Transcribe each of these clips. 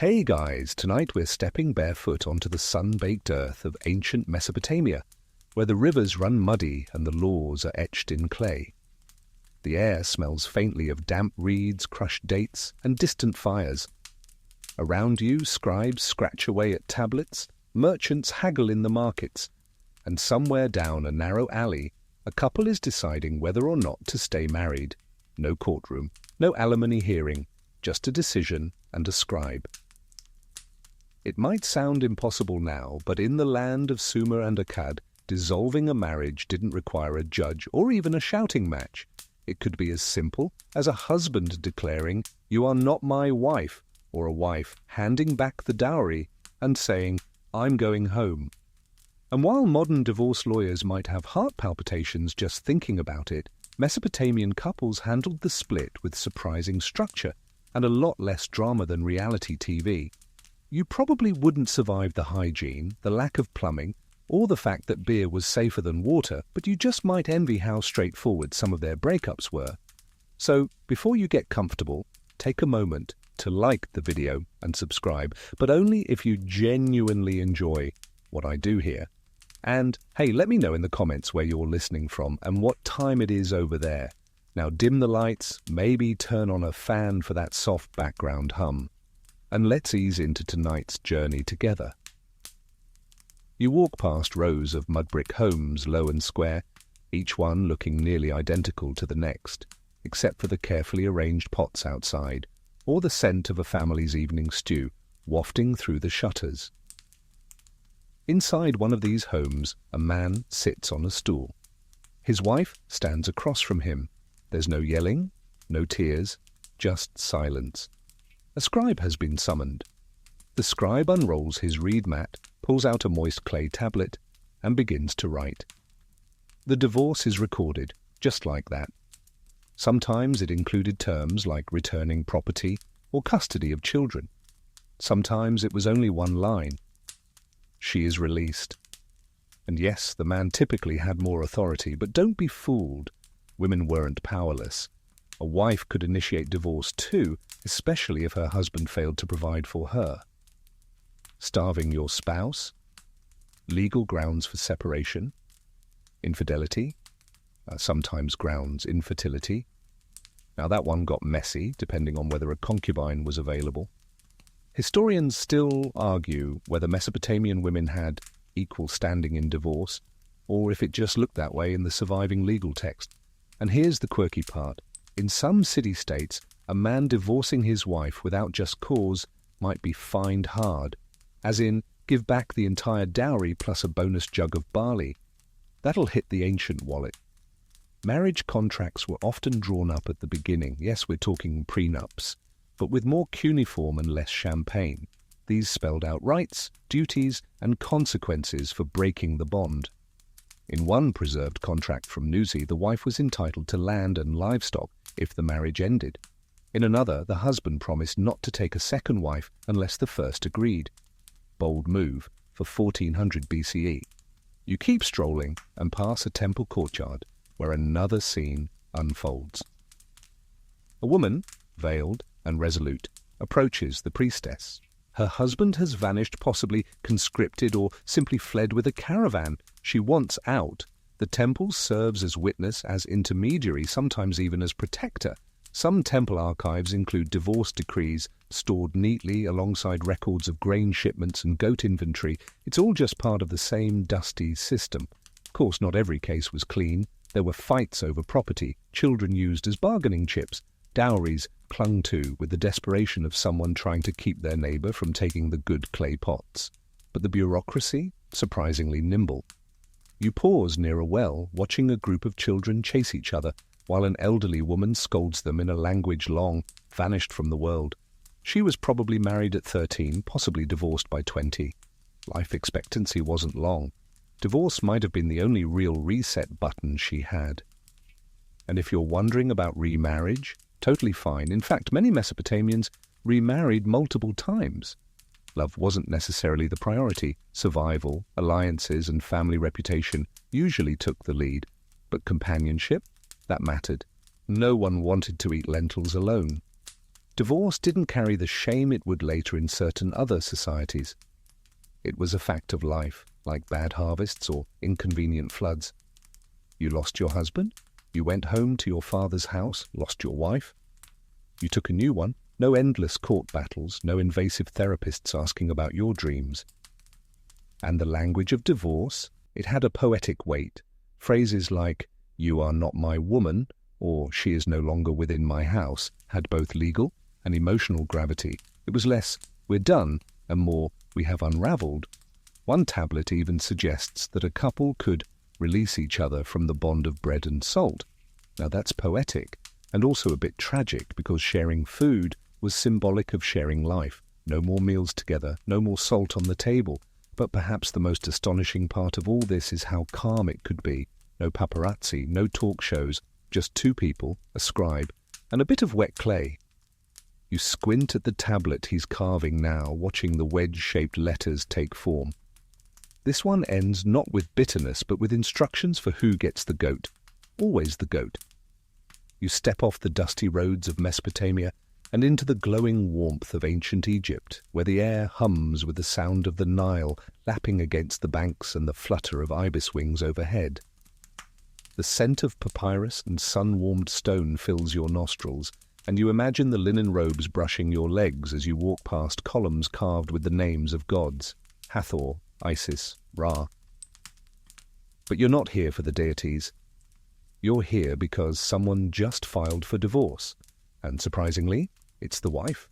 Hey guys, tonight we're stepping barefoot onto the sun-baked earth of ancient Mesopotamia, where the rivers run muddy and the laws are etched in clay. The air smells faintly of damp reeds, crushed dates, and distant fires. Around you, scribes scratch away at tablets, merchants haggle in the markets, and somewhere down a narrow alley, a couple is deciding whether or not to stay married. No courtroom, no alimony hearing, just a decision and a scribe. It might sound impossible now, but in the land of Sumer and Akkad, dissolving a marriage didn't require a judge or even a shouting match. It could be as simple as a husband declaring, "You are not my wife," or a wife handing back the dowry and saying, "I'm going home." And while modern divorce lawyers might have heart palpitations just thinking about it, Mesopotamian couples handled the split with surprising structure and a lot less drama than reality TV. You probably wouldn't survive the hygiene, the lack of plumbing, or the fact that beer was safer than water, but you just might envy how straightforward some of their breakups were. So, before you get comfortable, take a moment to like the video and subscribe, but only if you genuinely enjoy what I do here. And, hey, let me know in the comments where you're listening from and what time it is over there. Now dim the lights, maybe turn on a fan for that soft background hum. And let's ease into tonight's journey together. You walk past rows of mud brick homes, low and square, each one looking nearly identical to the next, except for the carefully arranged pots outside, or the scent of a family's evening stew wafting through the shutters. Inside one of these homes, a man sits on a stool. His wife stands across from him. There's no yelling, no tears, just silence. A scribe has been summoned. The scribe unrolls his reed mat, pulls out a moist clay tablet, and begins to write. The divorce is recorded, just like that. Sometimes it included terms like returning property or custody of children. Sometimes it was only one line. She is released. And yes, the man typically had more authority, but don't be fooled. Women weren't powerless. A wife could initiate divorce too, especially if her husband failed to provide for her. Starving your spouse, legal grounds for separation, infidelity, sometimes grounds infertility. Now that one got messy, depending on whether a concubine was available. Historians still argue whether Mesopotamian women had equal standing in divorce, or if it just looked that way in the surviving legal text. And here's the quirky part. In some city-states, a man divorcing his wife without just cause might be fined hard, as in, give back the entire dowry plus a bonus jug of barley. That'll hit the ancient wallet. Marriage contracts were often drawn up at the beginning. Yes, we're talking prenups, but with more cuneiform and less champagne. These spelled out rights, duties, and consequences for breaking the bond. In one preserved contract from Nuzi, the wife was entitled to land and livestock if the marriage ended. In another, the husband promised not to take a second wife unless the first agreed. Bold move for 1400 BCE. You keep strolling and pass a temple courtyard where another scene unfolds. A woman, veiled and resolute, approaches the priestess. Her husband has vanished, possibly conscripted or simply fled with a caravan. She wants out. The temple serves as witness, as intermediary, sometimes even as protector. Some temple archives include divorce decrees stored neatly alongside records of grain shipments and goat inventory. It's all just part of the same dusty system. Of course, not every case was clean. There were fights over property, children used as bargaining chips, dowries clung to with the desperation of someone trying to keep their neighbor from taking the good clay pots. But the bureaucracy, surprisingly nimble. You pause near a well, watching a group of children chase each other, while an elderly woman scolds them in a language long vanished from the world. She was probably married at 13, possibly divorced by 20. Life expectancy wasn't long. Divorce might have been the only real reset button she had. And if you're wondering about remarriage, totally fine. In fact, many Mesopotamians remarried multiple times. Love wasn't necessarily the priority. Survival, alliances, and family reputation usually took the lead. But companionship, that mattered. No one wanted to eat lentils alone. Divorce didn't carry the shame it would later in certain other societies. It was a fact of life, like bad harvests or inconvenient floods. You lost your husband, you went home to your father's house, lost your wife. You took a new one, no endless court battles, no invasive therapists asking about your dreams. And the language of divorce, it had a poetic weight. Phrases like, "You are not my woman," or "She is no longer within my house," had both legal and emotional gravity. It was less, "We're done," and more, "We have unraveled." One tablet even suggests that a couple could release each other from the bond of bread and salt. Now that's poetic, and also a bit tragic, because sharing food was symbolic of sharing life. No more meals together, no more salt on the table. But perhaps the most astonishing part of all this is how calm it could be. No paparazzi, no talk shows, just two people, a scribe, and a bit of wet clay. You squint at the tablet he's carving now, watching the wedge-shaped letters take form. This one ends not with bitterness, but with instructions for who gets the goat. Always the goat. You step off the dusty roads of Mesopotamia and into the glowing warmth of ancient Egypt, where the air hums with the sound of the Nile lapping against the banks and the flutter of ibis wings overhead. The scent of papyrus and sun-warmed stone fills your nostrils, and you imagine the linen robes brushing your legs as you walk past columns carved with the names of gods, Hathor, Isis, Ra. But you're not here for the deities. You're here because someone just filed for divorce, and surprisingly, it's the wife.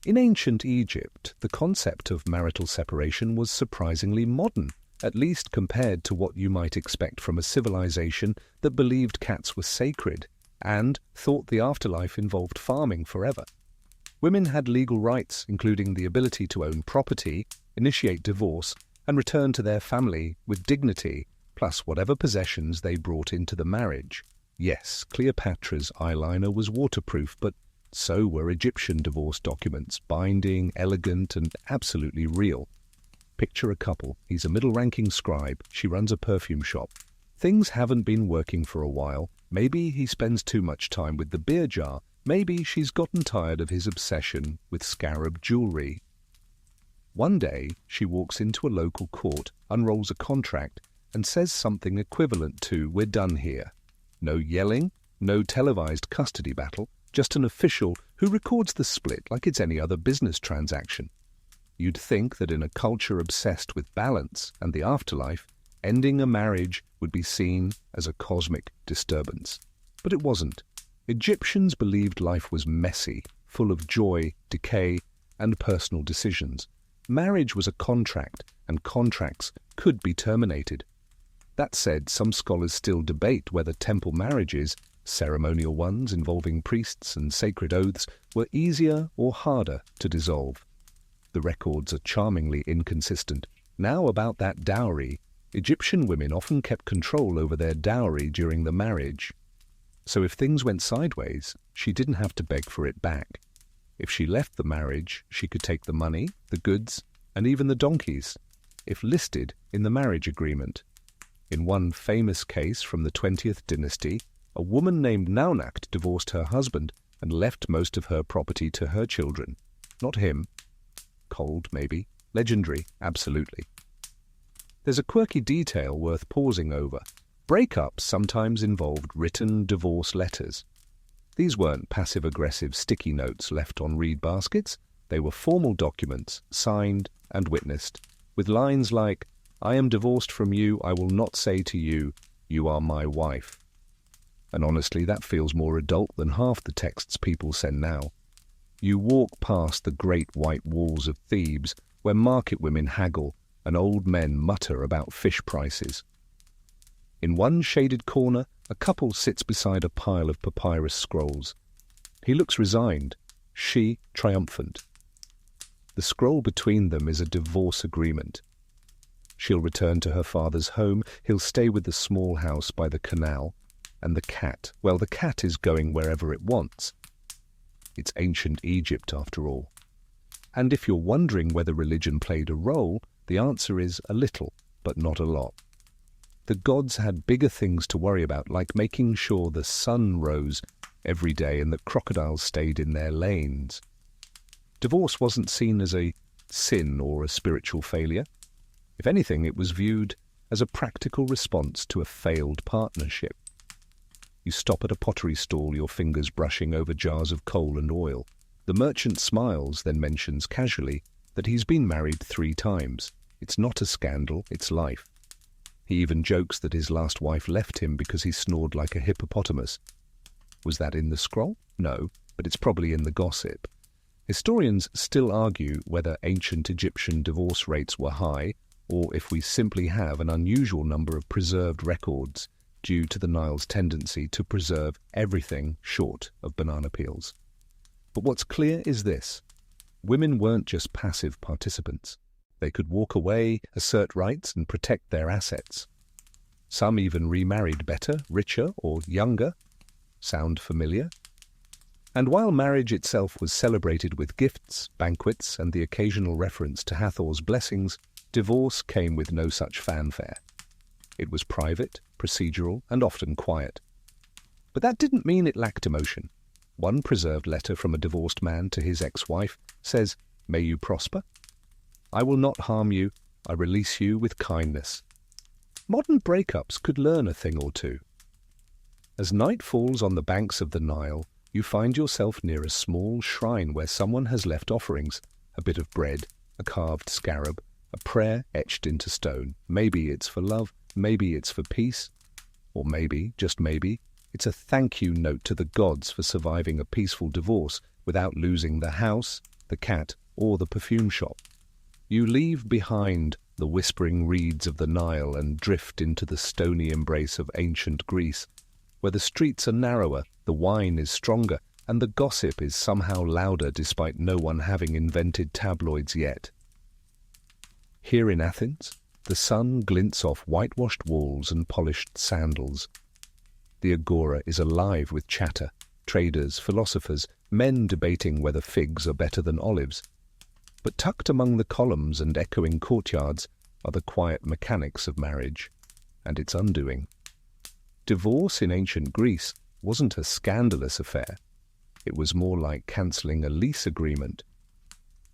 In ancient Egypt, the concept of marital separation was surprisingly modern, at least compared to what you might expect from a civilization that believed cats were sacred and thought the afterlife involved farming forever. Women had legal rights, including the ability to own property, initiate divorce, and return to their family with dignity, plus whatever possessions they brought into the marriage. Yes, Cleopatra's eyeliner was waterproof, but so were Egyptian divorce documents, binding, elegant, and absolutely real. Picture a couple. He's a middle-ranking scribe. She runs a perfume shop. Things haven't been working for a while. Maybe he spends too much time with the beer jar. Maybe she's gotten tired of his obsession with scarab jewelry. One day, she walks into a local court, unrolls a contract, and says something equivalent to, "We're done here." No yelling, no televised custody battle, just an official who records the split like it's any other business transaction. You'd think that in a culture obsessed with balance and the afterlife, ending a marriage would be seen as a cosmic disturbance. But it wasn't. Egyptians believed life was messy, full of joy, decay, and personal decisions. Marriage was a contract, and contracts could be terminated. That said, some scholars still debate whether temple marriages, ceremonial ones involving priests and sacred oaths, were easier or harder to dissolve. The records are charmingly inconsistent. Now about that dowry, Egyptian women often kept control over their dowry during the marriage. So if things went sideways, she didn't have to beg for it back. If she left the marriage, she could take the money, the goods, and even the donkeys, if listed in the marriage agreement. In one famous case from the 20th dynasty, a woman named Naunacht divorced her husband and left most of her property to her children. Not him. Cold, maybe. Legendary, absolutely. There's a quirky detail worth pausing over. Breakups sometimes involved written divorce letters. These weren't passive-aggressive sticky notes left on reed baskets. They were formal documents, signed and witnessed, with lines like, "I am divorced from you, I will not say to you, you are my wife." And honestly, that feels more adult than half the texts people send now. You walk past the great white walls of Thebes, where market women haggle and old men mutter about fish prices. In one shaded corner, a couple sits beside a pile of papyrus scrolls. He looks resigned, she triumphant. The scroll between them is a divorce agreement. She'll return to her father's home, he'll stay with the small house by the canal, and the cat, well, the cat is going wherever it wants. It's ancient Egypt, after all. And if you're wondering whether religion played a role, the answer is a little, but not a lot. The gods had bigger things to worry about, like making sure the sun rose every day and that crocodiles stayed in their lanes. Divorce wasn't seen as a sin or a spiritual failure. If anything, it was viewed as a practical response to a failed partnership. You stop at a pottery stall, your fingers brushing over jars of coal and oil. The merchant smiles, then mentions casually that he's been married 3 times. It's not a scandal, it's life. He even jokes that his last wife left him because he snored like a hippopotamus. Was that in the scroll? No, but it's probably in the gossip. Historians still argue whether ancient Egyptian divorce rates were high or if we simply have an unusual number of preserved records due to the Nile's tendency to preserve everything short of banana peels. But what's clear is this: women weren't just passive participants. They could walk away, assert rights, and protect their assets. Some even remarried better, richer, or younger. Sound familiar? And while marriage itself was celebrated with gifts, banquets, and the occasional reference to Hathor's blessings, divorce came with no such fanfare. It was private, procedural, and often quiet. But that didn't mean it lacked emotion. One preserved letter from a divorced man to his ex-wife says, "May you prosper. I will not harm you. I release you with kindness." Modern breakups could learn a thing or two. As night falls on the banks of the Nile, you find yourself near a small shrine where someone has left offerings: a bit of bread, a carved scarab, a prayer etched into stone. Maybe it's for love, maybe it's for peace, or maybe, just maybe, it's a thank you note to the gods for surviving a peaceful divorce without losing the house, the cat, or the perfume shop. You leave behind the whispering reeds of the Nile and drift into the stony embrace of ancient Greece, where the streets are narrower, the wine is stronger, and the gossip is somehow louder despite no one having invented tabloids yet. Here in Athens, the sun glints off whitewashed walls and polished sandals. The agora is alive with chatter, traders, philosophers, men debating whether figs are better than olives. But tucked among the columns and echoing courtyards are the quiet mechanics of marriage and its undoing. Divorce in ancient Greece wasn't a scandalous affair. It was more like cancelling a lease agreement.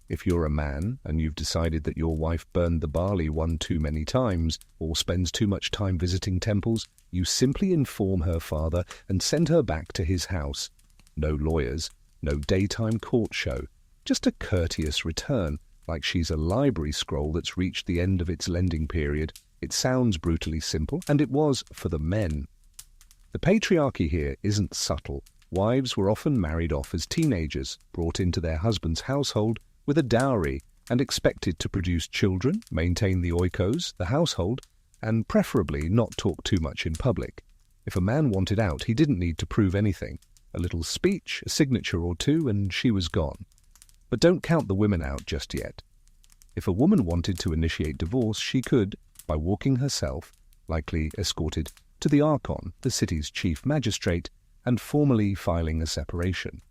If you're a man and you've decided that your wife burned the barley one too many times or spends too much time visiting temples, you simply inform her father and send her back to his house. No lawyers, no daytime court show, just a courteous return, like she's a library scroll that's reached the end of its lending period. It sounds brutally simple, and it was for the men. The patriarchy here isn't subtle. Wives were often married off as teenagers, brought into their husband's household with a dowry, and expected to produce children, maintain the oikos, the household, and preferably not talk too much in public. If a man wanted out, he didn't need to prove anything. A little speech, a signature or two, and she was gone. But don't count the women out just yet. If a woman wanted to initiate divorce, she could, by walking herself, likely escorted, to the archon, the city's chief magistrate, and formally filing a separation.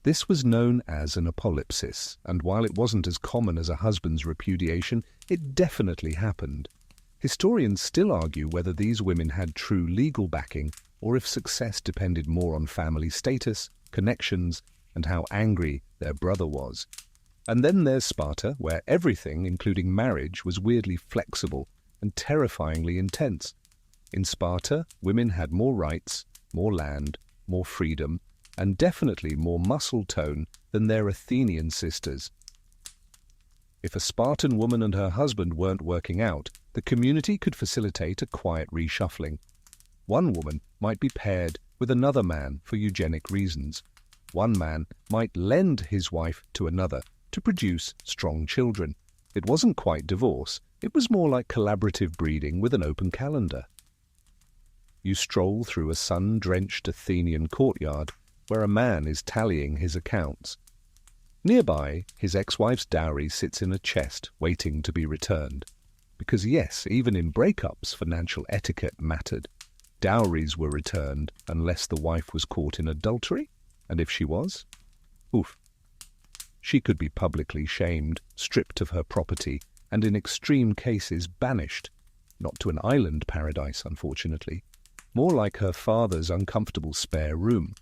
This was known as an apolepsis, and while it wasn't as common as a husband's repudiation, it definitely happened. Historians still argue whether these women had true legal backing, or if success depended more on family status, connections, and how angry their brother was. And then there's Sparta, where everything, including marriage, was weirdly flexible and terrifyingly intense. In Sparta, women had more rights, more land, more freedom, and definitely more muscle tone than their Athenian sisters. If a Spartan woman and her husband weren't working out, the community could facilitate a quiet reshuffling. One woman might be paired with another man for eugenic reasons. One man might lend his wife to another to produce strong children. It wasn't quite divorce, it was more like collaborative breeding with an open calendar. You stroll through a sun-drenched Athenian courtyard where a man is tallying his accounts. Nearby, his ex-wife's dowry sits in a chest waiting to be returned. Because yes, even in breakups, financial etiquette mattered. Dowries were returned unless the wife was caught in adultery, and if she was, oof. She could be publicly shamed, stripped of her property, and in extreme cases banished. Not to an island paradise, unfortunately. More like her father's uncomfortable spare room.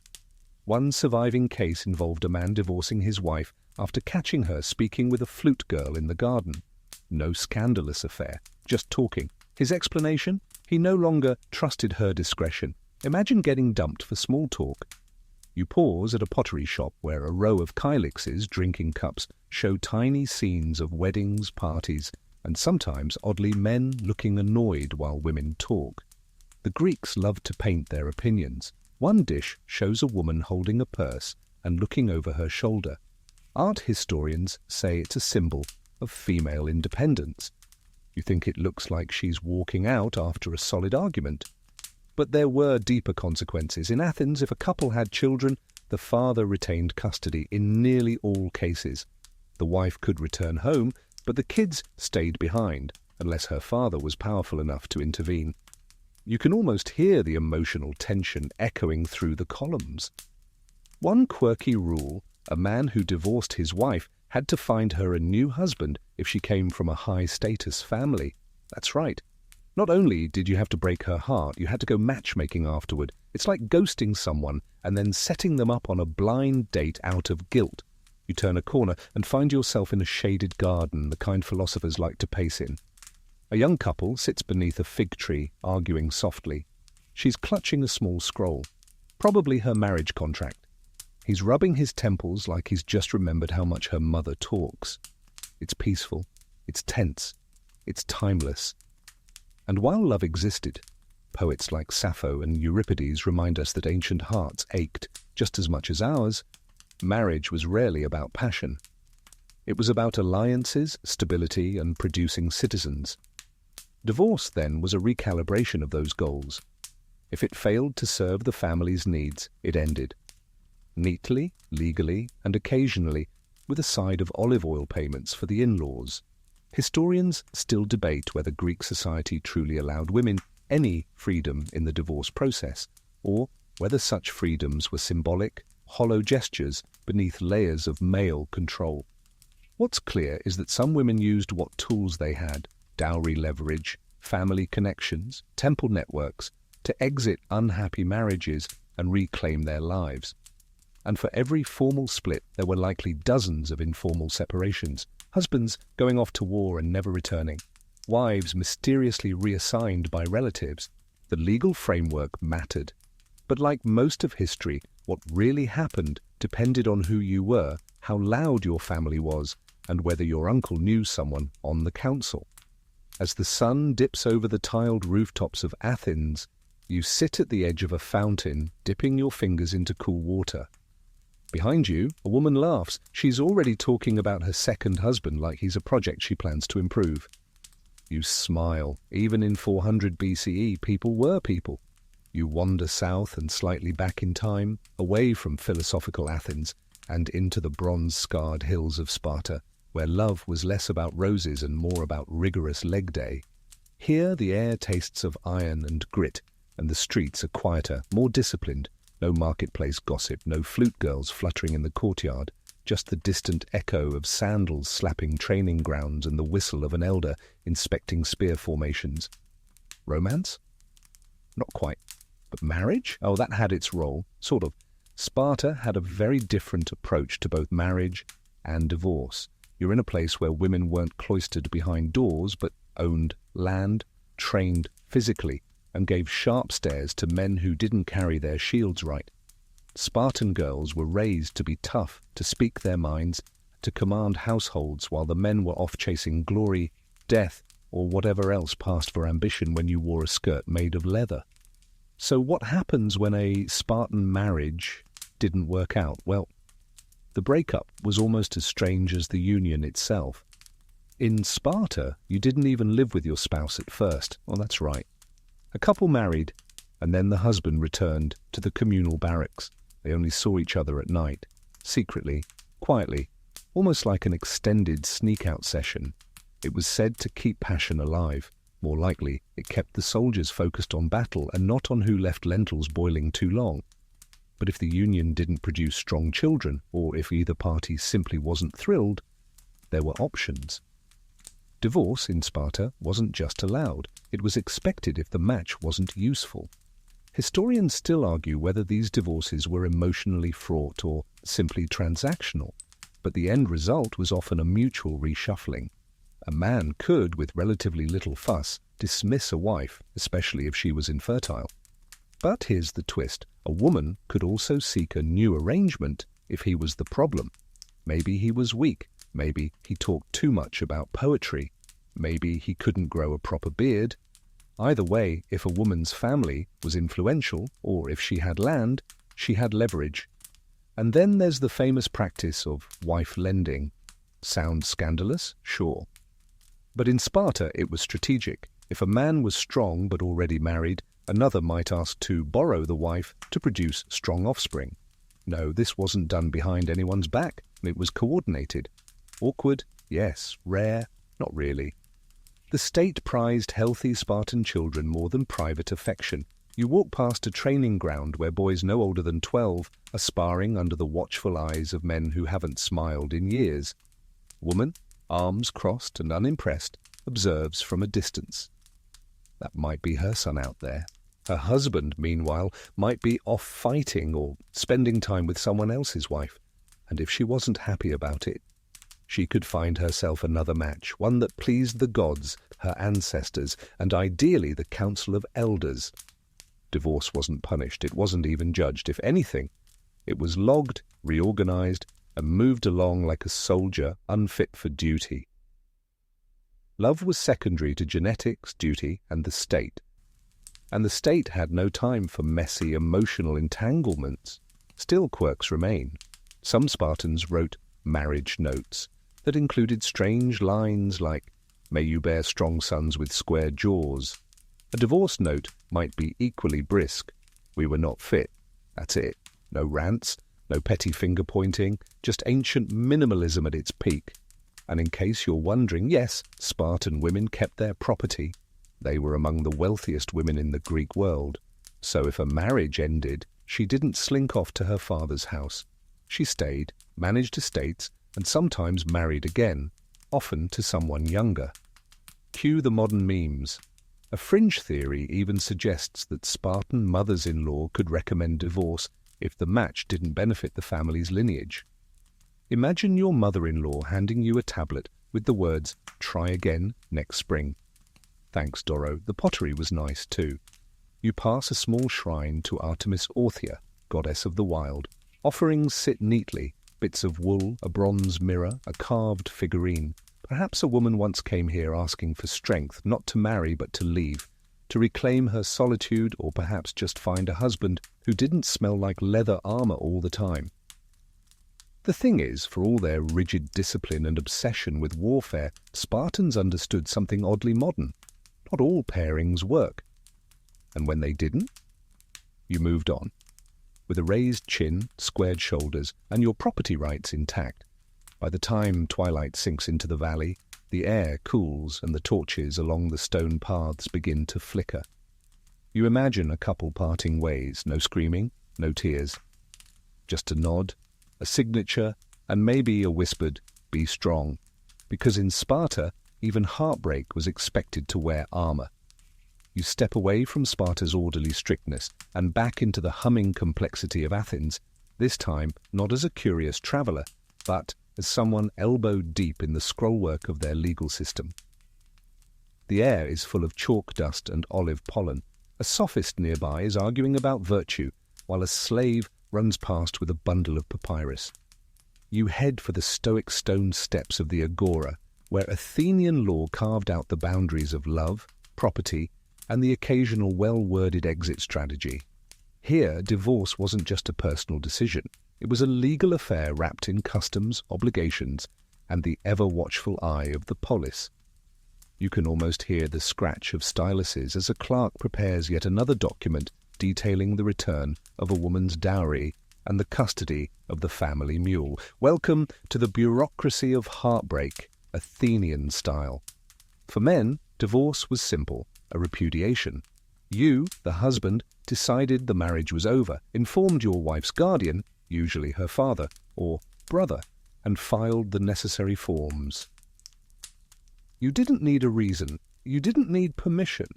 One surviving case involved a man divorcing his wife after catching her speaking with a flute girl in the garden. No scandalous affair, just talking. His explanation? He no longer trusted her discretion. Imagine getting dumped for small talk. You pause at a pottery shop where a row of kylixes, drinking cups, show tiny scenes of weddings, parties, and sometimes, oddly, men looking annoyed while women talk. The Greeks loved to paint their opinions. One dish shows a woman holding a purse and looking over her shoulder. Art historians say it's a symbol of female independence. You think it looks like she's walking out after a solid argument. But there were deeper consequences. In Athens, if a couple had children, the father retained custody in nearly all cases. The wife could return home, but the kids stayed behind, unless her father was powerful enough to intervene. You can almost hear the emotional tension echoing through the columns. One quirky rule: a man who divorced his wife had to find her a new husband if she came from a high-status family. That's right. Not only did you have to break her heart, you had to go matchmaking afterward. It's like ghosting someone and then setting them up on a blind date out of guilt. You turn a corner and find yourself in a shaded garden, the kind philosophers like to pace in. A young couple sits beneath a fig tree, arguing softly. She's clutching a small scroll, probably her marriage contract. He's rubbing his temples like he's just remembered how much her mother talks. It's peaceful, it's tense, it's timeless. And while love existed, poets like Sappho and Euripides remind us that ancient hearts ached just as much as ours. Marriage was rarely about passion. It was about alliances, stability, and producing citizens. Divorce, then, was a recalibration of those goals. If it failed to serve the family's needs, it ended. Neatly, legally, and occasionally, with a side of olive oil payments for the in-laws. Historians still debate whether Greek society truly allowed women any freedom in the divorce process, or whether such freedoms were symbolic, hollow gestures beneath layers of male control. What's clear is that some women used what tools they had, dowry leverage, family connections, temple networks, to exit unhappy marriages and reclaim their lives. And for every formal split, there were likely dozens of informal separations, husbands going off to war and never returning, wives mysteriously reassigned by relatives. The legal framework mattered. But like most of history, what really happened depended on who you were, how loud your family was, and whether your uncle knew someone on the council. As the sun dips over the tiled rooftops of Athens, you sit at the edge of a fountain, dipping your fingers into cool water. Behind you, a woman laughs. She's already talking about her second husband like he's a project she plans to improve. You smile. Even in 400 BCE, people were people. You wander south and slightly back in time, away from philosophical Athens, and into the bronze-scarred hills of Sparta, where love was less about roses and more about rigorous leg day. Here the air tastes of iron and grit, and the streets are quieter, more disciplined. No marketplace gossip, no flute girls fluttering in the courtyard, just the distant echo of sandals slapping training grounds and the whistle of an elder inspecting spear formations. Romance? Not quite. But marriage? Oh, that had its role, sort of. Sparta had a very different approach to both marriage and divorce. You're in a place where women weren't cloistered behind doors, but owned land, trained physically, and gave sharp stares to men who didn't carry their shields right. Spartan girls were raised to be tough, to speak their minds, to command households, while the men were off chasing glory, death, or whatever else passed for ambition when you wore a skirt made of leather. So what happens when a Spartan marriage didn't work out? Well, the breakup was almost as strange as the union itself. In Sparta, you didn't even live with your spouse at first. Well, that's right. A couple married, and then the husband returned to the communal barracks. They only saw each other at night, secretly, quietly, almost like an extended sneak-out session. It was said to keep passion alive. More likely, it kept the soldiers focused on battle and not on who left lentils boiling too long. But if the union didn't produce strong children, or if either party simply wasn't thrilled, there were options. Divorce in Sparta wasn't just allowed, it was expected if the match wasn't useful. Historians still argue whether these divorces were emotionally fraught or simply transactional, but the end result was often a mutual reshuffling. A man could, with relatively little fuss, dismiss a wife, especially if she was infertile. But here's the twist. A woman could also seek a new arrangement if he was the problem. Maybe he was weak. Maybe he talked too much about poetry. Maybe he couldn't grow a proper beard. Either way, if a woman's family was influential, or if she had land, she had leverage. And then there's the famous practice of wife lending. Sounds scandalous? Sure. But in Sparta it was strategic. If a man was strong but already married, another might ask to borrow the wife to produce strong offspring. No, this wasn't done behind anyone's back. It was coordinated. Awkward? Yes. Rare? Not really. The state prized healthy Spartan children more than private affection. You walk past a training ground where boys no older than 12 are sparring under the watchful eyes of men who haven't smiled in years. Woman, arms crossed and unimpressed, observes from a distance. That might be her son out there. Her husband, meanwhile, might be off fighting or spending time with someone else's wife. And if she wasn't happy about it, she could find herself another match, one that pleased the gods, her ancestors, and ideally the council of elders. Divorce wasn't punished. It wasn't even judged. If anything, it was logged, reorganized, and moved along like a soldier unfit for duty. Love was secondary to genetics, duty, and the state. And the state had no time for messy emotional entanglements. Still, quirks remain. Some Spartans wrote marriage notes that included strange lines like, "May you bear strong sons with square jaws." A divorce note might be equally brisk. "We were not fit." That's it. No rants, no petty finger-pointing, just ancient minimalism at its peak. And in case you're wondering, yes, Spartan women kept their property. They were among the wealthiest women in the Greek world. So if a marriage ended, she didn't slink off to her father's house. She stayed, managed estates, and sometimes married again, often to someone younger. Cue the modern memes. A fringe theory even suggests that Spartan mothers-in-law could recommend divorce if the match didn't benefit the family's lineage. Imagine your mother-in-law handing you a tablet with the words, "Try again next spring." Thanks, Doro. The pottery was nice too. You pass a small shrine to Artemis Orthia, goddess of the wild. Offerings sit neatly, bits of wool, a bronze mirror, a carved figurine. Perhaps a woman once came here asking for strength, not to marry but to leave, to reclaim her solitude, or perhaps just find a husband who didn't smell like leather armor all the time. The thing is, for all their rigid discipline and obsession with warfare, Spartans understood something oddly modern. Not all pairings work. And when they didn't, you moved on. With a raised chin, squared shoulders, and your property rights intact. By the time twilight sinks into the valley, the air cools and the torches along the stone paths begin to flicker. You imagine a couple parting ways, no screaming, no tears. Just a nod, a signature, and maybe a whispered, "Be strong." Because in Sparta, even heartbreak was expected to wear armor. You step away from Sparta's orderly strictness and back into the humming complexity of Athens, this time not as a curious traveller, but as someone elbowed deep in the scrollwork of their legal system. The air is full of chalk dust and olive pollen. A sophist nearby is arguing about virtue, while a slave runs past with a bundle of papyrus. You head for the stoic stone steps of the Agora, where Athenian law carved out the boundaries of love, property, and the occasional well-worded exit strategy. Here, divorce wasn't just a personal decision. It was a legal affair wrapped in customs, obligations, and the ever-watchful eye of the polis. You can almost hear the scratch of styluses as a clerk prepares yet another document detailing the return of a woman's dowry and the custody of the family mule. Welcome to the bureaucracy of heartbreak, Athenian style. For men, divorce was simple, a repudiation. You, the husband, decided the marriage was over, informed your wife's guardian, usually her father or brother, and filed the necessary forms. You didn't need a reason. You didn't need permission.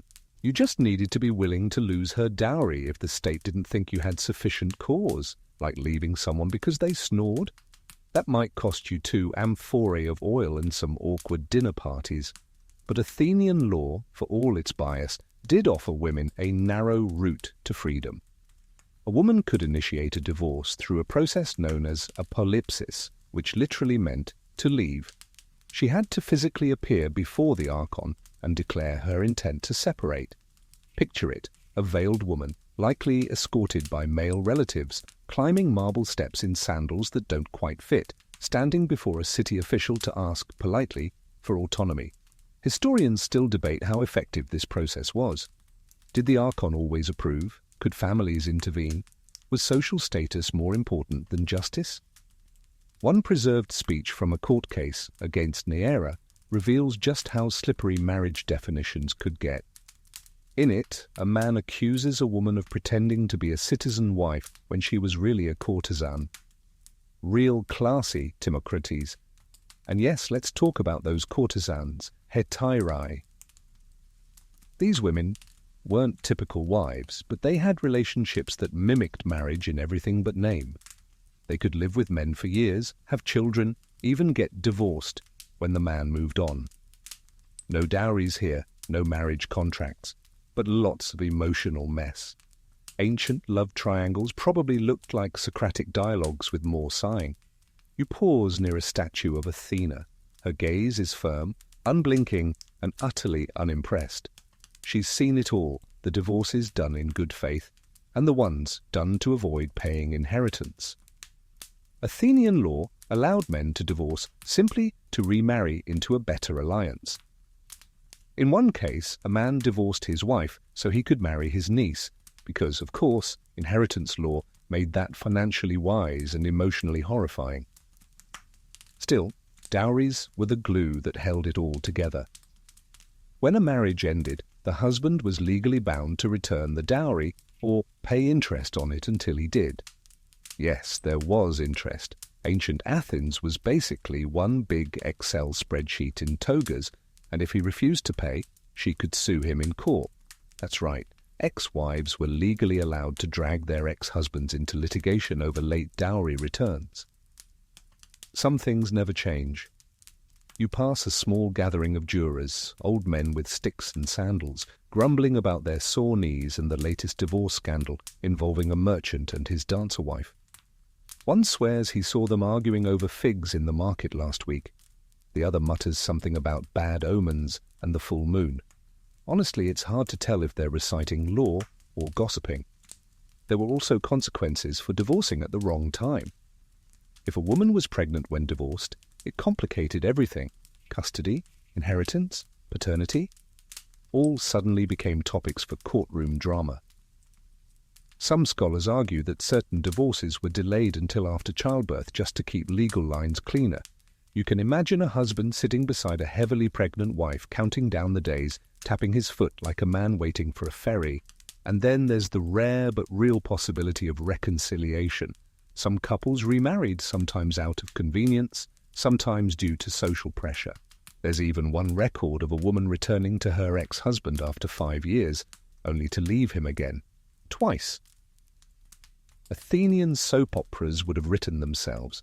You just needed to be willing to lose her dowry if the state didn't think you had sufficient cause, like leaving someone because they snored. That might cost you 2 amphorae of oil and some awkward dinner parties. But Athenian law, for all its bias, did offer women a narrow route to freedom. A woman could initiate a divorce through a process known as apolepsis, which literally meant to leave. She had to physically appear before the archon and declare her intent to separate. Picture it, a veiled woman, likely escorted by male relatives, climbing marble steps in sandals that don't quite fit, standing before a city official to ask, politely, for autonomy. Historians still debate how effective this process was. Did the archon always approve? Could families intervene? Was social status more important than justice? One preserved speech from a court case against Neaera reveals just how slippery marriage definitions could get. In it, a man accuses a woman of pretending to be a citizen wife when she was really a courtesan. Real classy, Timocrates. And yes, let's talk about those courtesans, hetairae. These women weren't typical wives, but they had relationships that mimicked marriage in everything but name. They could live with men for years, have children, even get divorced when the man moved on. No dowries here, no marriage contracts, but lots of emotional mess. Ancient love triangles probably looked like Socratic dialogues with more sighing. You pause near a statue of Athena. Her gaze is firm, unblinking, and utterly unimpressed. She's seen it all, the divorces done in good faith, and the ones done to avoid paying inheritance. Athenian law allowed men to divorce simply to remarry into a better alliance. In one case, a man divorced his wife so he could marry his niece, because, of course, inheritance law made that financially wise and emotionally horrifying. Still, dowries were the glue that held it all together. When a marriage ended, the husband was legally bound to return the dowry or pay interest on it until he did. Yes, there was interest. Ancient Athens was basically one big Excel spreadsheet in togas, and if he refused to pay, she could sue him in court. That's right, ex-wives were legally allowed to drag their ex-husbands into litigation over late dowry returns. Some things never change. You pass a small gathering of jurors, old men with sticks and sandals, grumbling about their sore knees and the latest divorce scandal involving a merchant and his dancer wife. One swears he saw them arguing over figs in the market last week. The other mutters something about bad omens and the full moon. Honestly, it's hard to tell if they're reciting law or gossiping. There were also consequences for divorcing at the wrong time. If a woman was pregnant when divorced, it complicated everything. Custody, inheritance, paternity, all suddenly became topics for courtroom drama. Some scholars argue that certain divorces were delayed until after childbirth just to keep legal lines cleaner. You can imagine a husband sitting beside a heavily pregnant wife, counting down the days, tapping his foot like a man waiting for a ferry. And then there's the rare but real possibility of reconciliation. Some couples remarried, sometimes out of convenience, sometimes due to social pressure. There's even one record of a woman returning to her ex-husband after 5 years, only to leave him again. Twice. Athenian soap operas would have written themselves.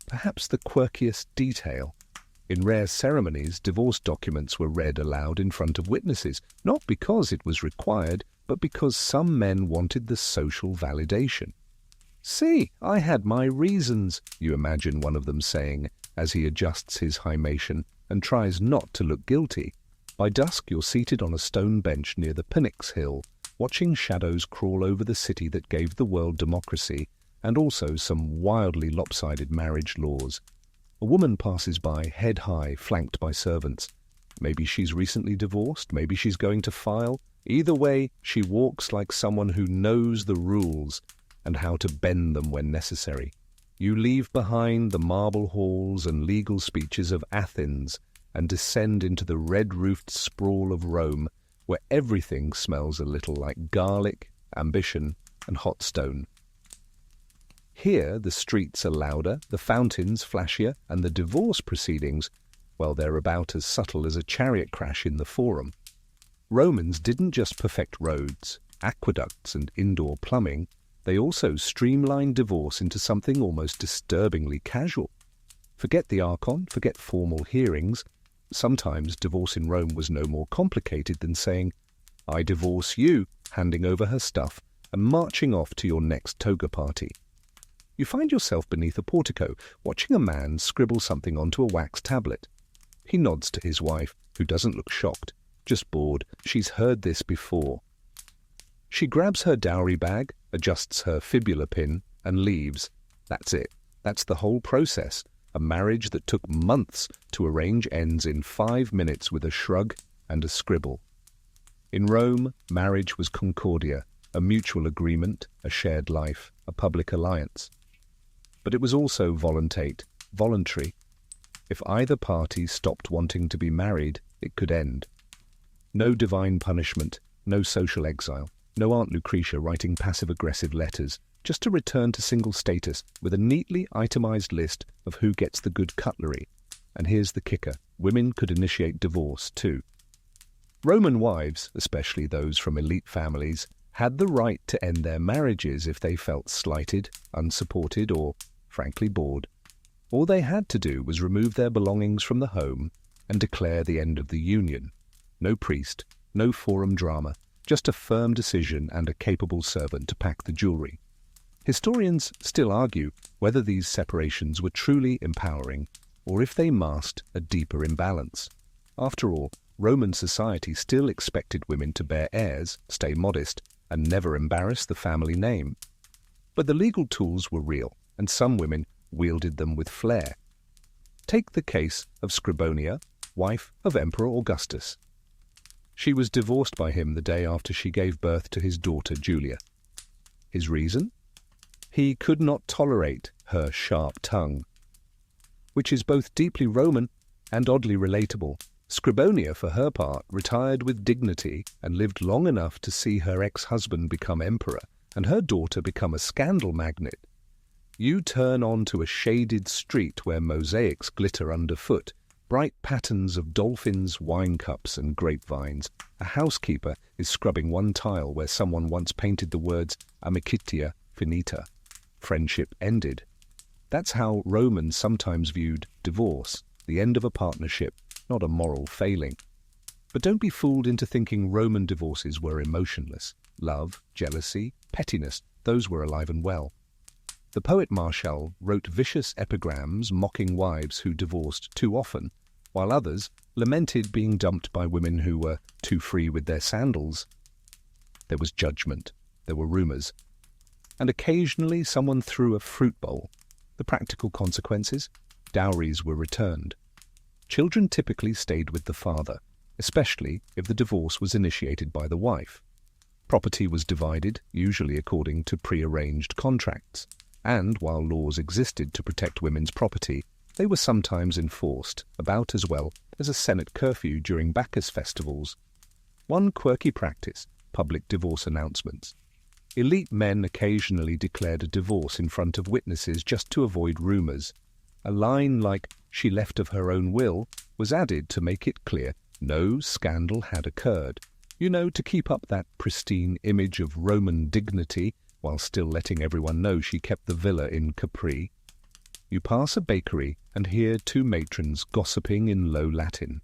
Perhaps the quirkiest detail. In rare ceremonies, divorce documents were read aloud in front of witnesses, not because it was required, but because some men wanted the social validation. "See, I had my reasons," you imagine one of them saying, as he adjusts his hymation and tries not to look guilty. By dusk you're seated on a stone bench near the Pnyx Hill, watching shadows crawl over the city that gave the world democracy, and also some wildly lopsided marriage laws. A woman passes by, head high, flanked by servants. Maybe she's recently divorced, maybe she's going to file. Either way, she walks like someone who knows the rules and how to bend them when necessary. You leave behind the marble halls and legal speeches of Athens and descend into the red-roofed sprawl of Rome, where everything smells a little like garlic, ambition, and hot stone. Here the streets are louder, the fountains flashier, and the divorce proceedings, well, they're about as subtle as a chariot crash in the Forum. Romans didn't just perfect roads, aqueducts, and indoor plumbing, they also streamlined divorce into something almost disturbingly casual. Forget the archon, forget formal hearings. Sometimes divorce in Rome was no more complicated than saying, "I divorce you," handing over her stuff and marching off to your next toga party. You find yourself beneath a portico, watching a man scribble something onto a wax tablet. He nods to his wife, who doesn't look shocked, just bored. She's heard this before. She grabs her dowry bag, adjusts her fibula pin, and leaves. That's it. That's the whole process. A marriage that took months to arrange ends in 5 minutes with a shrug and a scribble. In Rome, marriage was concordia, a mutual agreement, a shared life, a public alliance. But it was also voluntate, voluntary. If either party stopped wanting to be married, it could end. No divine punishment, no social exile, no Aunt Lucretia writing passive-aggressive letters, just a return to single status with a neatly itemized list of who gets the good cutlery. And here's the kicker, women could initiate divorce too. Roman wives, especially those from elite families, had the right to end their marriages if they felt slighted, unsupported, or, frankly, bored. All they had to do was remove their belongings from the home and declare the end of the union. No priest, no forum drama, just a firm decision and a capable servant to pack the jewelry. Historians still argue whether these separations were truly empowering or if they masked a deeper imbalance. After all, Roman society still expected women to bear heirs, stay modest, and never embarrass the family name. But the legal tools were real, and some women wielded them with flair. Take the case of Scribonia, wife of Emperor Augustus. She was divorced by him the day after she gave birth to his daughter Julia. His reason? He could not tolerate her sharp tongue, which is both deeply Roman and oddly relatable. Scribonia, for her part, retired with dignity and lived long enough to see her ex-husband become emperor and her daughter become a scandal magnet. You turn onto a shaded street where mosaics glitter underfoot, bright patterns of dolphins, wine cups, and grapevines. A housekeeper is scrubbing one tile where someone once painted the words amicitia finita, friendship ended. That's how Romans sometimes viewed divorce, the end of a partnership, not a moral failing. But don't be fooled into thinking Roman divorces were emotionless. Love, jealousy, pettiness, those were alive and well. The poet Martial wrote vicious epigrams mocking wives who divorced too often, while others lamented being dumped by women who were too free with their sandals. There was judgment, there were rumors, and occasionally someone threw a fruit bowl. The practical consequences? Dowries were returned. Children typically stayed with the father, especially if the divorce was initiated by the wife. Property was divided, usually according to pre-arranged contracts, and while laws existed to protect women's property, they were sometimes enforced, about as well as a Senate curfew during Bacchus festivals. One quirky practice, public divorce announcements. Elite men occasionally declared a divorce in front of witnesses just to avoid rumors. A line like, "She left of her own will," was added to make it clear no scandal had occurred. You know, to keep up that pristine image of Roman dignity while still letting everyone know she kept the villa in Capri. You pass a bakery and hear two matrons gossiping in low Latin.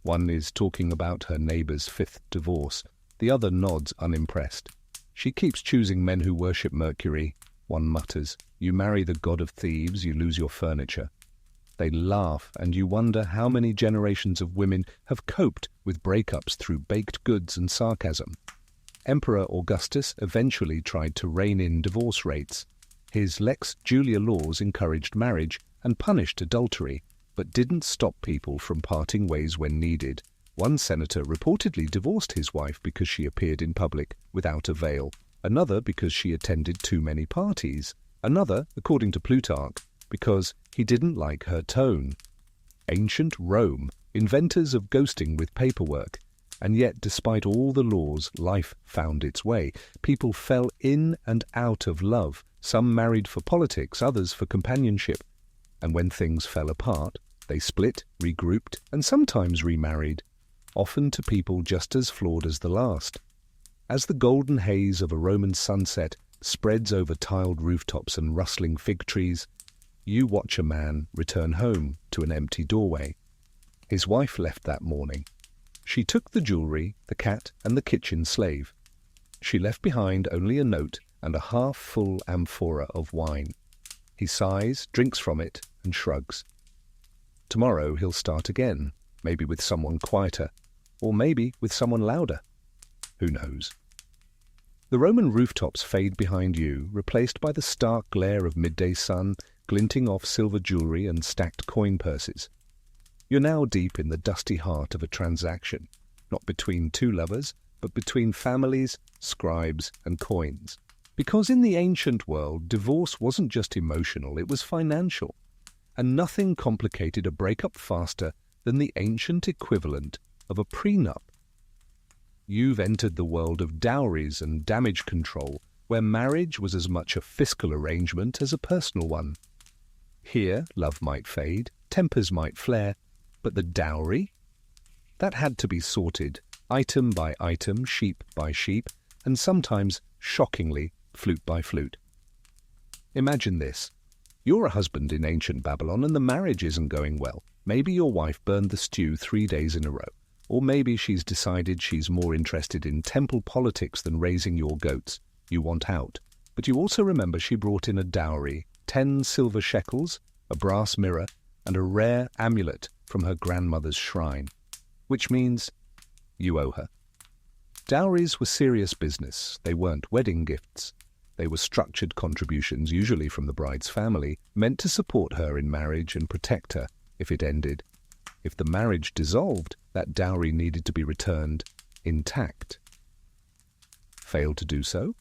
One is talking about her neighbour's 5th divorce. The other nods unimpressed. "She keeps choosing men who worship Mercury," one mutters. "You marry the god of thieves, you lose your furniture." They laugh, and you wonder how many generations of women have coped with breakups through baked goods and sarcasm. Emperor Augustus eventually tried to rein in divorce rates. His Lex Julia laws encouraged marriage and punished adultery, but didn't stop people from parting ways when needed. One senator reportedly divorced his wife because she appeared in public without a veil, another because she attended too many parties, another, according to Plutarch, because he didn't like her tone. Ancient Rome, inventors of ghosting with paperwork, and yet despite all the laws, life found its way. People fell in and out of love, some married for politics, others for companionship. And when things fell apart, they split, regrouped, and sometimes remarried. often to people just as flawed as the last. As the golden haze of a Roman sunset spreads over tiled rooftops and rustling fig trees, you watch a man return home to an empty doorway. His wife left that morning. She took the jewelry, the cat, and the kitchen slave. She left behind only a note and a half-full amphora of wine. He sighs, drinks from it, and shrugs. Tomorrow he'll start again, maybe with someone quieter, or maybe with someone louder. Who knows? The Roman rooftops fade behind you, replaced by the stark glare of midday sun, glinting off silver jewelry and stacked coin purses. You're now deep in the dusty heart of a transaction, not between two lovers, but between families, scribes, and coins. Because in the ancient world, divorce wasn't just emotional, it was financial. And nothing complicated a breakup faster than the ancient equivalent of a prenup. You've entered the world of dowries and damage control, where marriage was as much a fiscal arrangement as a personal one. Here, love might fade, tempers might flare, but the dowry? That had to be sorted, item by item, sheep by sheep, and sometimes, shockingly, flute by flute. Imagine this. You're a husband in ancient Babylon and the marriage isn't going well. Maybe your wife burned the stew 3 days in a row. Or maybe she's decided she's more interested in temple politics than raising your goats. You want out. But you also remember she brought in a dowry, 10 silver shekels, a brass mirror, and a rare amulet from her grandmother's shrine. Which means you owe her. Dowries were serious business. They weren't wedding gifts. They were structured contributions, usually from the bride's family, meant to support her in marriage and protect her if it ended. If the marriage dissolved, that dowry needed to be returned intact. Failed to do so?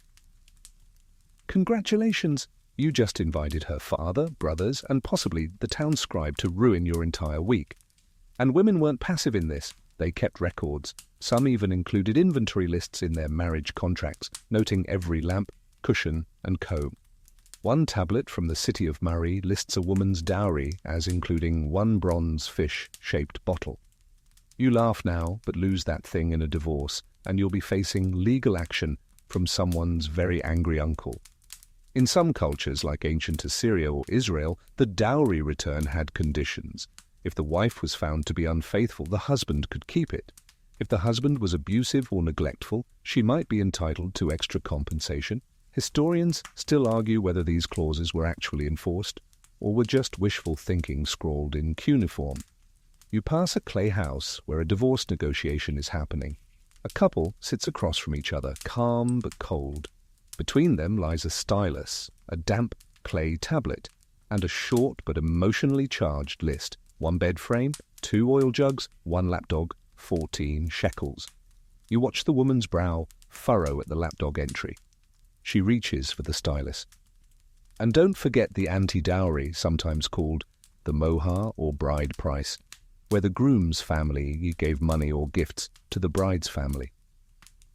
Congratulations! You just invited her father, brothers, and possibly the town scribe to ruin your entire week. And women weren't passive in this. They kept records. Some even included inventory lists in their marriage contracts, noting every lamp, cushion, and comb. One tablet from the city of Murray lists a woman's dowry as including 1 bronze fish-shaped bottle. You laugh now, but lose that thing in a divorce, and you'll be facing legal action from someone's very angry uncle. In some cultures, like ancient Assyria or Israel, the dowry return had conditions. If the wife was found to be unfaithful, the husband could keep it. If the husband was abusive or neglectful, she might be entitled to extra compensation. Historians still argue whether these clauses were actually enforced, or were just wishful thinking scrawled in cuneiform. You pass a clay house where a divorce negotiation is happening. A couple sits across from each other, calm but cold. Between them lies a stylus, a damp clay tablet, and a short but emotionally charged list. 1 bed frame, 2 oil jugs, 1 lapdog, 14 shekels. You watch the woman's brow furrow at the lapdog entry. She reaches for the stylus. And don't forget the anti-dowry, sometimes called the mohar or bride price, where the groom's family gave money or gifts to the bride's family.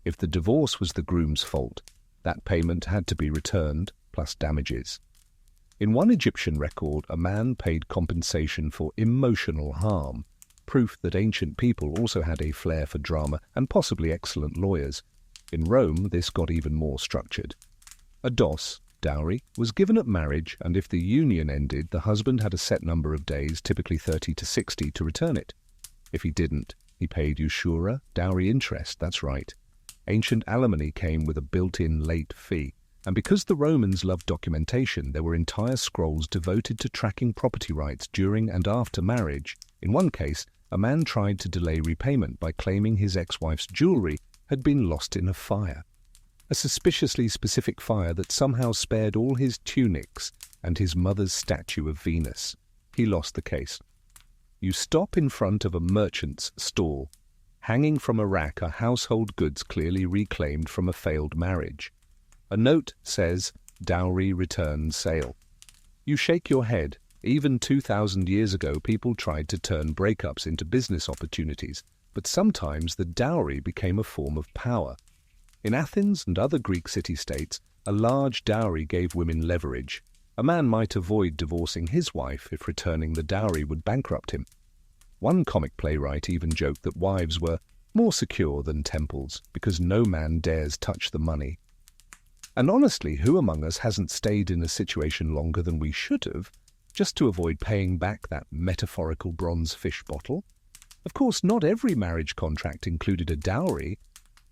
If the divorce was the groom's fault, that payment had to be returned, plus damages. In one Egyptian record, a man paid compensation for emotional harm, proof that ancient people also had a flair for drama and possibly excellent lawyers. In Rome, this got even more structured. A dos, dowry, was given at marriage, and if the union ended, the husband had a set number of days, typically 30 to 60, to return it. If he didn't, he paid usury, dowry interest, that's right. Ancient alimony came with a built-in late fee, and because the Romans loved documentation, there were entire scrolls devoted to tracking property rights during and after marriage. In one case, a man tried to delay repayment by claiming his ex-wife's jewelry had been lost in a fire. A suspiciously specific fire that somehow spared all his tunics and his mother's statue of Venus. He lost the case. You stop in front of a merchant's stall. Hanging from a rack are household goods clearly reclaimed from a failed marriage. A note says, "Dowry return sale." You shake your head. Even 2,000 years ago, people tried to turn breakups into business opportunities, but sometimes the dowry became a form of power. In Athens and other Greek city-states, a large dowry gave women leverage. A man might avoid divorcing his wife if returning the dowry would bankrupt him. One comic playwright even joked that wives were more secure than temples because no man dares touch the money. And honestly, who among us hasn't stayed in a situation longer than we should have, just to avoid paying back that metaphorical bronze fish bottle? Of course, not every marriage contract included a dowry.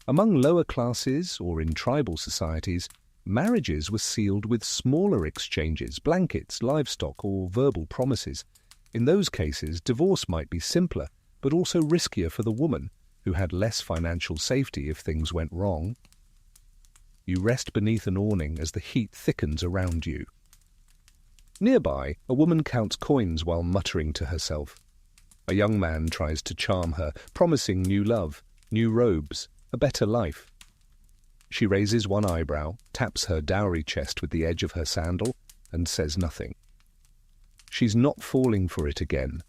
Among lower classes or in tribal societies, marriages were sealed with smaller exchanges, blankets, livestock, or verbal promises. In those cases, divorce might be simpler, but also riskier for the woman, who had less financial safety if things went wrong. You rest beneath an awning as the heat thickens around you. Nearby, a woman counts coins while muttering to herself. A young man tries to charm her, promising new love, new robes, a better life. She raises one eyebrow, taps her dowry chest with the edge of her sandal, and says nothing. She's not falling for it again.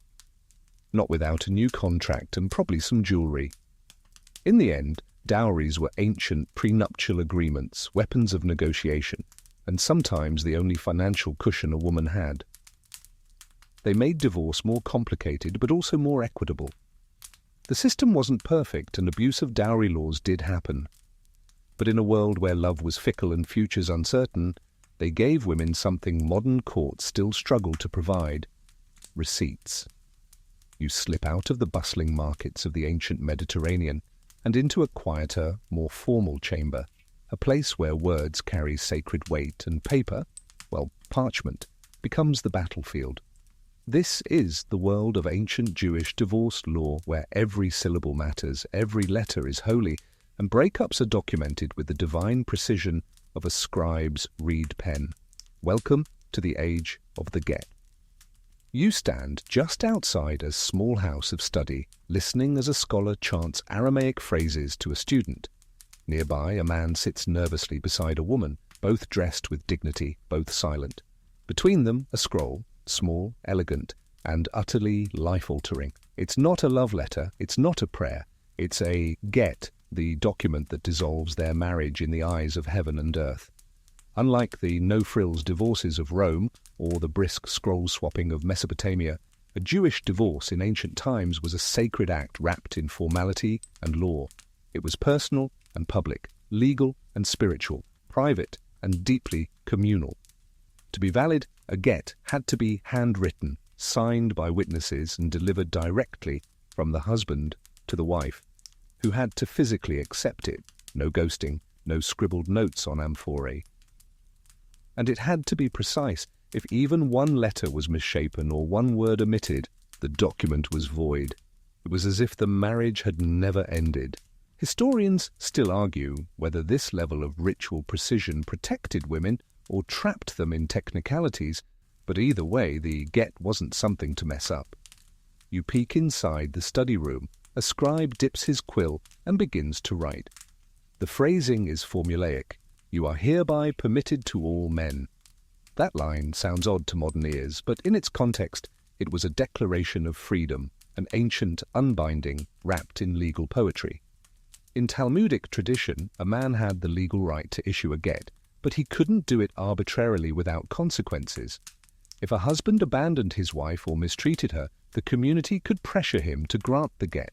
Not without a new contract and probably some jewelry. In the end, dowries were ancient prenuptial agreements, weapons of negotiation, and sometimes the only financial cushion a woman had. They made divorce more complicated but also more equitable. The system wasn't perfect and abuse of dowry laws did happen. But in a world where love was fickle and futures uncertain, they gave women something modern courts still struggle to provide: receipts. You slip out of the bustling markets of the ancient Mediterranean and into a quieter, more formal chamber, a place where words carry sacred weight and paper, well, parchment, becomes the battlefield. This is the world of ancient Jewish divorce law, where every syllable matters, every letter is holy, and breakups are documented with the divine precision of a scribe's reed pen. Welcome to the age of the get. You stand just outside a small house of study, listening as a scholar chants Aramaic phrases to a student. Nearby, a man sits nervously beside a woman, both dressed with dignity, both silent. Between them, a scroll, small, elegant, and utterly life-altering. It's not a love letter, it's not a prayer, it's a get, the document that dissolves their marriage in the eyes of heaven and earth. Unlike the no-frills divorces of Rome or the brisk scroll-swapping of Mesopotamia, a Jewish divorce in ancient times was a sacred act wrapped in formality and law. It was personal and public, legal and spiritual, private and deeply communal. To be valid, a get had to be handwritten, signed by witnesses and delivered directly from the husband to the wife, who had to physically accept it. No ghosting, no scribbled notes on amphorae. And it had to be precise. If even one letter was misshapen or one word omitted, the document was void. It was as if the marriage had never ended. Historians still argue whether this level of ritual precision protected women or trapped them in technicalities, but either way, the get wasn't something to mess up. You peek inside the study room. A scribe dips his quill and begins to write. The phrasing is formulaic. You are hereby permitted to all men. That line sounds odd to modern ears, but in its context, it was a declaration of freedom, an ancient unbinding wrapped in legal poetry. In Talmudic tradition, a man had the legal right to issue a get, but he couldn't do it arbitrarily without consequences. If a husband abandoned his wife or mistreated her, the community could pressure him to grant the get.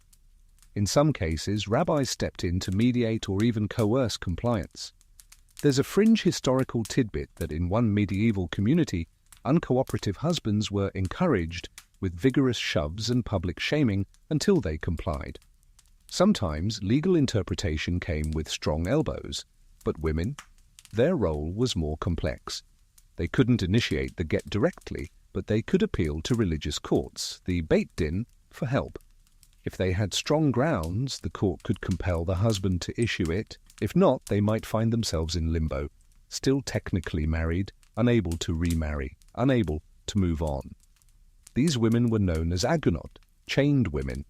In some cases, rabbis stepped in to mediate or even coerce compliance. There's a fringe historical tidbit that in one medieval community, uncooperative husbands were encouraged with vigorous shoves and public shaming until they complied. Sometimes legal interpretation came with strong elbows, but women, their role was more complex. They couldn't initiate the get directly, but they could appeal to religious courts, the Beit Din, for help. If they had strong grounds, the court could compel the husband to issue it. If not, they might find themselves in limbo, still technically married, unable to remarry, unable to move on. These women were known as agunot, chained women,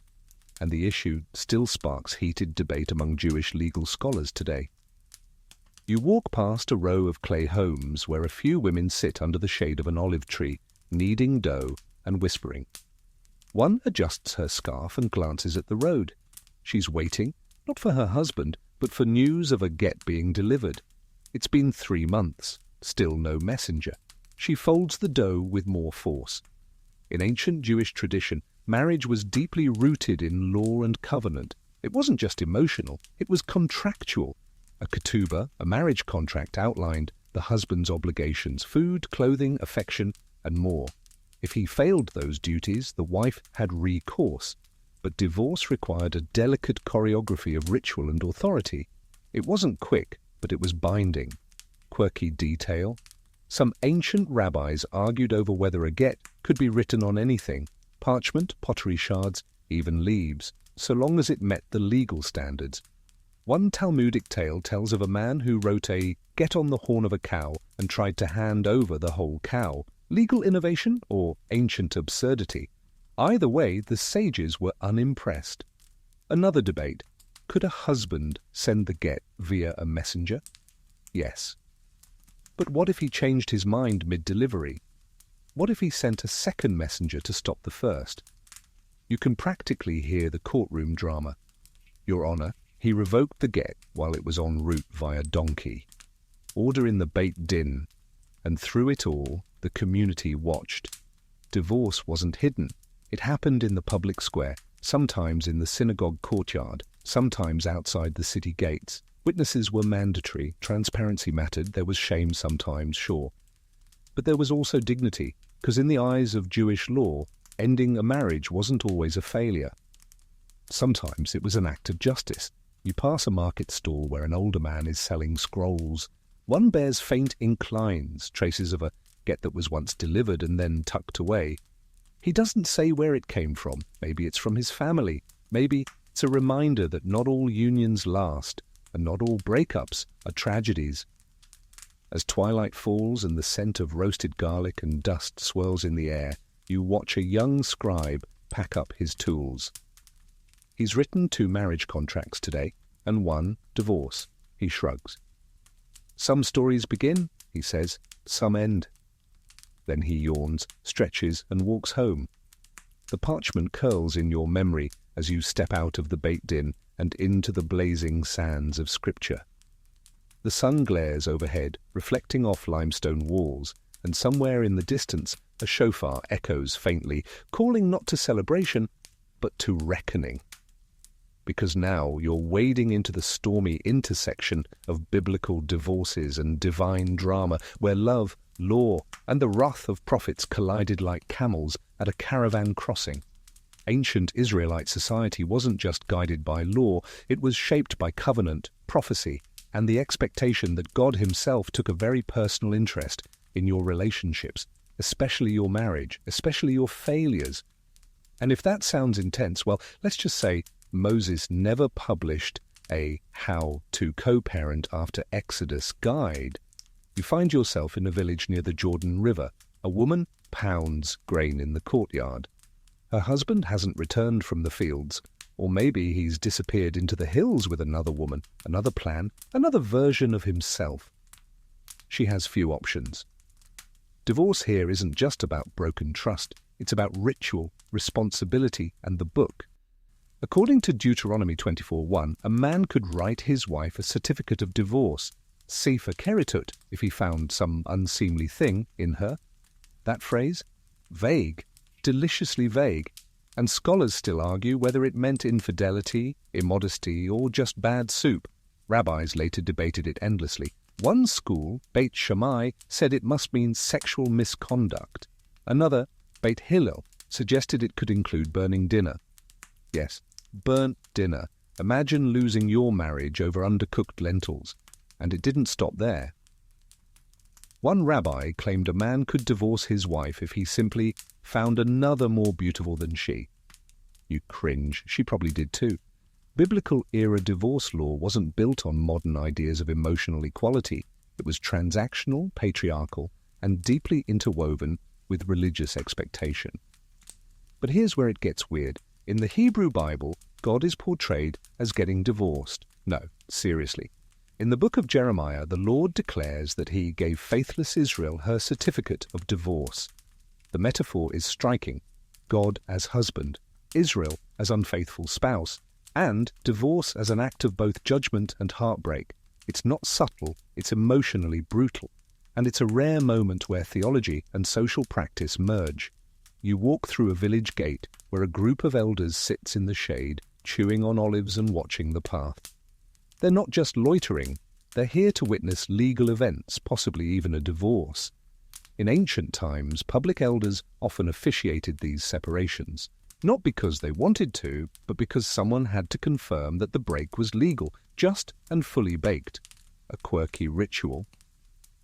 and the issue still sparks heated debate among Jewish legal scholars today. You walk past a row of clay homes where a few women sit under the shade of an olive tree, kneading dough and whispering. One adjusts her scarf and glances at the road. She's waiting, not for her husband, but for news of a get being delivered. It's been 3 months, still no messenger. She folds the dough with more force. In ancient Jewish tradition, Marriage was deeply rooted in law and covenant. It wasn't just emotional, it was contractual. A ketubah, a marriage contract, outlined the husband's obligations: food, clothing, affection, and more. If he failed those duties, the wife had recourse. But divorce required a delicate choreography of ritual and authority. It wasn't quick, but it was binding. Quirky detail. Some ancient rabbis argued over whether a get could be written on anything: parchment, pottery shards, even leaves, so long as it met the legal standards. One Talmudic tale tells of a man who wrote a get on the horn of a cow and tried to hand over the whole cow. Legal innovation or ancient absurdity? Either way, the sages were unimpressed. Another debate: could a husband send the get via a messenger? Yes. But what if he changed his mind mid-delivery? What if he sent a second messenger to stop the first? You can practically hear the courtroom drama. Your Honour, he revoked the get while it was en route via donkey. Order in the Beit Din. And through it all, the community watched. Divorce wasn't hidden. It happened in the public square, sometimes in the synagogue courtyard, sometimes outside the city gates. Witnesses were mandatory, transparency mattered, there was shame sometimes, sure. But there was also dignity, because in the eyes of Jewish law, ending a marriage wasn't always a failure. Sometimes it was an act of justice. You pass a market stall where an older man is selling scrolls. One bears faint inclines, traces of a get that was once delivered and then tucked away. He doesn't say where it came from. Maybe it's from his family. Maybe it's a reminder that not all unions last, and not all breakups are tragedies. As twilight falls and the scent of roasted garlic and dust swirls in the air, you watch a young scribe pack up his tools. He's written 2 marriage contracts today, and 1 divorce. He shrugs. Some stories begin, he says, some end. Then he yawns, stretches, and walks home. The parchment curls in your memory as you step out of the Beit Din and into the blazing sands of Scripture. The sun glares overhead, reflecting off limestone walls, and somewhere in the distance a shofar echoes faintly, calling not to celebration, but to reckoning. Because now you're wading into the stormy intersection of biblical divorces and divine drama, where love, law, and the wrath of prophets collided like camels at a caravan crossing. Ancient Israelite society wasn't just guided by law, it was shaped by covenant, prophecy, and the expectation that God himself took a very personal interest in your relationships, especially your marriage, especially your failures. And if that sounds intense, well, let's just say Moses never published a how to co-parent after Exodus guide. You find yourself in a village near the Jordan River. A woman pounds grain in the courtyard. Her husband hasn't returned from the fields, or maybe he's disappeared into the hills with another woman, another plan, another version of himself. She has few options. Divorce here isn't just about broken trust. It's about ritual, responsibility, and the book. According to Deuteronomy 24:1, a man could write his wife a certificate of divorce, sefer keritut, if he found some unseemly thing in her. That phrase? Vague, deliciously vague, and scholars still argue whether it meant infidelity, immodesty, or just bad soup. Rabbis later debated it endlessly. One school, Beit Shammai, said it must mean sexual misconduct. Another, Beit Hillel, suggested it could include burning dinner. Yes, burnt dinner. Imagine losing your marriage over undercooked lentils. And it didn't stop there. One rabbi claimed a man could divorce his wife if he simply found another more beautiful than she. You cringe. She probably did too. Biblical-era divorce law wasn't built on modern ideas of emotional equality. It was transactional, patriarchal, and deeply interwoven with religious expectation. But here's where it gets weird. In the Hebrew Bible, God is portrayed as getting divorced. No, seriously. In the book of Jeremiah, the Lord declares that he gave faithless Israel her certificate of divorce. The metaphor is striking. God as husband, Israel as unfaithful spouse, and divorce as an act of both judgment and heartbreak. It's not subtle, it's emotionally brutal, and it's a rare moment where theology and social practice merge. You walk through a village gate where a group of elders sits in the shade, chewing on olives and watching the path. They're not just loitering, they're here to witness legal events, possibly even a divorce. In ancient times, public elders often officiated these separations, not because they wanted to, but because someone had to confirm that the break was legal, just and fully baked. A quirky ritual.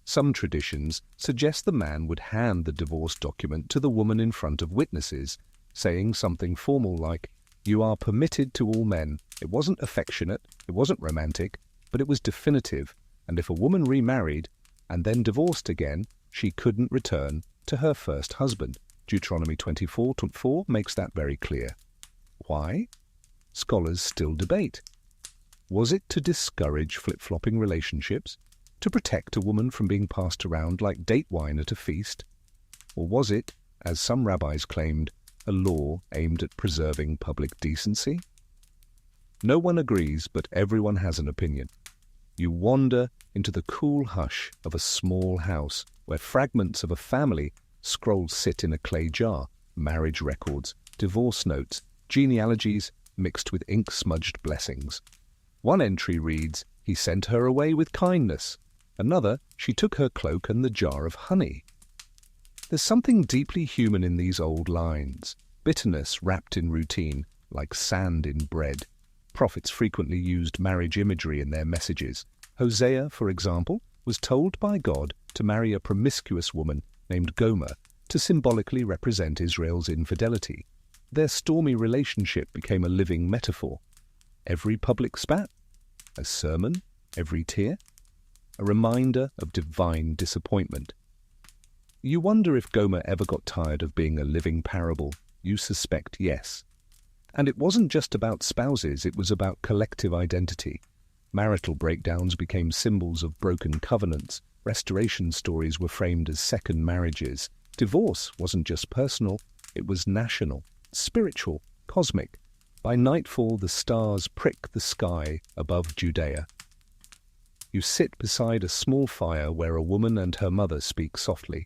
Some traditions suggest the man would hand the divorce document to the woman in front of witnesses, saying something formal like, "You are permitted to all men." It wasn't affectionate, it wasn't romantic, but it was definitive, and if a woman remarried and then divorced again, she couldn't return to her first husband. Deuteronomy 24:4 makes that very clear. Why? Scholars still debate. Was it to discourage flip-flopping relationships? To protect a woman from being passed around like date wine at a feast? Or was it, as some rabbis claimed, a law aimed at preserving public decency? No one agrees, but everyone has an opinion. You wander into the cool hush of a small house where fragments of a family scrolls sit in a clay jar, marriage records, divorce notes, genealogies mixed with ink-smudged blessings. One entry reads, "He sent her away with kindness." Another, "She took her cloak and the jar of honey." There's something deeply human in these old lines, bitterness wrapped in routine, like sand in bread. Prophets frequently used marriage imagery in their messages. Hosea, for example, was told by God to marry a promiscuous woman named Gomer to symbolically represent Israel's infidelity. Their stormy relationship became a living metaphor. Every public spat, a sermon, every tear, a reminder of divine disappointment. You wonder if Gomer ever got tired of being a living parable. You suspect yes. And it wasn't just about spouses, it was about collective identity. Marital breakdowns became symbols of broken covenants. Restoration stories were framed as second marriages. Divorce wasn't just personal, it was national, spiritual, cosmic. By nightfall, the stars prick the sky above Judea. You sit beside a small fire where a woman and her mother speak softly.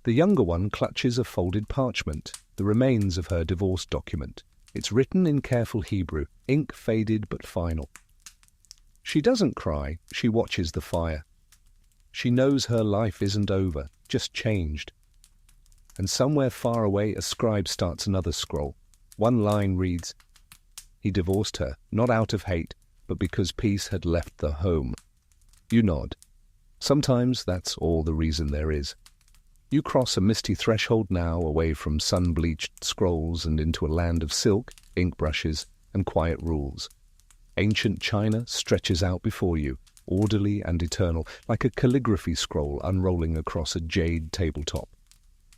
The younger one clutches a folded parchment, the remains of her divorce document. It's written in careful Hebrew, ink faded but final. She doesn't cry, she watches the fire. She knows her life isn't over, just changed. And somewhere far away, a scribe starts another scroll. One line reads, "He divorced her, not out of hate, but because peace had left the home." You nod. Sometimes that's all the reason there is. You cross a misty threshold now, away from sun-bleached scrolls and into a land of silk, ink brushes, and quiet rules. Ancient China stretches out before you, orderly and eternal, like a calligraphy scroll unrolling across a jade tabletop.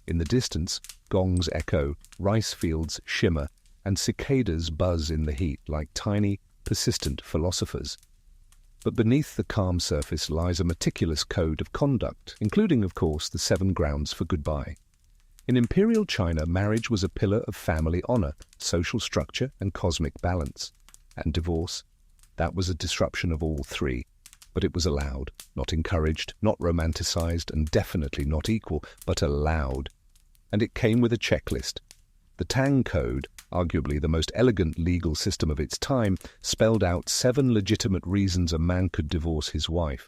In the distance, gongs echo, rice fields shimmer, and cicadas buzz in the heat like tiny, persistent philosophers. But beneath the calm surface lies a meticulous code of conduct, including, of course, the 7 grounds for goodbye. In imperial China, marriage was a pillar of family honor, social structure, and cosmic balance. And divorce, that was a disruption of all 3. But it was allowed, not encouraged, not romanticized, and definitely not equal, but allowed. And it came with a checklist. The Tang Code, arguably the most elegant legal system of its time, spelled out 7 legitimate reasons a man could divorce his wife.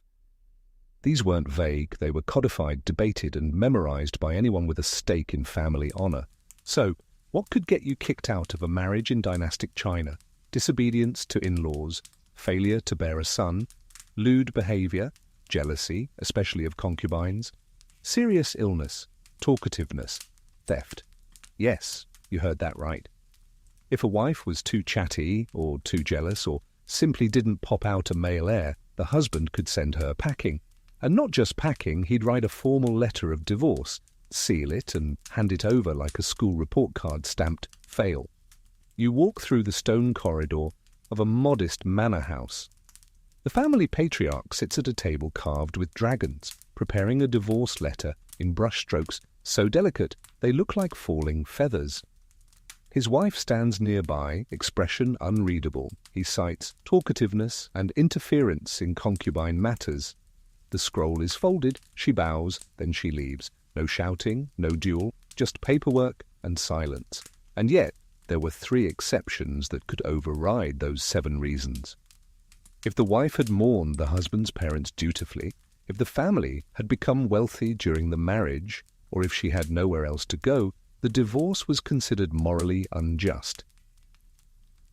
These weren't vague, they were codified, debated, and memorized by anyone with a stake in family honor. So, what could get you kicked out of a marriage in dynastic China? Disobedience to in-laws, failure to bear a son, lewd behavior, jealousy, especially of concubines, serious illness, talkativeness, theft. Yes, you heard that right. If a wife was too chatty or too jealous or simply didn't pop out a male heir, the husband could send her packing. And not just packing, he'd write a formal letter of divorce, seal it and hand it over like a school report card stamped fail. You walk through the stone corridor of a modest manor house. The family patriarch sits at a table carved with dragons, preparing a divorce letter in brushstrokes so delicate they look like falling feathers. His wife stands nearby, expression unreadable. He cites talkativeness and interference in concubine matters. The scroll is folded, she bows, then she leaves. No shouting, no duel, just paperwork and silence. And yet, there were 3 exceptions that could override those 7 reasons. If the wife had mourned the husband's parents dutifully, if the family had become wealthy during the marriage, or if she had nowhere else to go, the divorce was considered morally unjust.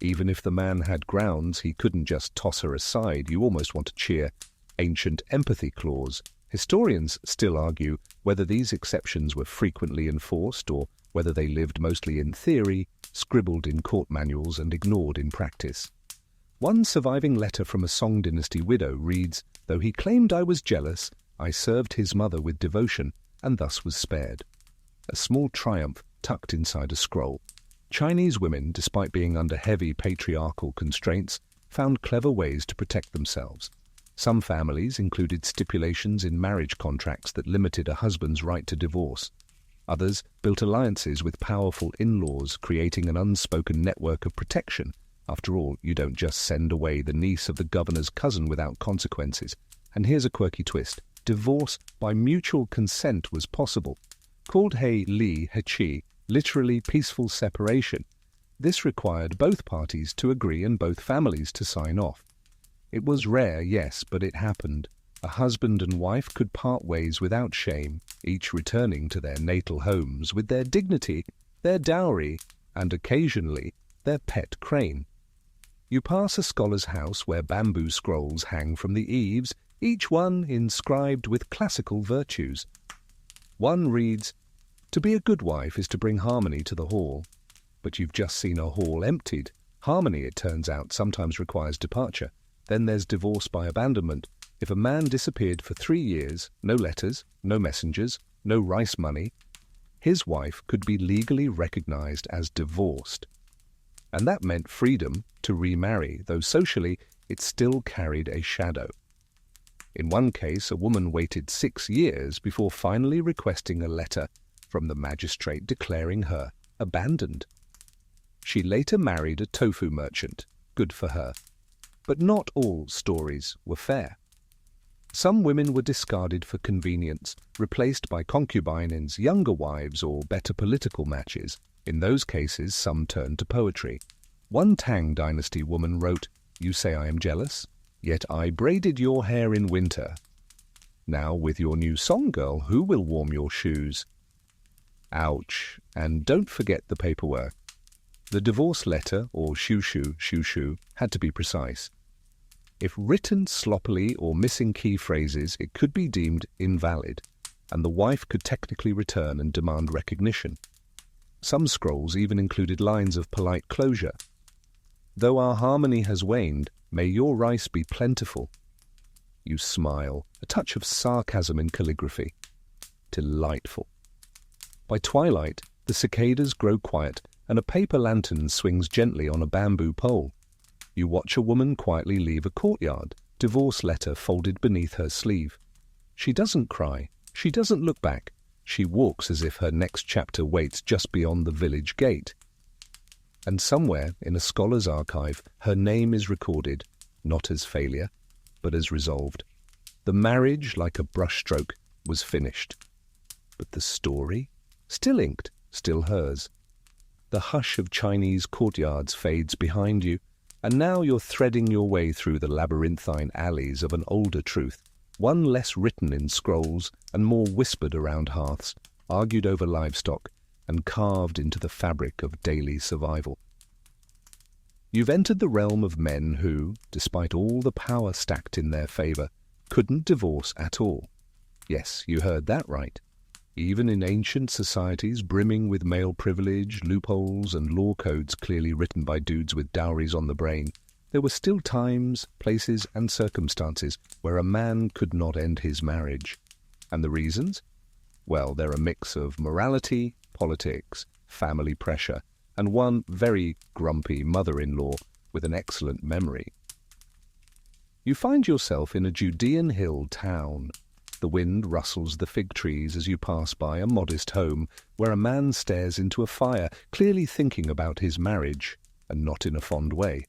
Even if the man had grounds, he couldn't just toss her aside. You almost want to cheer ancient empathy clause. Historians still argue whether these exceptions were frequently enforced or whether they lived mostly in theory, scribbled in court manuals and ignored in practice. One surviving letter from a Song dynasty widow reads, "Though he claimed I was jealous, I served his mother with devotion and thus was spared." A small triumph tucked inside a scroll. Chinese women, despite being under heavy patriarchal constraints, found clever ways to protect themselves. Some families included stipulations in marriage contracts that limited a husband's right to divorce. Others built alliances with powerful in-laws, creating an unspoken network of protection. After all, you don't just send away the niece of the governor's cousin without consequences. And here's a quirky twist. Divorce by mutual consent was possible. Called Hei Li Heqi, literally peaceful separation. This required both parties to agree and both families to sign off. It was rare, yes, but it happened. A husband and wife could part ways without shame, each returning to their natal homes with their dignity, their dowry, and occasionally their pet crane. You pass a scholar's house where bamboo scrolls hang from the eaves, each one inscribed with classical virtues. One reads, "To be a good wife is to bring harmony to the hall." But you've just seen a hall emptied. Harmony, it turns out, sometimes requires departure. Then there's divorce by abandonment. If a man disappeared for 3 years, no letters, no messengers, no rice money, his wife could be legally recognized as divorced. And that meant freedom to remarry, though socially it still carried a shadow. In one case, a woman waited 6 years before finally requesting a letter from the magistrate declaring her abandoned. She later married a tofu merchant. Good for her. But not all stories were fair. Some women were discarded for convenience, replaced by concubines, younger wives, or better political matches. In those cases, some turned to poetry. One Tang dynasty woman wrote, "You say I am jealous, yet I braided your hair in winter. Now with your new song girl, who will warm your shoes?" Ouch. And don't forget the paperwork. The divorce letter, or shushu, had to be precise. If written sloppily or missing key phrases, it could be deemed invalid, and the wife could technically return and demand recognition. Some scrolls even included lines of polite closure. "Though our harmony has waned, may your rice be plentiful." You smile, a touch of sarcasm in calligraphy. Delightful. By twilight, the cicadas grow quiet, and a paper lantern swings gently on a bamboo pole. You watch a woman quietly leave a courtyard, divorce letter folded beneath her sleeve. She doesn't cry. She doesn't look back. She walks as if her next chapter waits just beyond the village gate. And somewhere in a scholar's archive, her name is recorded, not as failure, but as resolved. The marriage, like a brushstroke, was finished. But the story? Still inked, still hers. The hush of Chinese courtyards fades behind you, and now you're threading your way through the labyrinthine alleys of an older truth, one less written in scrolls and more whispered around hearths, argued over livestock, and carved into the fabric of daily survival. You've entered the realm of men who, despite all the power stacked in their favor, couldn't divorce at all. Yes, you heard that right. Even in ancient societies brimming with male privilege, loopholes, and law codes clearly written by dudes with dowries on the brain, there were still times, places, and circumstances where a man could not end his marriage. And the reasons? Well, they're a mix of morality, politics, family pressure, and one very grumpy mother-in-law with an excellent memory. You find yourself in a Judean hill town. The wind rustles the fig trees as you pass by a modest home where a man stares into a fire, clearly thinking about his marriage, and not in a fond way.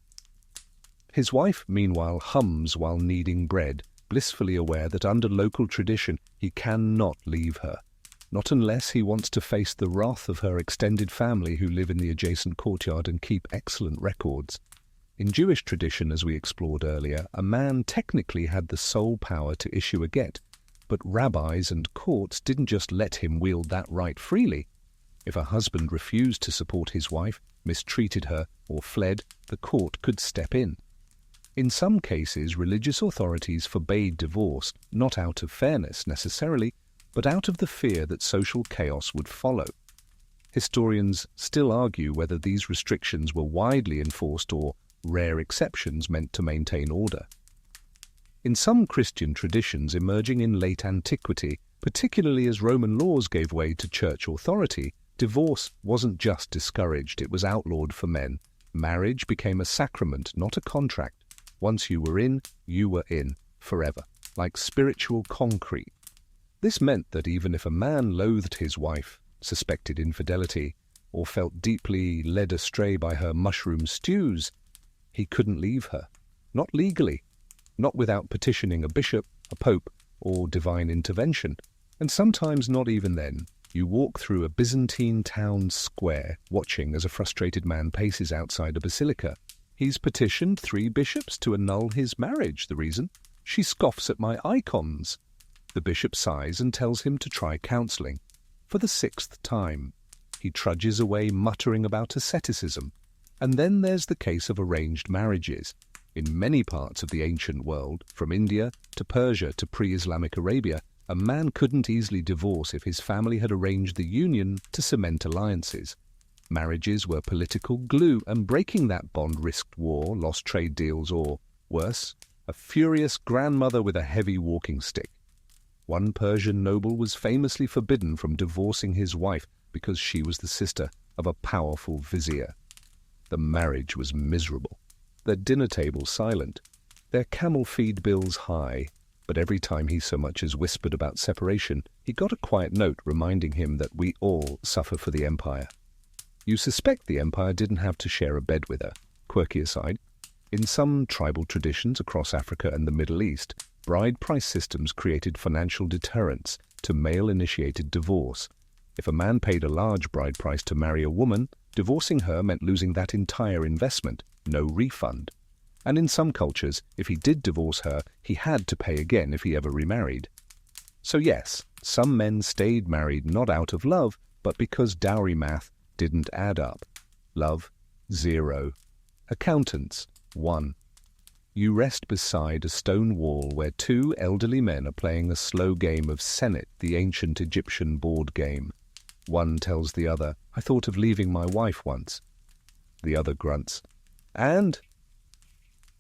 His wife, meanwhile, hums while kneading bread, blissfully aware that under local tradition he cannot leave her. not unless he wants to face the wrath of her extended family who live in the adjacent courtyard and keep excellent records. In Jewish tradition, as we explored earlier, a man technically had the sole power to issue a get, but rabbis and courts didn't just let him wield that right freely. If a husband refused to support his wife, mistreated her, or fled, the court could step in. In some cases, religious authorities forbade divorce, not out of fairness necessarily, but out of the fear that social chaos would follow. Historians still argue whether these restrictions were widely enforced or rare exceptions meant to maintain order. In some Christian traditions emerging in late antiquity, particularly as Roman laws gave way to church authority, divorce wasn't just discouraged, it was outlawed for men. Marriage became a sacrament, not a contract. Once you were in, forever, like spiritual concrete. This meant that even if a man loathed his wife, suspected infidelity, or felt deeply led astray by her mushroom stews, he couldn't leave her. Not legally, not without petitioning a bishop, a pope, or divine intervention. And sometimes not even then. You walk through a Byzantine town square, watching as a frustrated man paces outside a basilica. He's petitioned 3 bishops to annul his marriage. The reason? She scoffs at my icons. The bishop sighs and tells him to try counselling. For the 6th time. He trudges away muttering about asceticism. And then there's the case of arranged marriages. In many parts of the ancient world, from India to Persia to pre-Islamic Arabia, a man couldn't easily divorce if his family had arranged the union to cement alliances. Marriages were political glue, and breaking that bond risked war, lost trade deals, or, worse, a furious grandmother with a heavy walking stick. One Persian noble was famously forbidden from divorcing his wife because she was the sister of a powerful vizier. The marriage was miserable, their dinner table silent, their camel feed bills high, but every time he so much as whispered about separation, he got a quiet note reminding him that we all suffer for the empire. You suspect the empire didn't have to share a bed with her. Quirky aside, in some tribal traditions across Africa and the Middle East, bride price systems created financial deterrents to male-initiated divorce. If a man paid a large bride price to marry a woman, divorcing her meant losing that entire investment, no refund. And in some cultures, if he did divorce her, he had to pay again if he ever remarried. So yes, some men stayed married not out of love, but because dowry math didn't add up. Love, 0. Accountants, 1. You rest beside a stone wall where 2 elderly men are playing a slow game of Senet, the ancient Egyptian board game. One tells the other, I thought of leaving my wife once. The other grunts. And?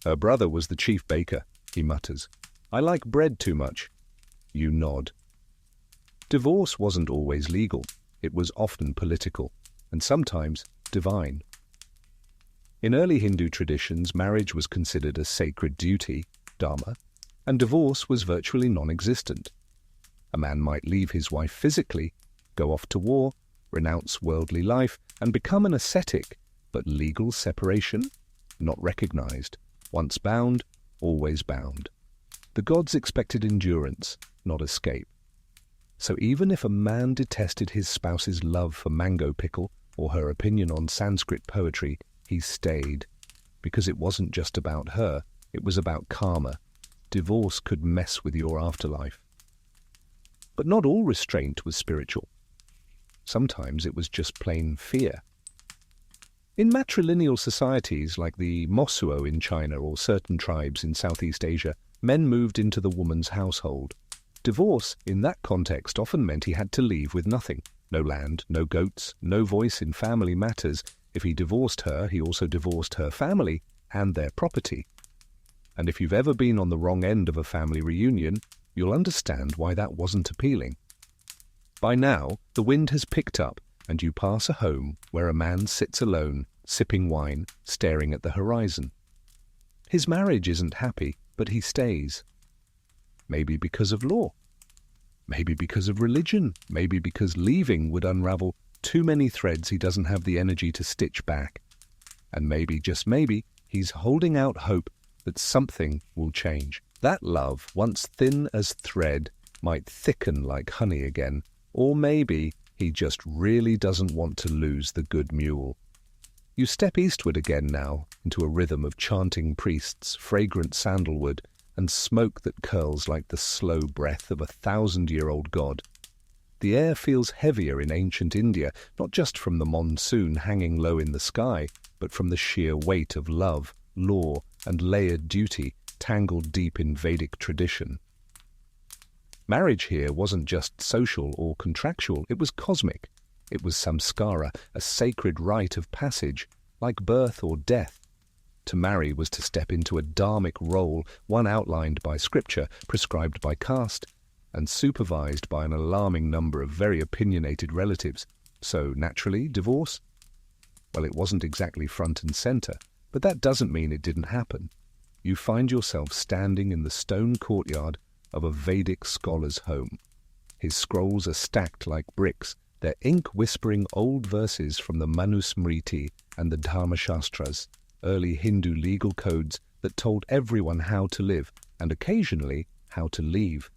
Her brother was the chief baker, he mutters. I like bread too much. You nod. Divorce wasn't always legal. It was often political, and sometimes divine. In early Hindu traditions, marriage was considered a sacred duty, dharma, and divorce was virtually non-existent. A man might leave his wife physically, go off to war, renounce worldly life, and become an ascetic, but legal separation? Not recognized. Once bound, always bound. The gods expected endurance, not escape. So even if a man detested his spouse's love for mango pickle or her opinion on Sanskrit poetry, he stayed. Because it wasn't just about her, it was about karma. Divorce could mess with your afterlife. But not all restraint was spiritual. Sometimes it was just plain fear. In matrilineal societies like the Mosuo in China or certain tribes in Southeast Asia, men moved into the woman's household. Divorce, in that context, often meant he had to leave with nothing. No land, no goats, no voice in family matters. If he divorced her, he also divorced her family and their property. And if you've ever been on the wrong end of a family reunion, you'll understand why that wasn't appealing. By now, the wind has picked up, and you pass a home where a man sits alone, sipping wine, staring at the horizon. His marriage isn't happy, but he stays. Maybe because of law. Maybe because of religion. Maybe because leaving would unravel too many threads he doesn't have the energy to stitch back. And maybe, just maybe, he's holding out hope that something will change. That love, once thin as thread, might thicken like honey again, Or maybe he just really doesn't want to lose the good mule. You step eastward again now, into a rhythm of chanting priests, fragrant sandalwood, and smoke that curls like the slow breath of a 1,000-year-old god. The air feels heavier in ancient India, not just from the monsoon hanging low in the sky, but from the sheer weight of love, law, and layered duty tangled deep in Vedic tradition. Marriage here wasn't just social or contractual, it was cosmic. It was samskara, a sacred rite of passage, like birth or death. To marry was to step into a dharmic role, one outlined by scripture, prescribed by caste, and supervised by an alarming number of very opinionated relatives. So, naturally, divorce? Well, it wasn't exactly front and center, but that doesn't mean it didn't happen. You find yourself standing in the stone courtyard of a Vedic scholar's home. His scrolls are stacked like bricks, their ink whispering old verses from the Manusmriti and the Dharmashastras, early Hindu legal codes that told everyone how to live and occasionally how to leave.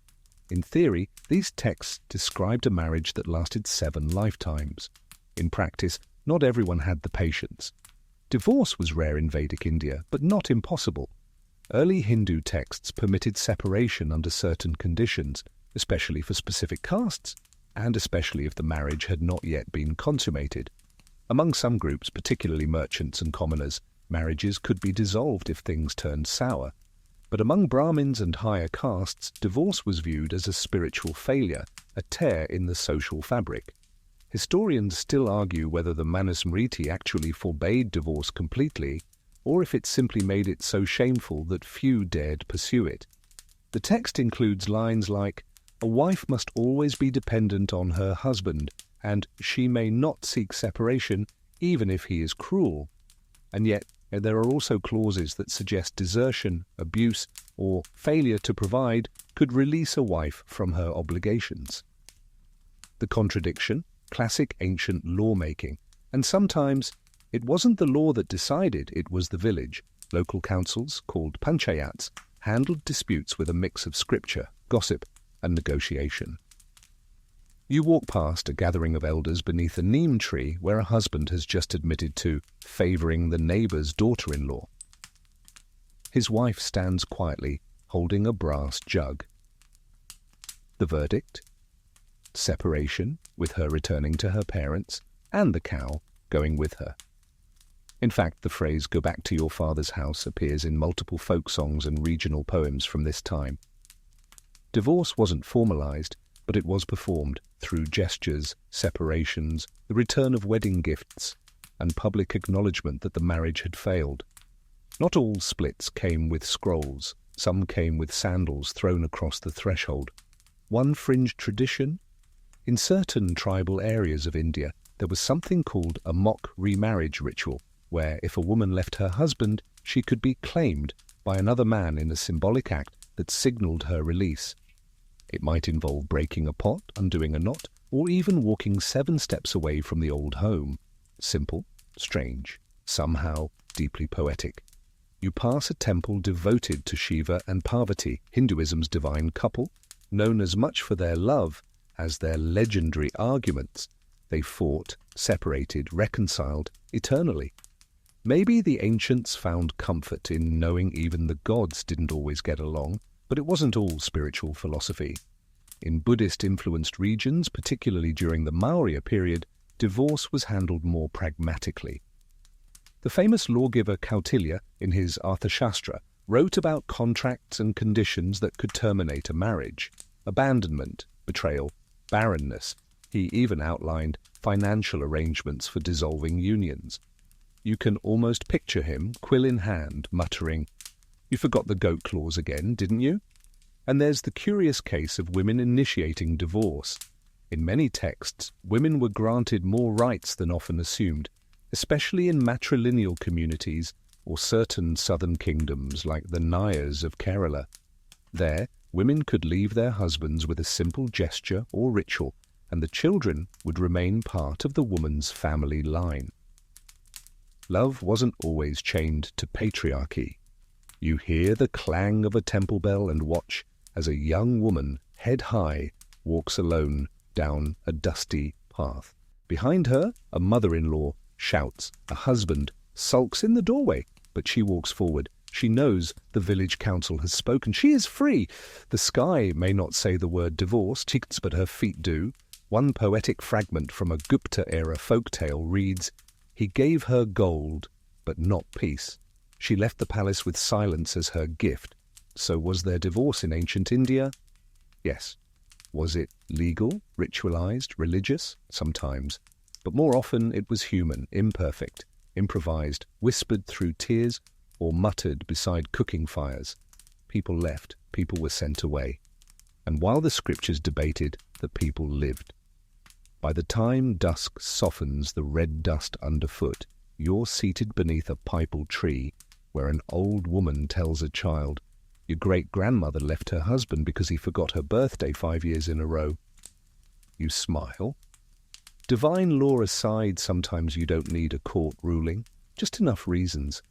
In theory, these texts described a marriage that lasted 7 lifetimes. In practice, not everyone had the patience. Divorce was rare in Vedic India, but not impossible. Early Hindu texts permitted separation under certain conditions, especially for specific castes, and especially if the marriage had not yet been consummated. Among some groups, particularly merchants and commoners, marriages could be dissolved if things turned sour. But among Brahmins and higher castes, divorce was viewed as a spiritual failure, a tear in the social fabric. Historians still argue whether the Manusmriti actually forbade divorce completely, or if it simply made it so shameful that few dared pursue it. The text includes lines like, "A wife must always be dependent on her husband, and she may not seek separation even if he is cruel." And yet, there are also clauses that suggest desertion, abuse, or failure to provide could release a wife from her obligations. The contradiction, classic ancient lawmaking, and sometimes it wasn't the law that decided, it was the village. Local councils, called panchayats, handled disputes with a mix of scripture, gossip, and negotiation. You walk past a gathering of elders beneath a neem tree where a husband has just admitted to favouring the neighbour's daughter-in-law. His wife stands quietly, holding a brass jug. The verdict? Separation, with her returning to her parents, and the cow going with her. In fact, the phrase "go back to your father's house" appears in multiple folk songs and regional poems from this time. Divorce wasn't formalized, but it was performed through gestures, separations, the return of wedding gifts, and public acknowledgement that the marriage had failed. Not all splits came with scrolls. Some came with sandals thrown across the threshold. One fringe tradition? In certain tribal areas of India, there was something called a mock remarriage ritual, where if a woman left her husband, she could be claimed by another man in a symbolic act that signaled her release. It might involve breaking a pot, undoing a knot, or even walking 7 steps away from the old home. Simple, strange, somehow deeply poetic. You pass a temple devoted to Shiva and Parvati, Hinduism's divine couple, known as much for their love as their legendary arguments. They fought, separated, reconciled eternally. Maybe the ancients found comfort in knowing even the gods didn't always get along, but it wasn't all spiritual philosophy. In Buddhist-influenced regions, particularly during the Maurya period, divorce was handled more pragmatically. The famous lawgiver Kautilya, in his Arthashastra, wrote about contracts and conditions that could terminate a marriage: abandonment, betrayal, barrenness. He even outlined financial arrangements for dissolving unions. You can almost picture him, quill in hand, muttering, "You forgot the goat clause again, didn't you?" And there's the curious case of women initiating divorce. In many texts, women were granted more rights than often assumed, especially in matrilineal communities or certain southern kingdoms like the Nayars of Kerala. There, women could leave their husbands with a simple gesture or ritual, and the children would remain part of the woman's family line. Love wasn't always chained to patriarchy. You hear the clang of a temple bell and watch as a young woman, head high, walks alone down a dusty path. Behind her, a mother-in-law shouts. A husband sulks in the doorway, but she walks forward. She knows the village council has spoken. She is free. The sky may not say the word divorce, but her feet do. One poetic fragment from a Gupta-era folktale reads, "He gave her gold, but not peace. She left the palace with silence as her gift." So was there divorce in ancient India? Yes. Was it legal, ritualized, religious? Sometimes. But more often it was human, imperfect, improvised, whispered through tears, or muttered beside cooking fires. People left, people were sent away. And while the scriptures debated, the people lived. By the time dusk softens the red dust underfoot, you're seated beneath a pipal tree where an old woman tells a child, "Your great-grandmother left her husband because he forgot her birthday 5 years in a row." You smile. Divine law aside, sometimes you don't need a court ruling, just enough reasons.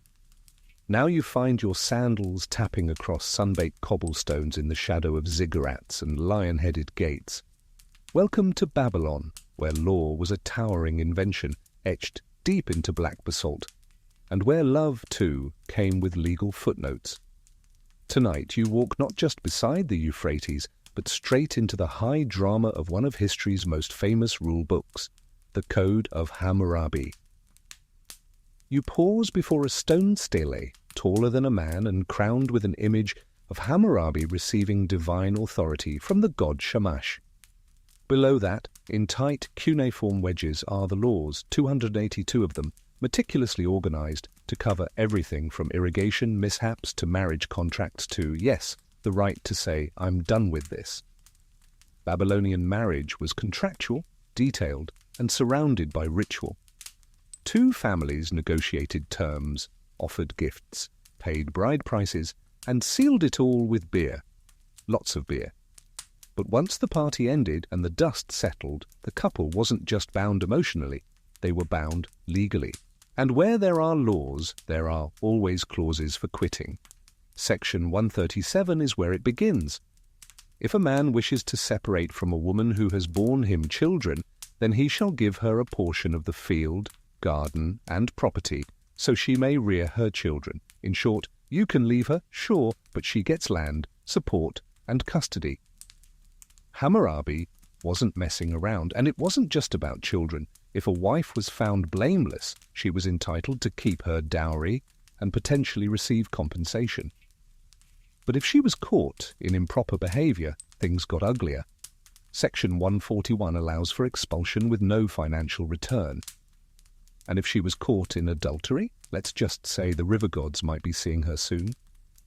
Now you find your sandals tapping across sun-baked cobblestones in the shadow of ziggurats and lion-headed gates. Welcome to Babylon, where law was a towering invention, etched deep into black basalt, and where love, too, came with legal footnotes. Tonight you walk not just beside the Euphrates, but straight into the high drama of one of history's most famous rule books, the Code of Hammurabi. You pause before a stone stele, taller than a man and crowned with an image of Hammurabi receiving divine authority from the god Shamash. Below that, in tight cuneiform wedges, are the laws, 282 of them, meticulously organized to cover everything from irrigation mishaps to marriage contracts to, yes, the right to say, "I'm done with this." Babylonian marriage was contractual, detailed, and surrounded by ritual. Two families negotiated terms, offered gifts, paid bride prices, and sealed it all with beer. Lots of beer. But once the party ended and the dust settled, the couple wasn't just bound emotionally, they were bound legally. And where there are laws, there are always clauses for quitting. Section 137 is where it begins. If a man wishes to separate from a woman who has borne him children, then he shall give her a portion of the field, garden, and property, so she may rear her children. In short, you can leave her, sure, but she gets land, support, and custody. Hammurabi wasn't messing around, and it wasn't just about children. If a wife was found blameless, she was entitled to keep her dowry and potentially receive compensation. But if she was caught in improper behavior, things got uglier. Section 141 allows for expulsion with no financial return. And if she was caught in adultery, let's just say the river gods might be seeing her soon.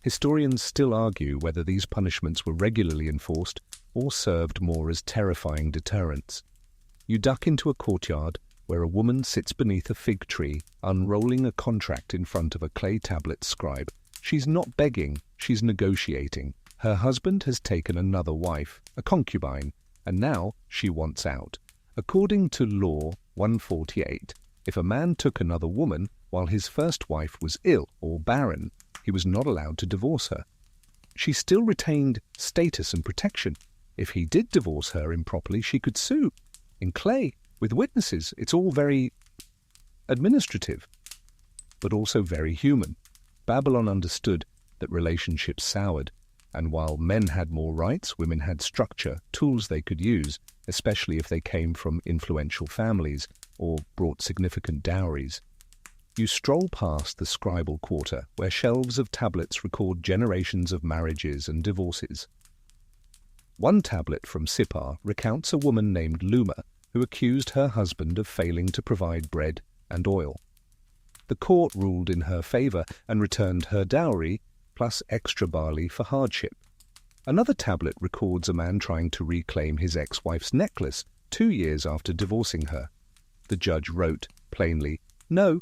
Historians still argue whether these punishments were regularly enforced or served more as terrifying deterrents. You duck into a courtyard where a woman sits beneath a fig tree, unrolling a contract in front of a clay tablet scribe. She's not begging, she's negotiating. Her husband has taken another wife, a concubine, and now she wants out. According to Law 148, if a man took another woman while his first wife was ill or barren, he was not allowed to divorce her. She still retained status and protection. If he did divorce her improperly, she could sue. In clay, with witnesses, it's all very administrative, but also very human. Babylon understood that relationships soured, and while men had more rights, women had structure, tools they could use, especially if they came from influential families or brought significant dowries. You stroll past the scribal quarter, where shelves of tablets record generations of marriages and divorces. One tablet from Sippar recounts a woman named Luma who accused her husband of failing to provide bread and oil. The court ruled in her favor and returned her dowry, plus extra barley for hardship. Another tablet records a man trying to reclaim his ex-wife's necklace 2 years after divorcing her. The judge wrote, plainly, "No,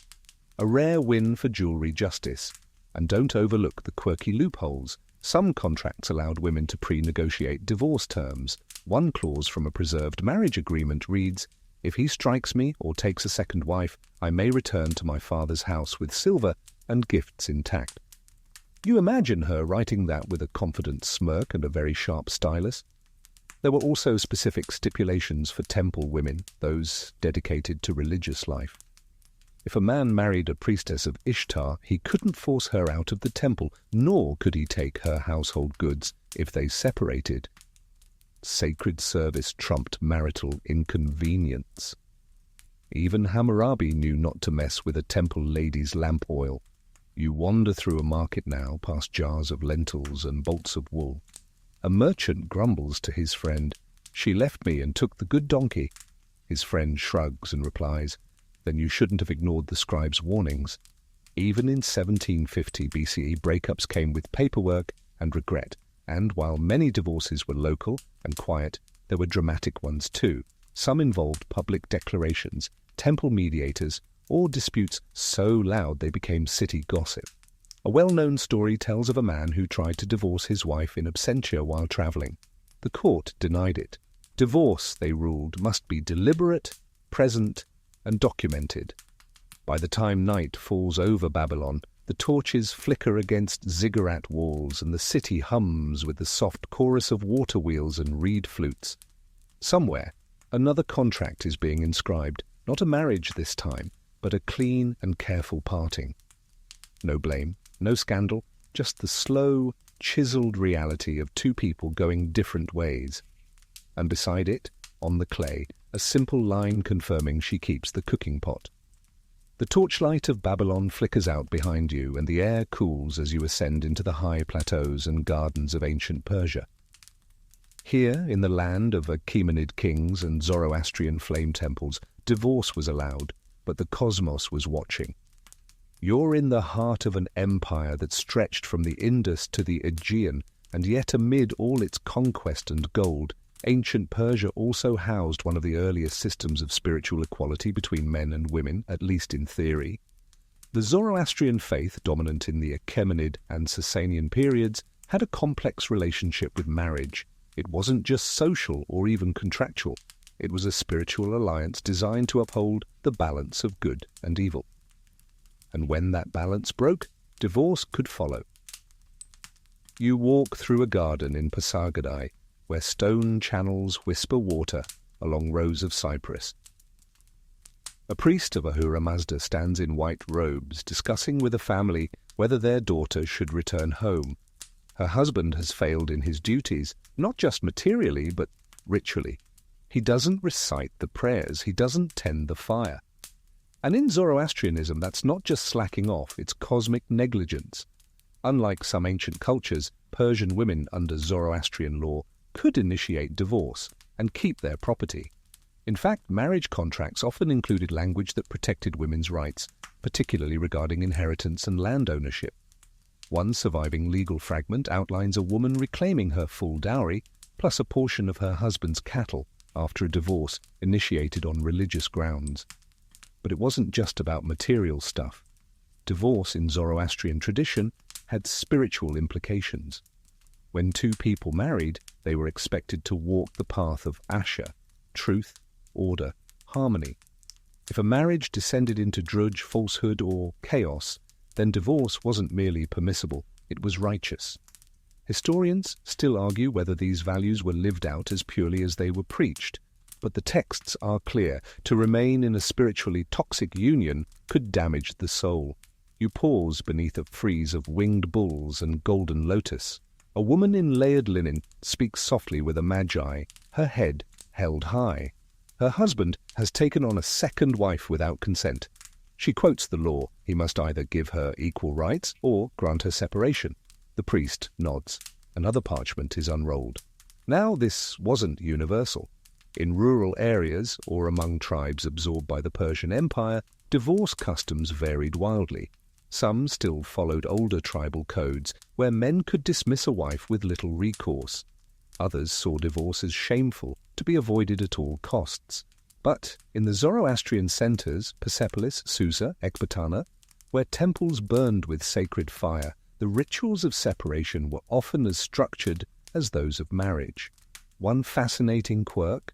a rare win for jewelry justice. And don't overlook the quirky loopholes. Some contracts allowed women to pre-negotiate divorce terms. One clause from a preserved marriage agreement reads, "If he strikes me or takes a second wife, I may return to my father's house with silver and gifts intact." You imagine her writing that with a confident smirk and a very sharp stylus. There were also specific stipulations for temple women, those dedicated to religious life. If a man married a priestess of Ishtar, he couldn't force her out of the temple, nor could he take her household goods if they separated. Sacred service trumped marital inconvenience. Even Hammurabi knew not to mess with a temple lady's lamp oil. You wander through a market now, past jars of lentils and bolts of wool. A merchant grumbles to his friend, "She left me and took the good donkey." His friend shrugs and replies, "Then you shouldn't have ignored the scribe's warnings." Even in 1750 BCE, breakups came with paperwork and regret, and while many divorces were local and quiet, there were dramatic ones too. Some involved public declarations, temple mediators, or disputes so loud they became city gossip. A well-known story tells of a man who tried to divorce his wife in absentia while traveling. The court denied it. Divorce, they ruled, must be deliberate, present, and documented. By the time night falls over Babylon, the torches flicker against ziggurat walls and the city hums with the soft chorus of water wheels and reed flutes. Somewhere, another contract is being inscribed, not a marriage this time, but a clean and careful parting. No blame, no scandal, just the slow, chiseled reality of two people going different ways. And beside it, on the clay, a simple line confirming she keeps the cooking pot. The torchlight of Babylon flickers out behind you, and the air cools as you ascend into the high plateaus and gardens of ancient Persia. Here, in the land of Achaemenid kings and Zoroastrian flame temples, divorce was allowed, but the cosmos was watching. You're in the heart of an empire that stretched from the Indus to the Aegean, and yet amid all its conquest and gold, ancient Persia also housed one of the earliest systems of spiritual equality between men and women, at least in theory. The Zoroastrian faith, dominant in the Achaemenid and Sasanian periods, had a complex relationship with marriage. It wasn't just social or even contractual. It was a spiritual alliance designed to uphold the balance of good and evil. And when that balance broke, divorce could follow. You walk through a garden in Pasargadae, where stone channels whisper water along rows of cypress. A priest of Ahura Mazda stands in white robes, discussing with a family whether their daughter should return home. Her husband has failed in his duties, not just materially, but ritually. He doesn't recite the prayers, he doesn't tend the fire. And in Zoroastrianism, that's not just slacking off, it's cosmic negligence. Unlike some ancient cultures, Persian women under Zoroastrian law could initiate divorce and keep their property. In fact, marriage contracts often included language that protected women's rights, particularly regarding inheritance and land ownership. One surviving legal fragment outlines a woman reclaiming her full dowry, plus a portion of her husband's cattle, after a divorce initiated on religious grounds. But it wasn't just about material stuff. Divorce in Zoroastrian tradition had spiritual implications. When two people married, they were expected to walk the path of Asher, truth, order, harmony. If a marriage descended into drudge, falsehood, or chaos, then divorce wasn't merely permissible, it was righteous. Historians still argue whether these values were lived out as purely as they were preached, but the texts are clear. To remain in a spiritually toxic union could damage the soul. You pause beneath a frieze of winged bulls and golden lotus. A woman in layered linen speaks softly with a magi, her head held high. Her husband has taken on a second wife without consent. She quotes the law. He must either give her equal rights or grant her separation. The priest nods. Another parchment is unrolled. Now this wasn't universal. In rural areas or among tribes absorbed by the Persian Empire, divorce customs varied wildly. Some still followed older tribal codes where men could dismiss a wife with little recourse. Others saw divorce as shameful, to be avoided at all costs. But in the Zoroastrian centers, Persepolis, Susa, Ecbatana, where temples burned with sacred fire, the rituals of separation were often as structured as those of marriage. One fascinating quirk: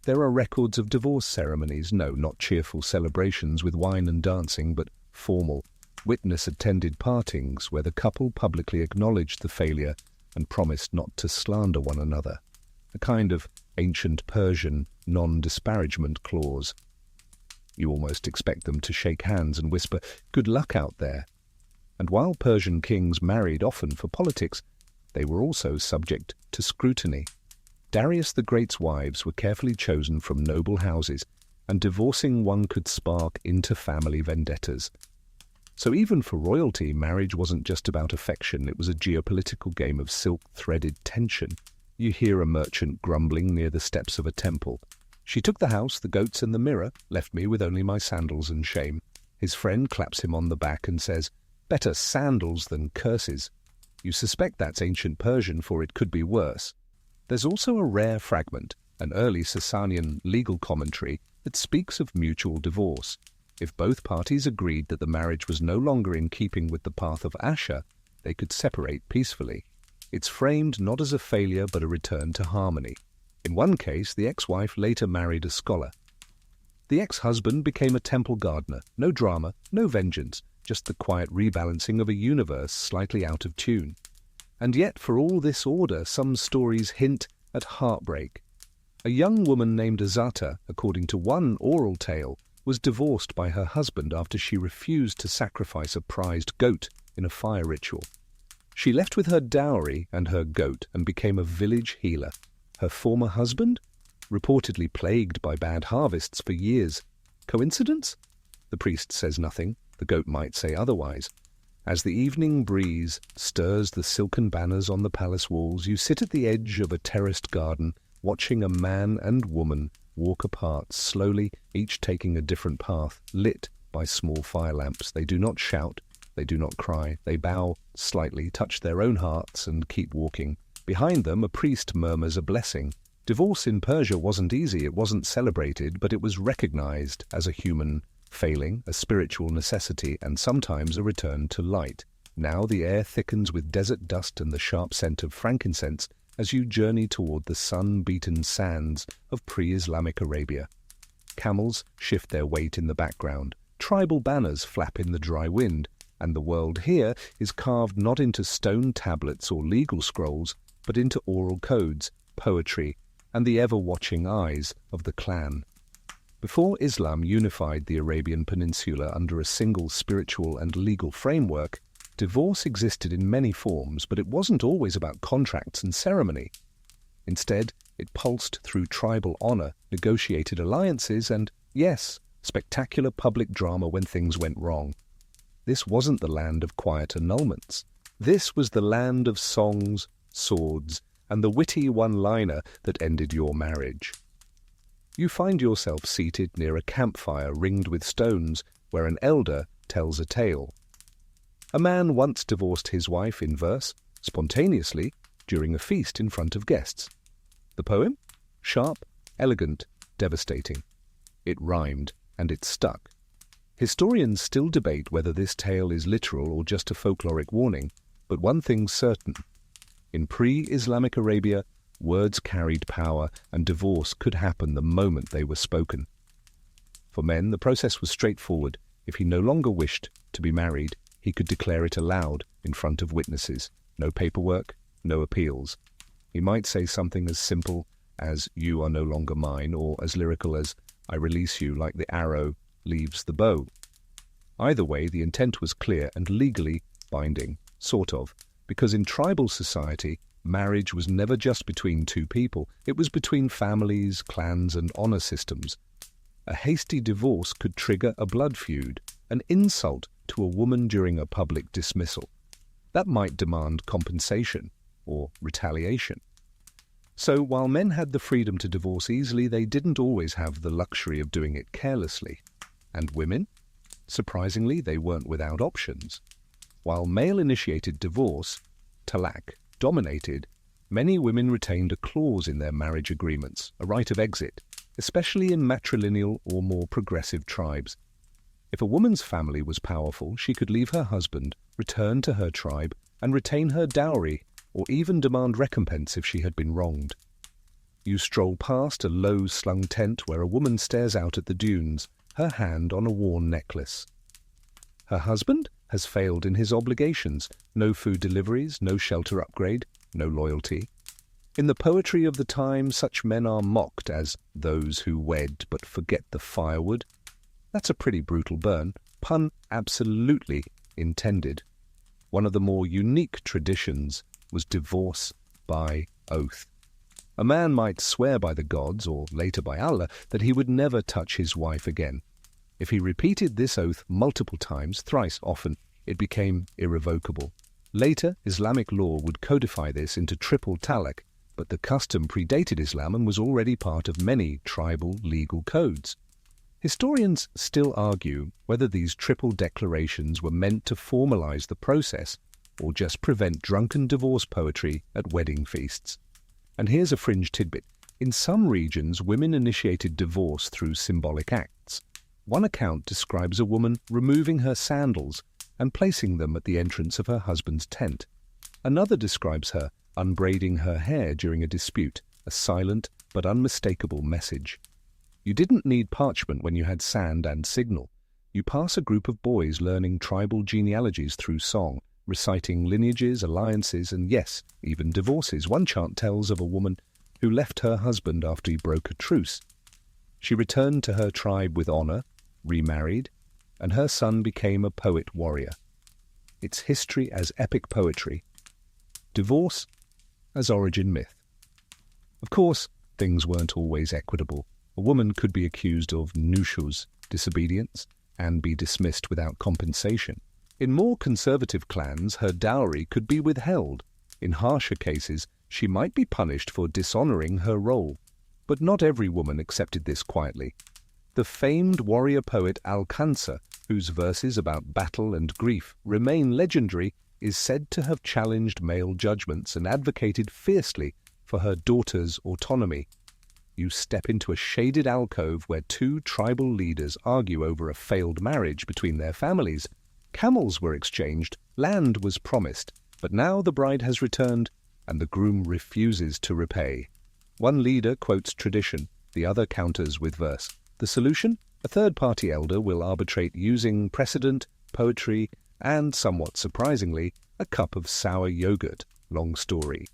there are records of divorce ceremonies, no, not cheerful celebrations with wine and dancing, but formal, witness-attended partings where the couple publicly acknowledged the failure and promised not to slander one another. a kind of ancient Persian non-disparagement clause. You almost expect them to shake hands and whisper, "Good luck out there." And while Persian kings married often for politics, they were also subject to scrutiny. Darius the Great's wives were carefully chosen from noble houses, and divorcing one could spark inter-family vendettas. So even for royalty, marriage wasn't just about affection, it was a geopolitical game of silk-threaded tension. You hear a merchant grumbling near the steps of a temple. "She took the house, the goats and the mirror, left me with only my sandals and shame." His friend claps him on the back and says, "Better sandals than curses." You suspect that's ancient Persian, for it could be worse. There's also a rare fragment, an early Sasanian legal commentary, that speaks of mutual divorce. If both parties agreed that the marriage was no longer in keeping with the path of Asher, they could separate peacefully. It's framed not as a failure but a return to harmony. In one case, the ex-wife later married a scholar. The ex-husband became a temple gardener. No drama, no vengeance, just the quiet rebalancing of a universe slightly out of tune. And yet, for all this order, some stories hint at heartbreak. A young woman named Azata, according to one oral tale, was divorced by her husband after she refused to sacrifice a prized goat in a fire ritual. She left with her dowry and her goat and became a village healer. Her former husband? Reportedly plagued by bad harvests for years. Coincidence? The priest says nothing. The goat might say otherwise. As the evening breeze stirs the silken banners on the palace walls, you sit at the edge of a terraced garden, watching a man and woman walk apart slowly, each taking a different path, lit by small fire lamps. They do not shout, they do not cry. They bow slightly, touch their own hearts, and keep walking. Behind them, a priest murmurs a blessing. Divorce in Persia wasn't easy, it wasn't celebrated, but it was recognized as a human failing, a spiritual necessity, and sometimes a return to light. Now the air thickens with desert dust and the sharp scent of frankincense as you journey toward the sun-beaten sands of pre-Islamic Arabia. Camels shift their weight in the background. Tribal banners flap in the dry wind, and the world here is carved not into stone tablets or legal scrolls, but into oral codes, poetry, and the ever-watching eyes of the clan. Before Islam unified the Arabian Peninsula under a single spiritual and legal framework, divorce existed in many forms, but it wasn't always about contracts and ceremony. Instead, it pulsed through tribal honor, negotiated alliances, and, yes, spectacular public drama when things went wrong. This wasn't the land of quiet annulments. This was the land of songs, swords, and the witty one-liner that ended your marriage. You find yourself seated near a campfire ringed with stones where an elder tells a tale. A man once divorced his wife in verse, spontaneously, during a feast in front of guests. The poem? Sharp, elegant, devastating. It rhymed, and it stuck. Historians still debate whether this tale is literal or just a folkloric warning, but one thing's certain. In pre-Islamic Arabia, words carried power, and divorce could happen the moment they were spoken. For men, the process was straightforward. If he no longer wished to be married, he could declare it aloud in front of witnesses. No paperwork, no appeals. He might say something as simple as, "You are no longer mine," or as lyrical as, "I release you like the arrow leaves the bow." Either way, the intent was clear and legally binding, sort of, because in tribal society, marriage was never just between two people. It was between families, clans, and honor systems. A hasty divorce could trigger a blood feud, an insult to a woman during a public dismissal. That might demand compensation or retaliation. So while men had the freedom to divorce easily, they didn't always have the luxury of doing it carelessly. And women? Surprisingly, they weren't without options. While male-initiated divorce, talaq, dominated, many women retained a clause in their marriage agreements, a right of exit, especially in matrilineal or more progressive tribes. If a woman's family was powerful, she could leave her husband, return to her tribe, and retain her dowry, or even demand recompense if she had been wronged. You stroll past a low-slung tent where a woman stares out at the dunes, her hand on a worn necklace. Her husband has failed in his obligations. No food deliveries, no shelter upgrade, no loyalty. In the poetry of the time, such men are mocked as those who wed but forget the firewood. That's a pretty brutal burn, pun absolutely intended. One of the more unique traditions was divorce by oath. A man might swear by the gods, or later by Allah, that he would never touch his wife again. If he repeated this oath multiple times, thrice often, it became irrevocable. Later, Islamic law would codify this into triple talaq, but the custom predated Islam and was already part of many tribal legal codes. Historians still argue whether these triple declarations were meant to formalize the process or just prevent drunken divorce poetry at wedding feasts. And here's a fringe tidbit. In some regions, women initiated divorce through symbolic acts. One account describes a woman removing her sandals and placing them at the entrance of her husband's tent. Another describes her unbraiding her hair during a dispute, a silent but unmistakable message. You didn't need parchment when you had sand and signal. You pass a group of boys learning tribal genealogies through song, reciting lineages, alliances, and yes, even divorces. One chant tells of a woman who left her husband after he broke a truce. She returned to her tribe with honor, remarried, and her son became a poet-warrior. Its history as epic poetry. Divorce as origin myth. Of course, things weren't always equitable. A woman could be accused of nushuz, disobedience, and be dismissed without compensation. In more conservative clans, her dowry could be withheld. In harsher cases, she might be punished for dishonoring her role. But not every woman accepted this quietly. The famed warrior poet Alcanza, whose verses about battle and grief remain legendary, is said to have challenged male judgments and advocated fiercely for her daughter's autonomy. You step into a shaded alcove where two tribal leaders argue over a failed marriage between their families. Camels were exchanged, land was promised, but now the bride has returned and the groom refuses to repay. One leader quotes tradition, the other counters with verse. The solution? A third-party elder will arbitrate using precedent, poetry, and, somewhat surprisingly, a cup of sour yogurt. Long story.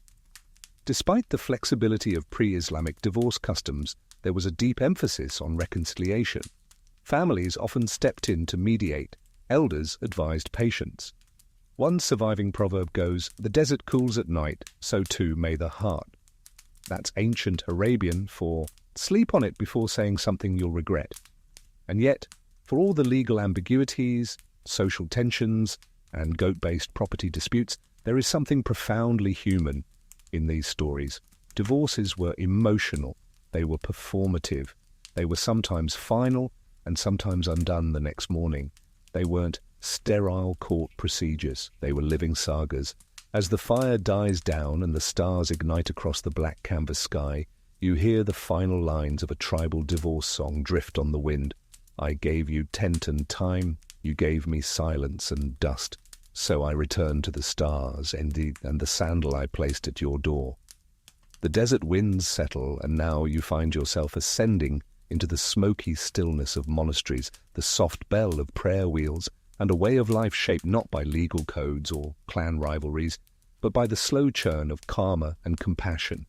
Despite the flexibility of pre-Islamic divorce customs, there was a deep emphasis on reconciliation. Families often stepped in to mediate. Elders advised patience. One surviving proverb goes, "The desert cools at night, so too may the heart." That's ancient Arabian for sleep on it before saying something you'll regret. And yet, for all the legal ambiguities, social tensions, and goat-based property disputes, there is something profoundly human in these stories. Divorces were emotional, they were performative, they were sometimes final and sometimes undone the next morning. They weren't sterile court procedures, they were living sagas. As the fire dies down and the stars ignite across the black canvas sky, you hear the final lines of a tribal divorce song drift on the wind. I gave you tent and time, you gave me silence and dust. So I returned to the stars and the sandal I placed at your door. The desert winds settle, and now you find yourself ascending into the smoky stillness of monasteries, the soft bell of prayer wheels, and a way of life shaped not by legal codes or clan rivalries, but by the slow churn of karma and compassion.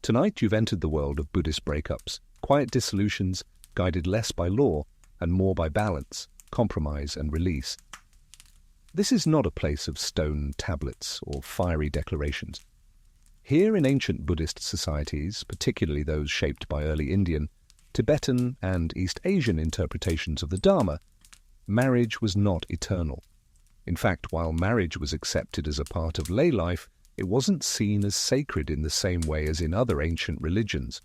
Tonight you've entered the world of Buddhist breakups, quiet dissolutions guided less by law and more by balance, compromise and release. This is not a place of stone tablets or fiery declarations. Here in ancient Buddhist societies, particularly those shaped by early Indian, Tibetan and East Asian interpretations of the Dharma, marriage was not eternal. In fact, while marriage was accepted as a part of lay life, it wasn't seen as sacred in the same way as in other ancient religions.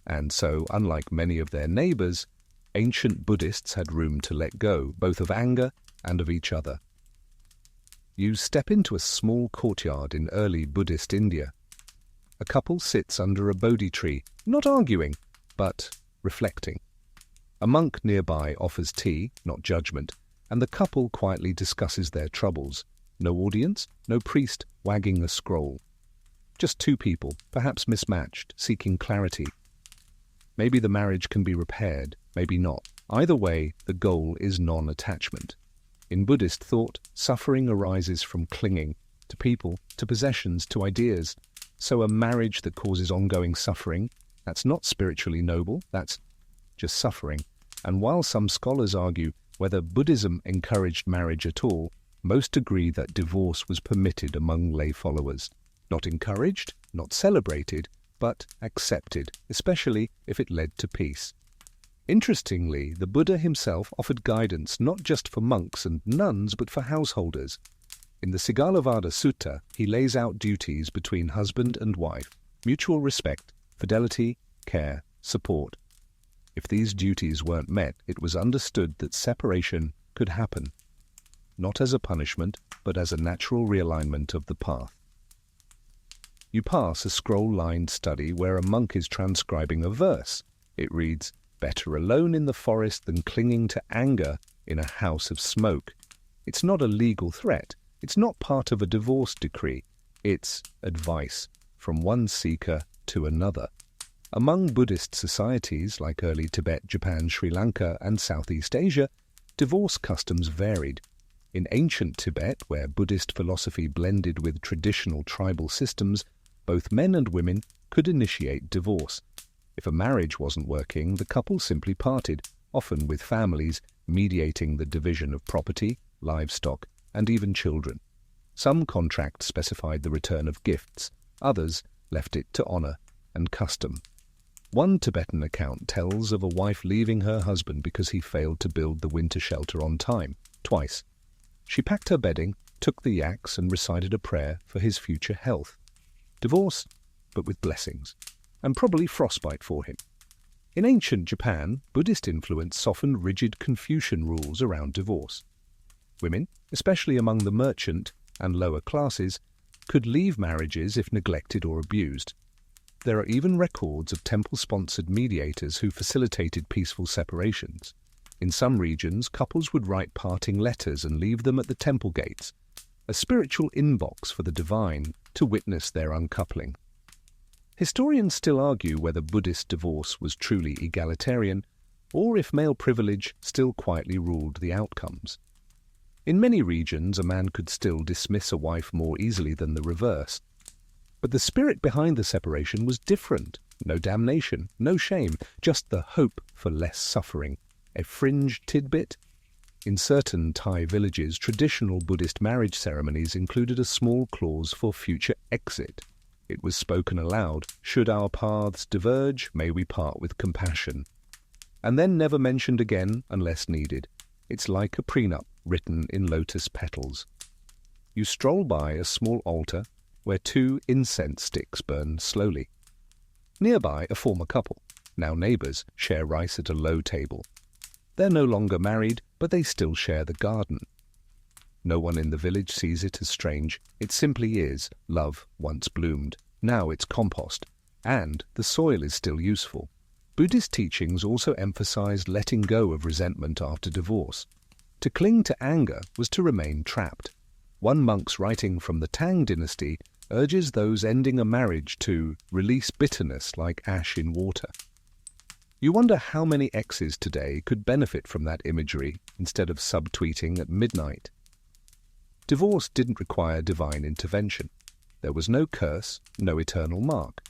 And so, unlike many of their neighbors, ancient Buddhists had room to let go, both of anger and of each other. You step into a small courtyard in early Buddhist India. A couple sits under a Bodhi tree, not arguing, but reflecting. A monk nearby offers tea, not judgment, and the couple quietly discusses their troubles. No audience, no priest wagging a scroll. Just two people, perhaps mismatched, seeking clarity. Maybe the marriage can be repaired, maybe not. Either way, the goal is non-attachment. In Buddhist thought, suffering arises from clinging to people, to possessions, to ideas. So a marriage that causes ongoing suffering, that's not spiritually noble, that's just suffering. And while some scholars argue whether Buddhism encouraged marriage at all, most agree that divorce was permitted among lay followers. Not encouraged, not celebrated, but accepted, especially if it led to peace. Interestingly, the Buddha himself offered guidance not just for monks and nuns, but for householders. In the Sigalovada Sutta, he lays out duties between husband and wife: mutual respect, fidelity, care, support. If these duties weren't met, it was understood that separation could happen, not as a punishment, but as a natural realignment of the path. You pass a scroll-lined study where a monk is transcribing a verse. It reads, "Better alone in the forest than clinging to anger in a house of smoke." It's not a legal threat. It's not part of a divorce decree. It's advice from one seeker to another. Among Buddhist societies like early Tibet, Japan, Sri Lanka, and Southeast Asia, divorce customs varied. In ancient Tibet, where Buddhist philosophy blended with traditional tribal systems, both men and women could initiate divorce. If a marriage wasn't working, the couple simply parted, often with families mediating the division of property, livestock, and even children. Some contracts specified the return of gifts, others left it to honor and custom. One Tibetan account tells of a wife leaving her husband because he failed to build the winter shelter on time, twice. She packed her bedding, took the yaks, and recited a prayer for his future health. Divorce, but with blessings, and probably frostbite for him. In ancient Japan, Buddhist influence softened rigid Confucian rules around divorce. Women, especially among the merchant and lower classes, could leave marriages if neglected or abused. There are even records of temple-sponsored mediators who facilitated peaceful separations. In some regions, couples would write parting letters and leave them at the temple gates, a spiritual inbox for the divine to witness their uncoupling. Historians still argue whether Buddhist divorce was truly egalitarian, or if male privilege still quietly ruled the outcomes. In many regions, a man could still dismiss a wife more easily than the reverse. But the spirit behind the separation was different. No damnation, no shame, just the hope for less suffering. A fringe tidbit? In certain Thai villages, traditional Buddhist marriage ceremonies included a small clause for future exit. It was spoken aloud: "Should our paths diverge, may we part with compassion," and then never mentioned again unless needed. It's like a prenup written in lotus petals. You stroll by a small altar where 2 incense sticks burn slowly. Nearby, a former couple, now neighbors, share rice at a low table. They're no longer married, but they still share the garden. No one in the village sees it as strange. It simply is. Love once bloomed. Now it's compost. And the soil is still useful. Buddhist teachings also emphasized letting go of resentment after divorce. To cling to anger was to remain trapped. One monk's writing from the Tang dynasty urges those ending a marriage to release bitterness like ash in water. You wonder how many exes today could benefit from that imagery instead of subtweeting at midnight. Divorce didn't require divine intervention. There was no curse, no eternal mark.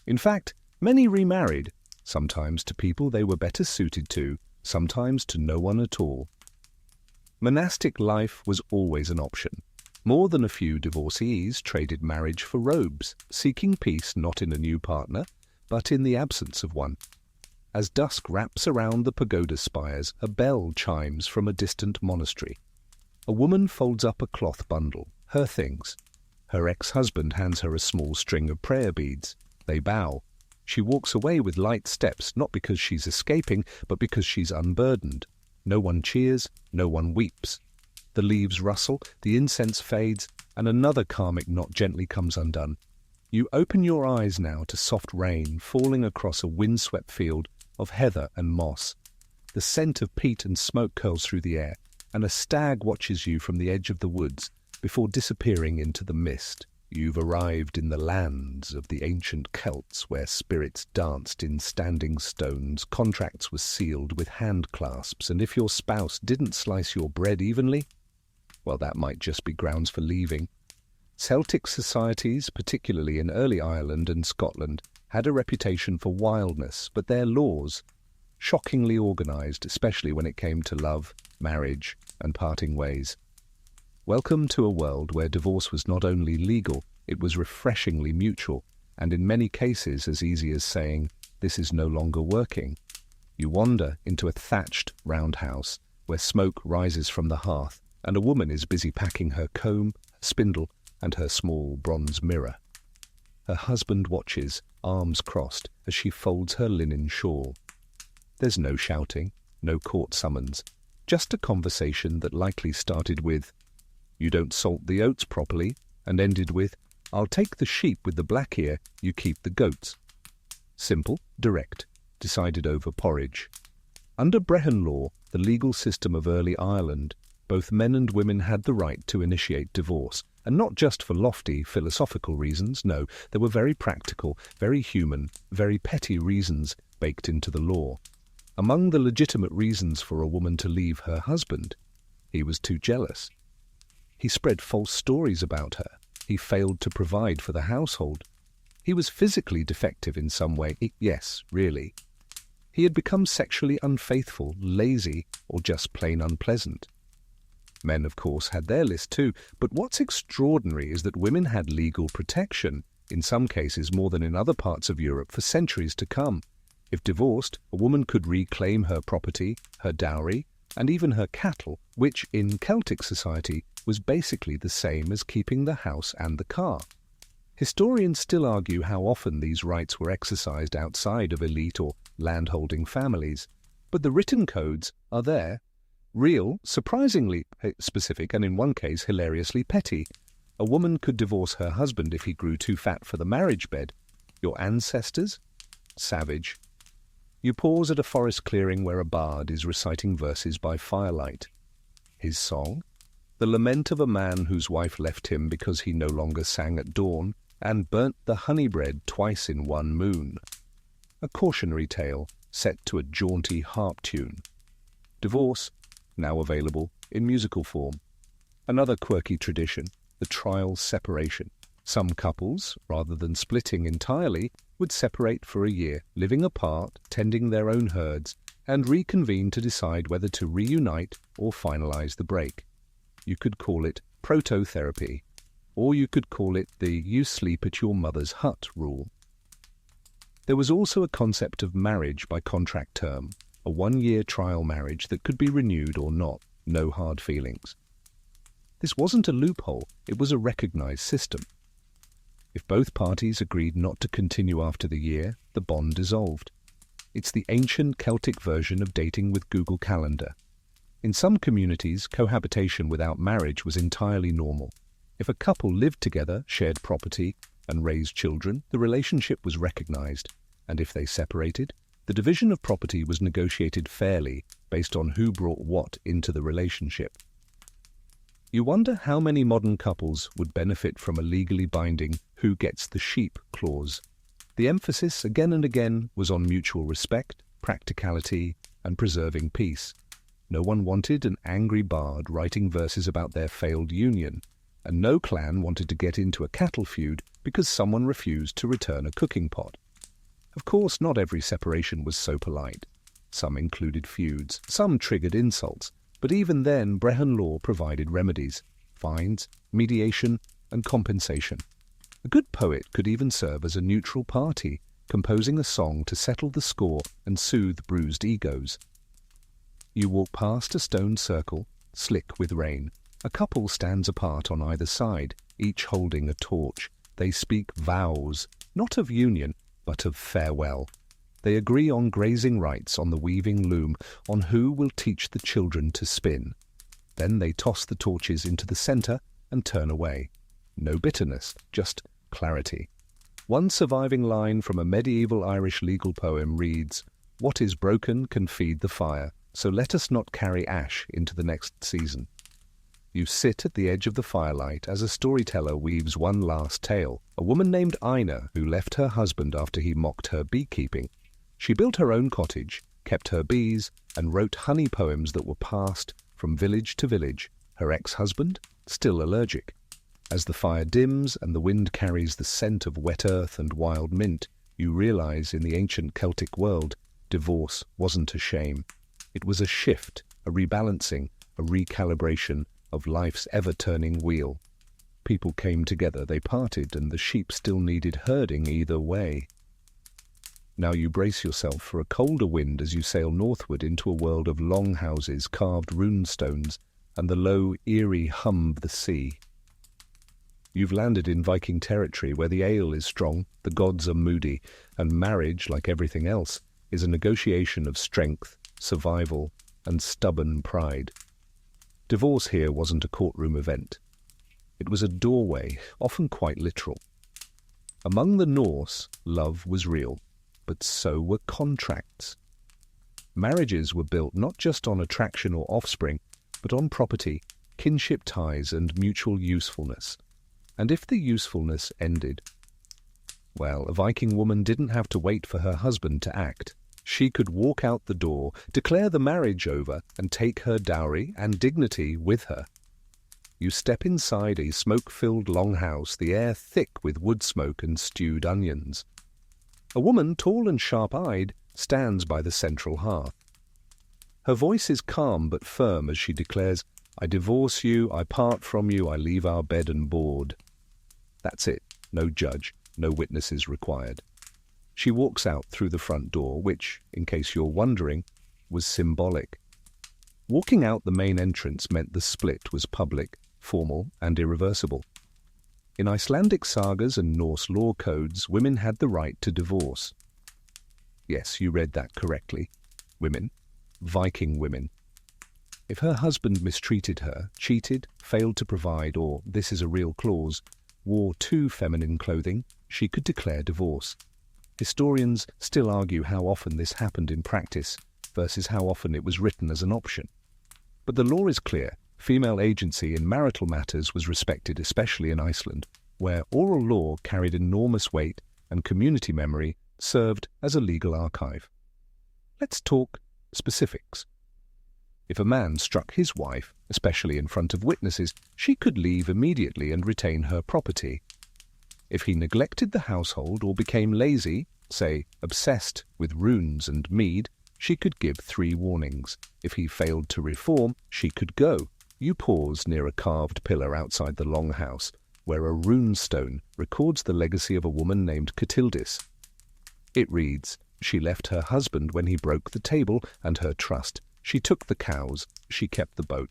In fact, many remarried, sometimes to people they were better suited to, sometimes to no one at all. Monastic life was always an option. More than a few divorcees traded marriage for robes, seeking peace not in a new partner, but in the absence of one. As dusk wraps around the pagoda spires, a bell chimes from a distant monastery. A woman folds up a cloth bundle, her things. Her ex-husband hands her a small string of prayer beads. They bow. She walks away with light steps, not because she's escaping, but because she's unburdened. No one cheers, no one weeps. The leaves rustle, the incense fades, and another karmic knot gently comes undone. You open your eyes now to soft rain falling across a windswept field of heather and moss. The scent of peat and smoke curls through the air, and a stag watches you from the edge of the woods before disappearing into the mist. You've arrived in the lands of the ancient Celts, where spirits danced in standing stones, contracts were sealed with hand clasps, and if your spouse didn't slice your bread evenly, well, that might just be grounds for leaving. Celtic societies, particularly in early Ireland and Scotland, had a reputation for wildness, but their laws, shockingly organised, especially when it came to love, marriage, and parting ways. Welcome to a world where divorce was not only legal, it was refreshingly mutual, and in many cases as easy as saying, "This is no longer working." You wander into a thatched roundhouse where smoke rises from the hearth, and a woman is busy packing her comb, her spindle, and her small bronze mirror. Her husband watches, arms crossed, as she folds her linen shawl. There's no shouting, no court summons, just a conversation that likely started with, "You don't salt the oats properly," and ended with, "I'll take the sheep with the black ear, you keep the goats." Simple, direct, decided over porridge. Under Brehon law, the legal system of early Ireland, both men and women had the right to initiate divorce, and not just for lofty philosophical reasons. No, there were very practical, very human, very petty reasons baked into the law. Among the legitimate reasons for a woman to leave her husband, he was too jealous. He spread false stories about her. He failed to provide for the household. He was physically defective in some way. Yes, really. He had become sexually unfaithful, lazy, or just plain unpleasant. Men, of course, had their list too, but what's extraordinary is that women had legal protection, in some cases more than in other parts of Europe, for centuries to come. If divorced, a woman could reclaim her property, her dowry, and even her cattle, which in Celtic society was basically the same as keeping the house and the car. Historians still argue how often these rights were exercised outside of elite or landholding families, but the written codes are there. Real, surprisingly specific, and in one case hilariously petty. A woman could divorce her husband if he grew too fat for the marriage bed. Your ancestors? Savage. You pause at a forest clearing where a bard is reciting verses by firelight. His song? The lament of a man whose wife left him because he no longer sang at dawn and burnt the honey bread twice in one moon. A cautionary tale set to a jaunty harp tune. Divorce, now available in musical form. Another quirky tradition, the trial separation. Some couples, rather than splitting entirely, would separate for a year, living apart, tending their own herds, and reconvene to decide whether to reunite or finalize the break. You could call it prototherapy, or you could call it the "you sleep at your mother's hut" rule. There was also a concept of marriage by contract term, a one-year trial marriage that could be renewed or not, no hard feelings. This wasn't a loophole, it was a recognized system. If both parties agreed not to continue after the year, the bond dissolved. It's the ancient Celtic version of dating with Google Calendar. In some communities, cohabitation without marriage was entirely normal. If a couple lived together, shared property, and raised children, the relationship was recognized, and if they separated, the division of property was negotiated fairly based on who brought what into the relationship. You wonder how many modern couples would benefit from a legally binding "who gets the sheep" clause. The emphasis again and again was on mutual respect, practicality, and preserving peace. No one wanted an angry bard writing verses about their failed union, and no clan wanted to get into a cattle feud because someone refused to return a cooking pot. Of course, not every separation was so polite. Some included feuds, some triggered insults, but even then Brehon law provided remedies, fines, mediation, and compensation. A good poet could even serve as a neutral party, composing a song to settle the score and soothe bruised egos. You walk past a stone circle, slick with rain. A couple stands apart on either side, each holding a torch. They speak vows, not of union, but of farewell. They agree on grazing rights on the weaving loom, on who will teach the children to spin. Then they toss the torches into the centre and turn away. No bitterness, just clarity. One surviving line from a medieval Irish legal poem reads, "What is broken can feed the fire, so let us not carry ash into the next season." You sit at the edge of the firelight as a storyteller weaves one last tale. A woman named Ina who left her husband after he mocked her beekeeping. She built her own cottage, kept her bees, and wrote honey poems that were passed from village to village. Her ex-husband, still allergic. As the fire dims and the wind carries the scent of wet earth and wild mint, you realize in the ancient Celtic world, divorce wasn't a shame. It was a shift, a rebalancing, a recalibration of life's ever-turning wheel. People came together, they parted, and the sheep still needed herding either way. Now you brace yourself for a colder wind as you sail northward into a world of longhouses, carved rune stones, and the low, eerie hum of the sea. You've landed in Viking territory where the ale is strong, the gods are moody, and marriage, like everything else, is a negotiation of strength, survival, and stubborn pride. Divorce here wasn't a courtroom event. It was a doorway, often quite literal. Among the Norse, love was real, but so were contracts. Marriages were built not just on attraction or offspring, but on property, kinship ties, and mutual usefulness. And if the usefulness ended, well, a Viking woman didn't have to wait for her husband to act. She could walk out the door, declare the marriage over, and take her dowry and dignity with her. You step inside a smoke-filled longhouse, the air thick with wood smoke and stewed onions. A woman, tall and sharp-eyed, stands by the central hearth. Her voice is calm but firm as she declares, "I divorce you, I part from you, I leave our bed and board." That's it. No judge, no witnesses required. She walks out through the front door, which, in case you're wondering, was symbolic. Walking out the main entrance meant the split was public, formal, and irreversible. In Icelandic sagas and Norse law codes, women had the right to divorce. Yes, you read that correctly. Women. Viking women. If her husband mistreated her, cheated, failed to provide, or, this is a real clause, wore too feminine clothing, she could declare divorce. Historians still argue how often this happened in practice versus how often it was written as an option. But the law is clear. Female agency in marital matters was respected, especially in Iceland, where oral law carried enormous weight and community memory served as a legal archive. Let's talk specifics. If a man struck his wife, especially in front of witnesses, she could leave immediately and retain her property. If he neglected the household or became lazy, say, obsessed with runes and mead, she could give 3 warnings. If he failed to reform, she could go. You pause near a carved pillar outside the longhouse, where a rune stone records the legacy of a woman named Catildis. It reads, "She left her husband when he broke the table and her trust. She took the cows, she kept the boat."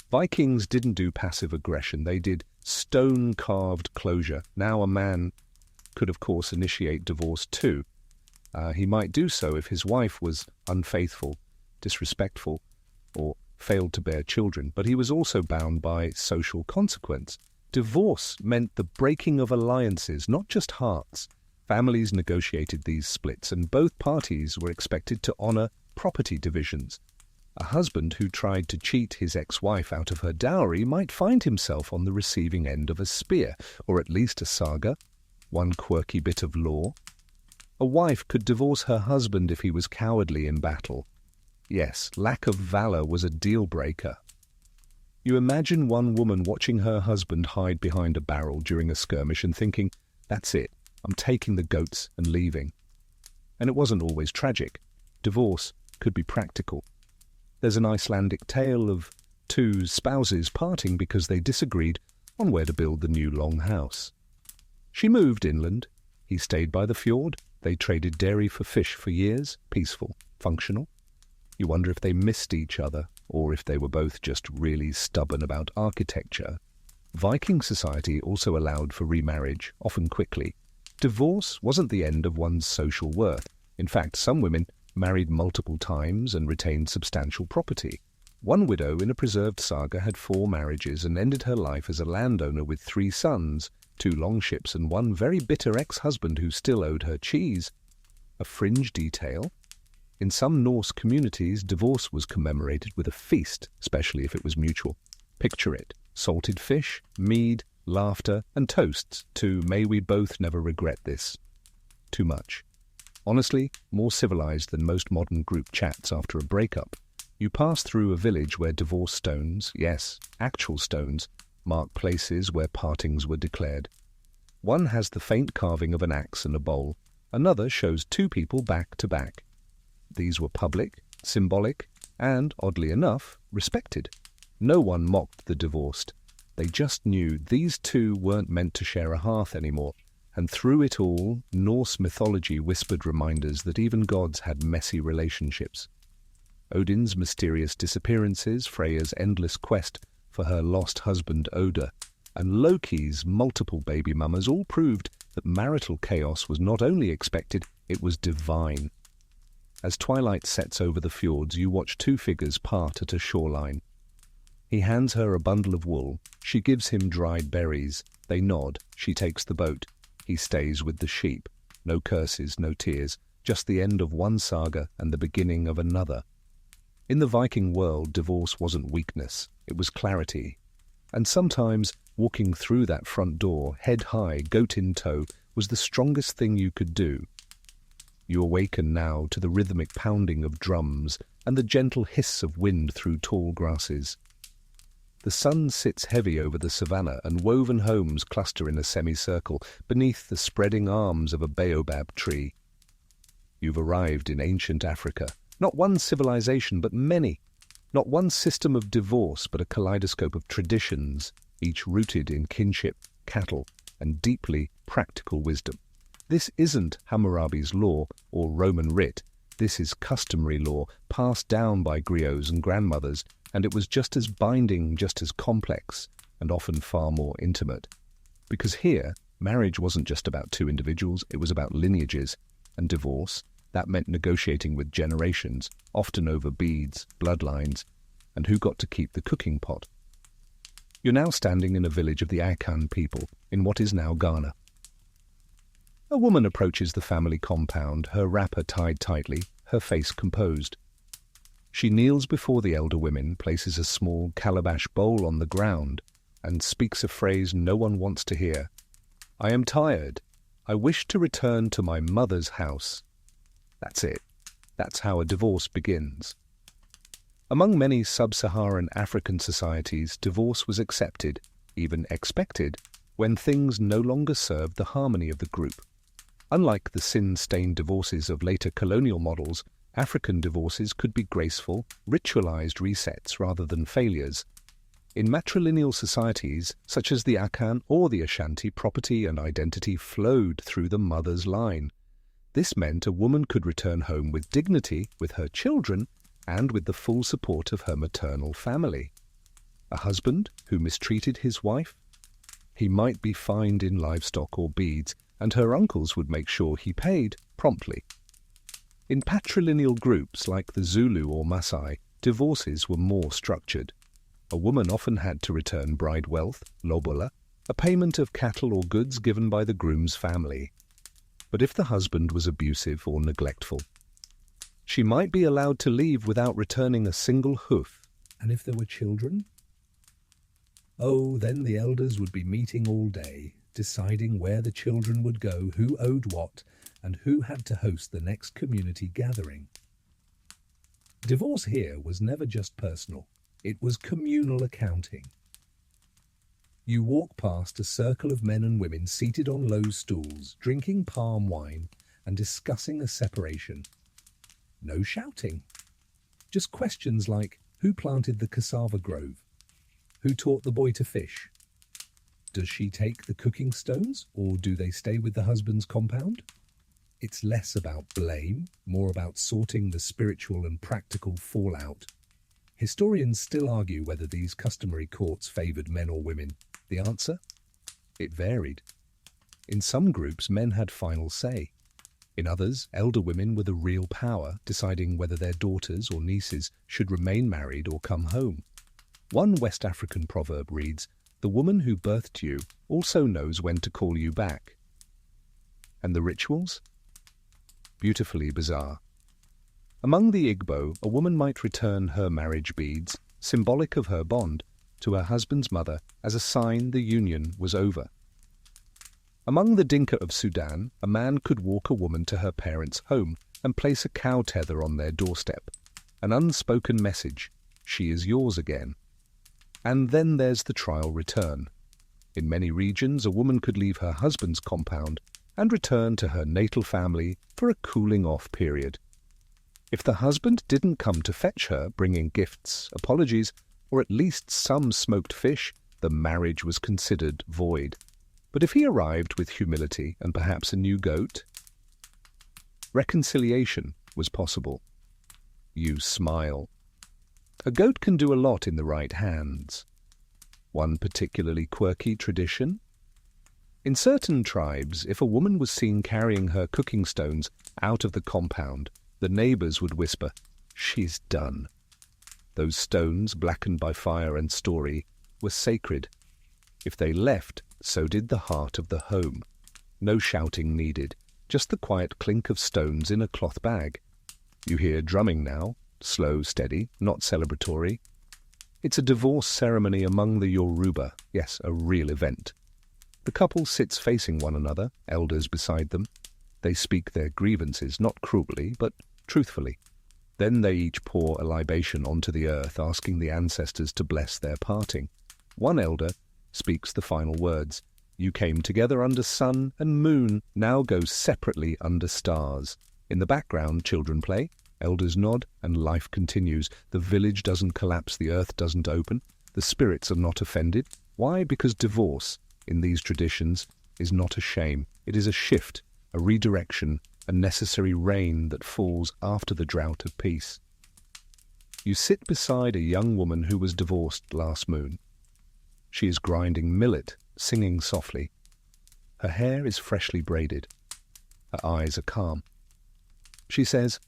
Vikings didn't do passive aggression, they did stone-carved closure. Now a man could, of course, initiate divorce too. He might do so if his wife was unfaithful, disrespectful, or failed to bear children, but he was also bound by social consequence. Divorce meant the breaking of alliances, not just hearts. Families negotiated these splits, and both parties were expected to honor property divisions. A husband who tried to cheat his ex-wife out of her dowry might find himself on the receiving end of a spear, or at least a saga, one quirky bit of law. A wife could divorce her husband if he was cowardly in battle. Yes, lack of valor was a deal-breaker. You imagine one woman watching her husband hide behind a barrel during a skirmish and thinking, "That's it, I'm taking the goats and leaving." And it wasn't always tragic. Divorce could be practical. There's an Icelandic tale of 2 spouses parting because they disagreed on where to build the new long house. She moved inland. He stayed by the fjord. They traded dairy for fish for years, peaceful, functional. You wonder if they missed each other, or if they were both just really stubborn about architecture. Viking society also allowed for remarriage, often quickly. Divorce wasn't the end of one's social worth. In fact, some women married multiple times and retained substantial property. One widow in a preserved saga had 4 marriages and ended her life as a landowner with 3 sons, 2 longships, and one very bitter ex-husband who still owed her cheese. A fringe detail. In some Norse communities, divorce was commemorated with a feast, especially if it was mutual. Picture it: salted fish, mead, laughter, and toasts to "May we both never regret this." Too much. Honestly, more civilized than most modern group chats after a breakup. You pass through a village where divorce stones, yes, actual stones, mark places where partings were declared. One has the faint carving of an axe and a bowl. Another shows two people back to back. These were public, symbolic, and, oddly enough, respected. No one mocked the divorced. They just knew these two weren't meant to share a hearth anymore, and through it all, Norse mythology whispered reminders that even gods had messy relationships. Odin's mysterious disappearances, Freya's endless quest for her lost husband Oda, and Loki's multiple baby mamas all proved that marital chaos was not only expected, it was divine. As twilight sets over the fjords, you watch two figures part at a shoreline. He hands her a bundle of wool. She gives him dried berries. They nod. She takes the boat. He stays with the sheep. No curses, no tears, just the end of one saga and the beginning of another. In the Viking world, divorce wasn't weakness. It was clarity. And sometimes, walking through that front door, head high, goat in tow, was the strongest thing you could do. You awaken now to the rhythmic pounding of drums and the gentle hiss of wind through tall grasses. The sun sits heavy over the savannah, and woven homes cluster in a semicircle beneath the spreading arms of a baobab tree. You've arrived in ancient Africa. Not one civilization, but many. Not one system of divorce, but a kaleidoscope of traditions, each rooted in kinship, cattle, and deeply practical wisdom. This isn't Hammurabi's law or Roman writ. This is customary law passed down by griots and grandmothers, and it was just as binding, just as complex, and often far more intimate. Because here, marriage wasn't just about two individuals, it was about lineages, and divorce. That meant negotiating with generations, often over beads, bloodlines, and who got to keep the cooking pot. You're now standing in a village of the Akan people, in what is now Ghana. A woman approaches the family compound, her wrapper tied tightly, her face composed. She kneels before the elder women, places a small calabash bowl on the ground, and speaks a phrase no one wants to hear. "I am tired. I wish to return to my mother's house." That's it. That's how a divorce begins. Among many sub-Saharan African societies, divorce was accepted, even expected, when things no longer served the harmony of the group. Unlike the sin-stained divorces of later colonial models, African divorces could be graceful, ritualized resets rather than failures. In matrilineal societies, such as the Akan or the Ashanti, property and identity flowed through the mother's line. This meant a woman could return home with dignity, with her children, and with the full support of her maternal family. A husband who mistreated his wife? He might be fined in livestock or beads, and her uncles would make sure he paid promptly. In patrilineal groups like the Zulu or Maasai, divorces were more structured. A woman often had to return bride wealth, lobola, a payment of cattle or goods given by the groom's family. But if the husband was abusive or neglectful, she might be allowed to leave without returning a single hoof. And if there were children? Oh, then the elders would be meeting all day, deciding where the children would go, who owed what, and who had to host the next community gathering. Divorce here was never just personal. It was communal accounting. You walk past a circle of men and women seated on low stools, drinking palm wine and discussing a separation. No shouting. Just questions like, who planted the cassava grove? Who taught the boy to fish? Does she take the cooking stones, or do they stay with the husband's compound? It's less about blame, more about sorting the spiritual and practical fallout. Historians still argue whether these customary courts favored men or women. The answer? It varied. In some groups, men had final say. In others, elder women were the real power, deciding whether their daughters or nieces should remain married or come home. One West African proverb reads, "The woman who birthed you also knows when to call you back." And the rituals? Beautifully bizarre. Among the Igbo, a woman might return her marriage beads, symbolic of her bond, to her husband's mother as a sign the union was over. Among the Dinka of Sudan, a man could walk a woman to her parents' home and place a cow tether on their doorstep. An unspoken message, she is yours again. And then there's the trial return. In many regions, a woman could leave her husband's compound and return to her natal family for a cooling-off period. If the husband didn't come to fetch her, bringing gifts, apologies, or at least some smoked fish, the marriage was considered void. But if he arrived with humility and perhaps a new goat, reconciliation was possible. You smile. A goat can do a lot in the right hands. One particularly quirky tradition? In certain tribes, if a woman was seen carrying her cooking stones out of the compound, the neighbors would whisper, "She's done." Those stones, blackened by fire and story, were sacred. If they left, so did the heart of the home. No shouting needed, just the quiet clink of stones in a cloth bag. You hear drumming now, slow, steady, not celebratory. It's a divorce ceremony among the Yoruba, yes, a real event. The couple sits facing one another, elders beside them. They speak their grievances, not cruelly, but truthfully. Then they each pour a libation onto the earth, asking the ancestors to bless their parting. One elder speaks the final words. You came together under sun and moon, now go separately under stars. In the background, children play, elders nod, and life continues. The village doesn't collapse, the earth doesn't open. The spirits are not offended. Why? Because divorce, in these traditions, is not a shame. It is a shift, a redirection, a necessary rain that falls after the drought of peace. You sit beside a young woman who was divorced last moon. She is grinding millet, singing softly. Her hair is freshly braided. Her eyes are calm. She says,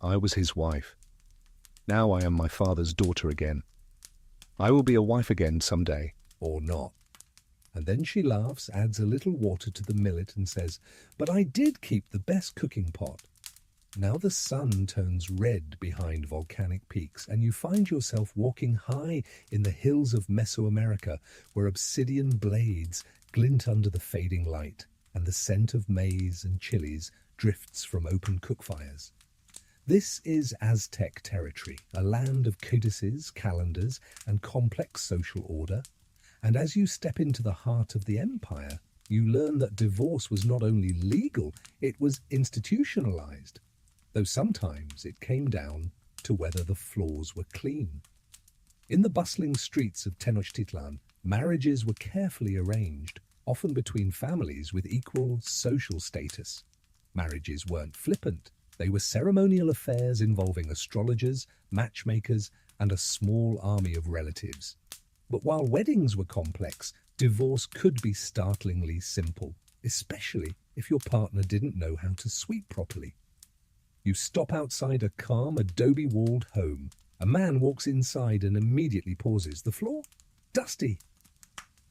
"I was his wife. Now I am my father's daughter again. I will be a wife again someday, or not." And then she laughs, adds a little water to the millet and says, "But I did keep the best cooking pot." Now the sun turns red behind volcanic peaks, and you find yourself walking high in the hills of Mesoamerica, where obsidian blades glint under the fading light, and the scent of maize and chilies drifts from open cookfires. This is Aztec territory, a land of codices, calendars, and complex social order. And as you step into the heart of the empire, you learn that divorce was not only legal, it was institutionalized, though sometimes it came down to whether the floors were clean. In the bustling streets of Tenochtitlan, marriages were carefully arranged, often between families with equal social status. Marriages weren't flippant. They were ceremonial affairs involving astrologers, matchmakers, and a small army of relatives. But while weddings were complex, divorce could be startlingly simple, especially if your partner didn't know how to sweep properly. You stop outside a calm, adobe-walled home. A man walks inside and immediately pauses. "The floor? Dusty."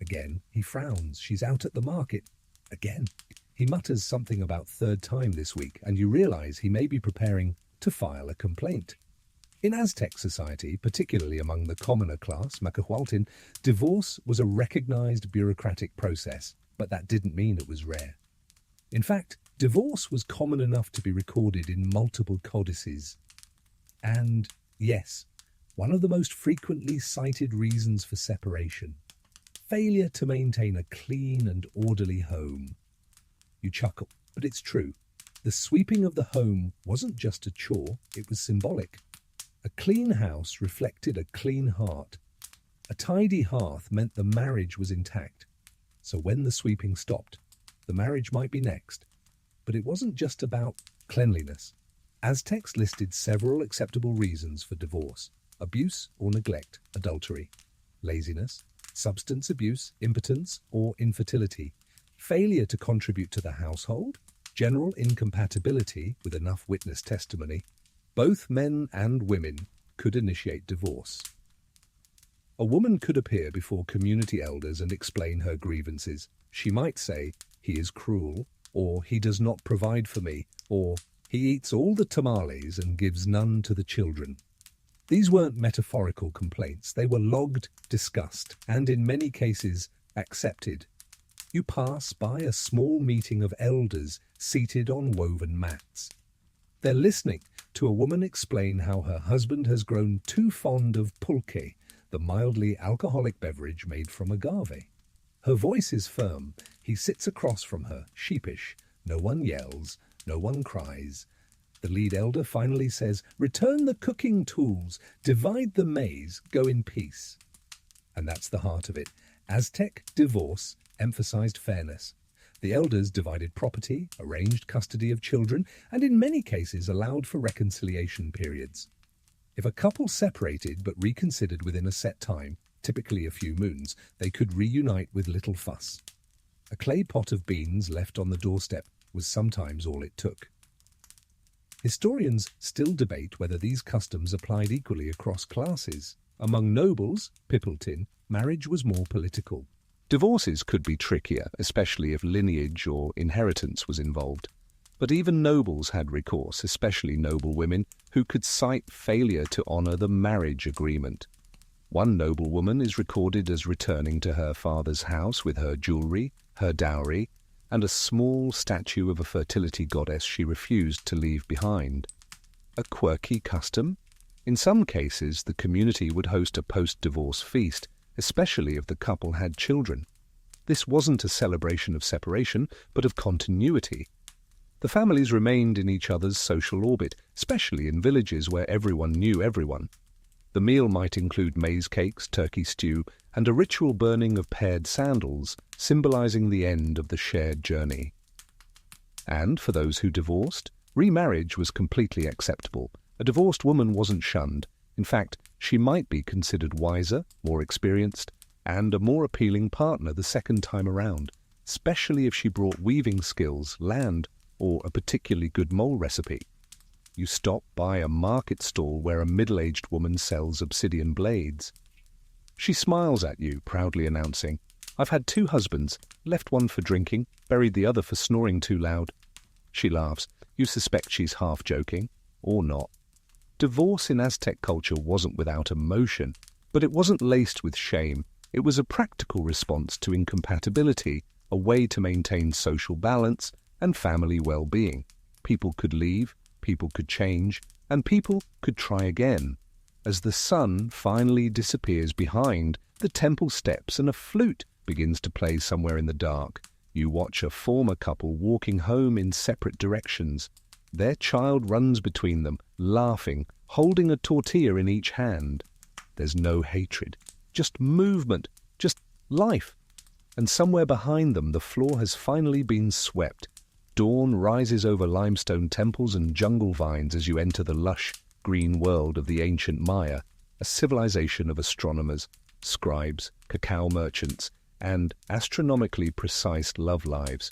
Again, he frowns. "She's out at the market." Again, he mutters something about third time this week, and you realize he may be preparing to file a complaint. In Aztec society, particularly among the commoner class, Macahualtin, divorce was a recognized bureaucratic process, but that didn't mean it was rare. In fact, divorce was common enough to be recorded in multiple codices. And yes, one of the most frequently cited reasons for separation: failure to maintain a clean and orderly home. You chuckle, but it's true. The sweeping of the home wasn't just a chore, it was symbolic. A clean house reflected a clean heart. A tidy hearth meant the marriage was intact. So when the sweeping stopped, the marriage might be next. But it wasn't just about cleanliness. Aztecs listed several acceptable reasons for divorce: abuse or neglect, adultery, laziness, substance abuse, impotence or infertility, failure to contribute to the household, general incompatibility with enough witness testimony. Both men and women could initiate divorce. A woman could appear before community elders and explain her grievances. She might say, "He is cruel," or "He does not provide for me," or "He eats all the tamales and gives none to the children." These weren't metaphorical complaints. They were logged, discussed, and in many cases accepted. You pass by a small meeting of elders seated on woven mats. They're listening to a woman explain how her husband has grown too fond of pulque, the mildly alcoholic beverage made from agave. Her voice is firm. He sits across from her, sheepish. No one yells, no one cries. The lead elder finally says, "Return the cooking tools, divide the maize, go in peace." And that's the heart of it. Aztec divorce emphasized fairness. The elders divided property, arranged custody of children, and in many cases allowed for reconciliation periods. If a couple separated but reconsidered within a set time, typically a few moons, they could reunite with little fuss. A clay pot of beans left on the doorstep was sometimes all it took. Historians still debate whether these customs applied equally across classes. Among nobles, Pippleton, marriage was more political. Divorces could be trickier, especially if lineage or inheritance was involved. But even nobles had recourse, especially noble women, who could cite failure to honor the marriage agreement. One noblewoman is recorded as returning to her father's house with her jewelry, her dowry, and a small statue of a fertility goddess she refused to leave behind. A quirky custom? In some cases, the community would host a post-divorce feast, especially if the couple had children. This wasn't a celebration of separation, but of continuity. The families remained in each other's social orbit, especially in villages where everyone knew everyone. The meal might include maize cakes, turkey stew, and a ritual burning of paired sandals, symbolizing the end of the shared journey. And for those who divorced, remarriage was completely acceptable. A divorced woman wasn't shunned. In fact, she might be considered wiser, more experienced, and a more appealing partner the second time around, especially if she brought weaving skills, land, or a particularly good mole recipe. You stop by a market stall where a middle-aged woman sells obsidian blades. She smiles at you, proudly announcing, "I've had 2 husbands, left one for drinking, buried the other for snoring too loud." She laughs. You suspect she's half joking, or not. Divorce in Aztec culture wasn't without emotion, but it wasn't laced with shame. It was a practical response to incompatibility, a way to maintain social balance and family well-being. People could leave, people could change, and people could try again. As the sun finally disappears behind the temple steps and a flute begins to play somewhere in the dark, you watch a former couple walking home in separate directions. Their child runs between them, laughing, holding a tortilla in each hand. There's no hatred, just movement, just life. And somewhere behind them, the floor has finally been swept. Dawn rises over limestone temples and jungle vines as you enter the lush, green world of the ancient Maya, a civilization of astronomers, scribes, cacao merchants, and astronomically precise love lives.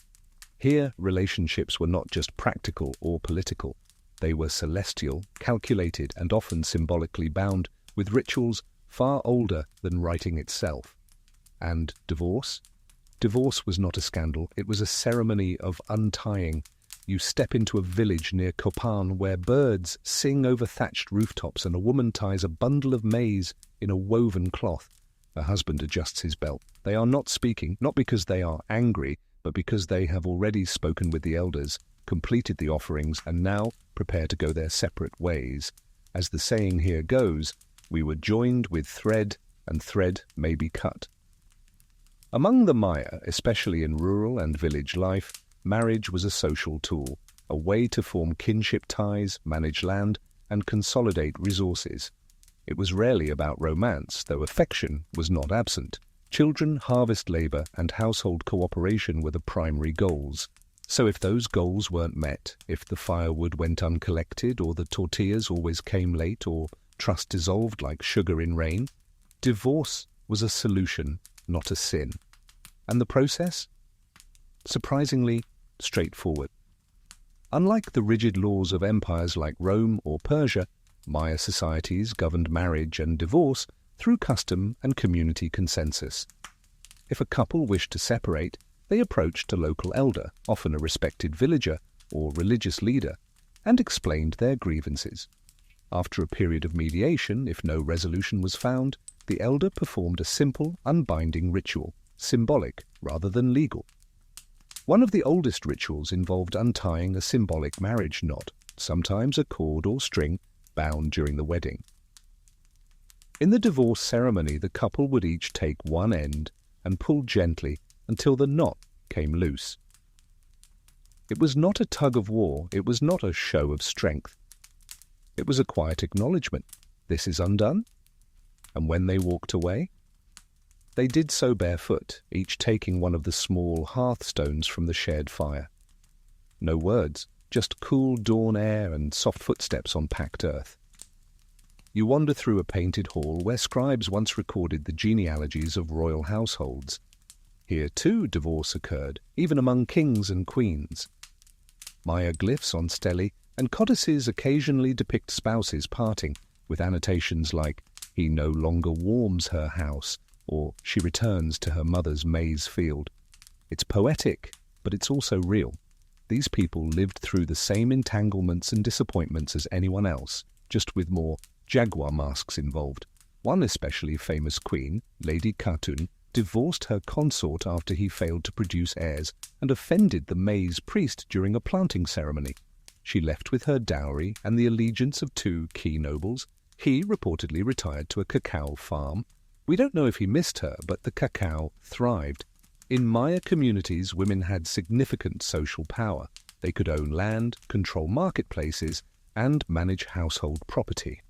Here, relationships were not just practical or political. They were celestial, calculated, and often symbolically bound with rituals far older than writing itself. And divorce? Divorce was not a scandal. It was a ceremony of untying. You step into a village near Copan where birds sing over thatched rooftops and a woman ties a bundle of maize in a woven cloth. Her husband adjusts his belt. They are not speaking, not because they are angry, but because they have already spoken with the elders, completed the offerings, and now prepare to go their separate ways. As the saying here goes, we were joined with thread, and thread may be cut. Among the Maya, especially in rural and village life, marriage was a social tool, a way to form kinship ties, manage land, and consolidate resources. It was rarely about romance, though affection was not absent. Children, harvest labor, and household cooperation were the primary goals. So if those goals weren't met, if the firewood went uncollected, or the tortillas always came late, or trust dissolved like sugar in rain, divorce was a solution, not a sin. And the process? Surprisingly straightforward. Unlike the rigid laws of empires like Rome or Persia, Maya societies governed marriage and divorce through custom and community consensus. If a couple wished to separate, they approached a local elder, often a respected villager or religious leader, and explained their grievances. After a period of mediation, if no resolution was found, the elder performed a simple, unbinding ritual, symbolic rather than legal. One of the oldest rituals involved untying a symbolic marriage knot, sometimes a cord or string, bound during the wedding. In the divorce ceremony, the couple would each take one end and pull gently until the knot came loose. It was not a tug of war, it was not a show of strength. It was a quiet acknowledgement. This is undone. And when they walked away, they did so barefoot, each taking one of the small hearthstones from the shared fire. No words, just cool dawn air and soft footsteps on packed earth. You wander through a painted hall where scribes once recorded the genealogies of royal households. Here, too, divorce occurred, even among kings and queens. Maya glyphs on stelae and codices occasionally depict spouses parting, with annotations like, "He no longer warms her house," or "She returns to her mother's maize field." It's poetic, but it's also real. These people lived through the same entanglements and disappointments as anyone else, just with more jaguar masks involved. One especially famous queen, Lady Khatun, divorced her consort after he failed to produce heirs and offended the maize priest during a planting ceremony. She left with her dowry and the allegiance of 2 key nobles. He reportedly retired to a cacao farm. We don't know if he missed her, but the cacao thrived. In Maya communities, women had significant social power. They could own land, control marketplaces, and manage household property.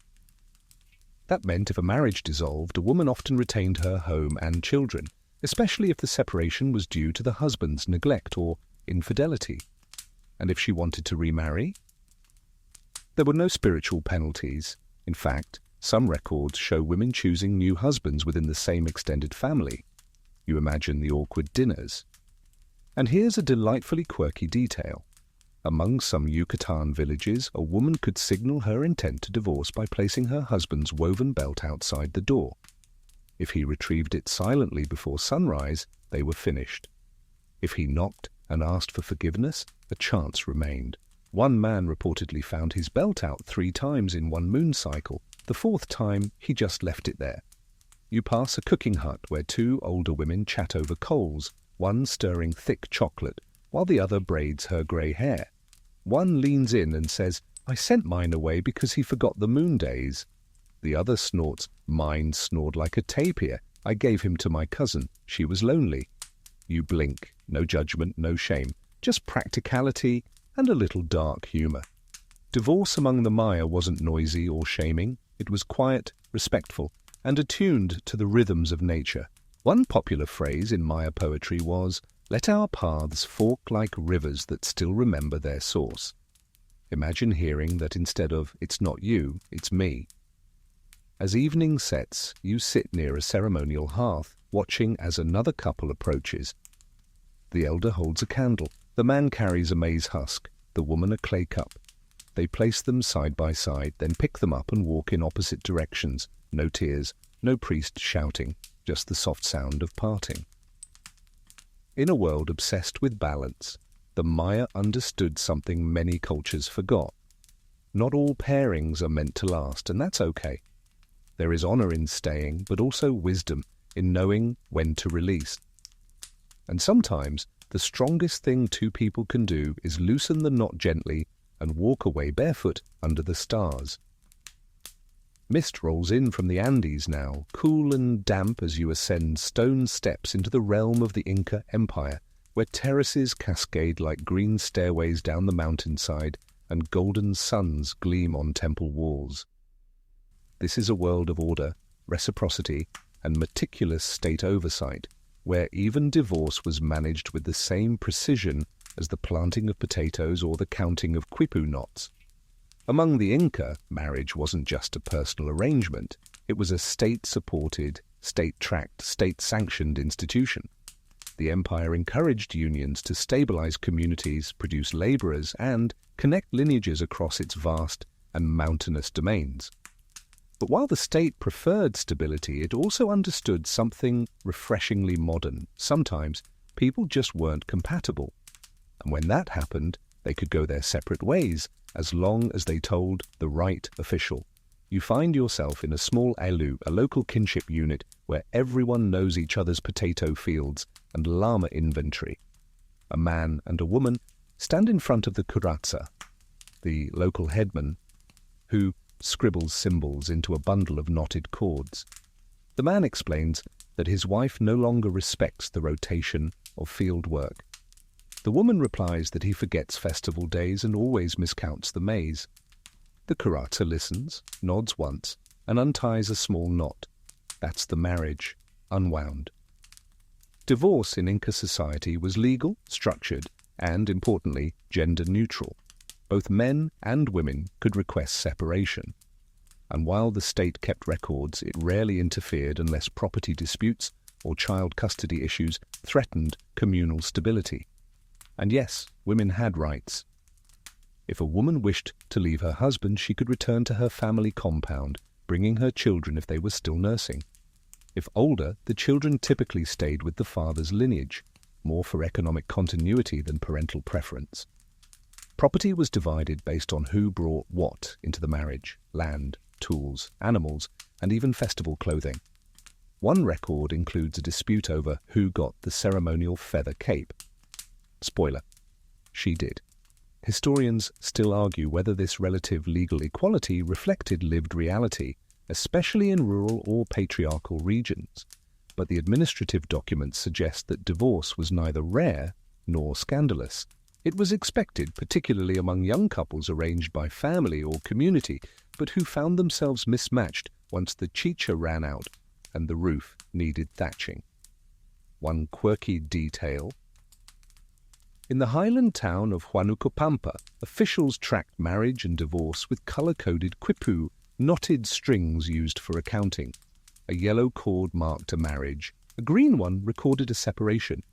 That meant if a marriage dissolved, a woman often retained her home and children, especially if the separation was due to the husband's neglect or infidelity. And if she wanted to remarry, there were no spiritual penalties. In fact, some records show women choosing new husbands within the same extended family. You imagine the awkward dinners. And here's a delightfully quirky detail. Among some Yucatan villages, a woman could signal her intent to divorce by placing her husband's woven belt outside the door. If he retrieved it silently before sunrise, they were finished. If he knocked and asked for forgiveness, a chance remained. One man reportedly found his belt out 3 times in one moon cycle. The 4th time, he just left it there. You pass a cooking hut where 2 older women chat over coals, one stirring thick chocolate, while the other braids her grey hair. One leans in and says, "I sent mine away because he forgot the moon days." The other snorts, "Mine snored like a tapir. I gave him to my cousin. She was lonely." You blink. No judgment, no shame. Just practicality and a little dark humour. Divorce among the Maya wasn't noisy or shaming. It was quiet, respectful, and attuned to the rhythms of nature. One popular phrase in Maya poetry was, "Let our paths fork like rivers that still remember their source." Imagine hearing that instead of "it's not you, it's me." As evening sets, you sit near a ceremonial hearth, watching as another couple approaches. The elder holds a candle. The man carries a maize husk, the woman a clay cup. They place them side by side, then pick them up and walk in opposite directions. No tears, no priest shouting, just the soft sound of parting. In a world obsessed with balance, the Maya understood something many cultures forgot. Not all pairings are meant to last, and that's okay. There is honor in staying, but also wisdom in knowing when to release. And sometimes the strongest thing 2 people can do is loosen the knot gently and walk away barefoot under the stars. Mist rolls in from the Andes now, cool and damp as you ascend stone steps into the realm of the Inca Empire, where terraces cascade like green stairways down the mountainside and golden suns gleam on temple walls. This is a world of order, reciprocity, and meticulous state oversight, where even divorce was managed with the same precision as the planting of potatoes or the counting of quipu knots. Among the Inca, marriage wasn't just a personal arrangement. It was a state-supported, state-tracked, state-sanctioned institution. The empire encouraged unions to stabilize communities, produce laborers, and connect lineages across its vast and mountainous domains. But while the state preferred stability, it also understood something refreshingly modern. Sometimes people just weren't compatible. And when that happened, they could go their separate ways, as long as they told the right official. You find yourself in a small elu, a local kinship unit, where everyone knows each other's potato fields and llama inventory. A man and a woman stand in front of the kuratsa, the local headman, who scribbles symbols into a bundle of knotted cords. The man explains that his wife no longer respects the rotation of field work. The woman replies that he forgets festival days and always miscounts the maize. The curato listens, nods once, and unties a small knot. That's the marriage, unwound. Divorce in Inca society was legal, structured, and, importantly, gender-neutral. Both men and women could request separation. And while the state kept records, it rarely interfered unless property disputes or child custody issues threatened communal stability. And yes, women had rights. If a woman wished to leave her husband, she could return to her family compound, bringing her children if they were still nursing. If older, the children typically stayed with the father's lineage, more for economic continuity than parental preference. Property was divided based on who brought what into the marriage: land, tools, animals, and even festival clothing. One record includes a dispute over who got the ceremonial feather cape. Spoiler: she did. Historians still argue whether this relative legal equality reflected lived reality, especially in rural or patriarchal regions. But the administrative documents suggest that divorce was neither rare nor scandalous. It was expected, particularly among young couples arranged by family or community, but who found themselves mismatched once the chicha ran out and the roof needed thatching. One quirky detail: in the highland town of Huanucopampa, officials tracked marriage and divorce with color-coded quipu, knotted strings used for accounting. A yellow cord marked a marriage, a green one recorded a separation.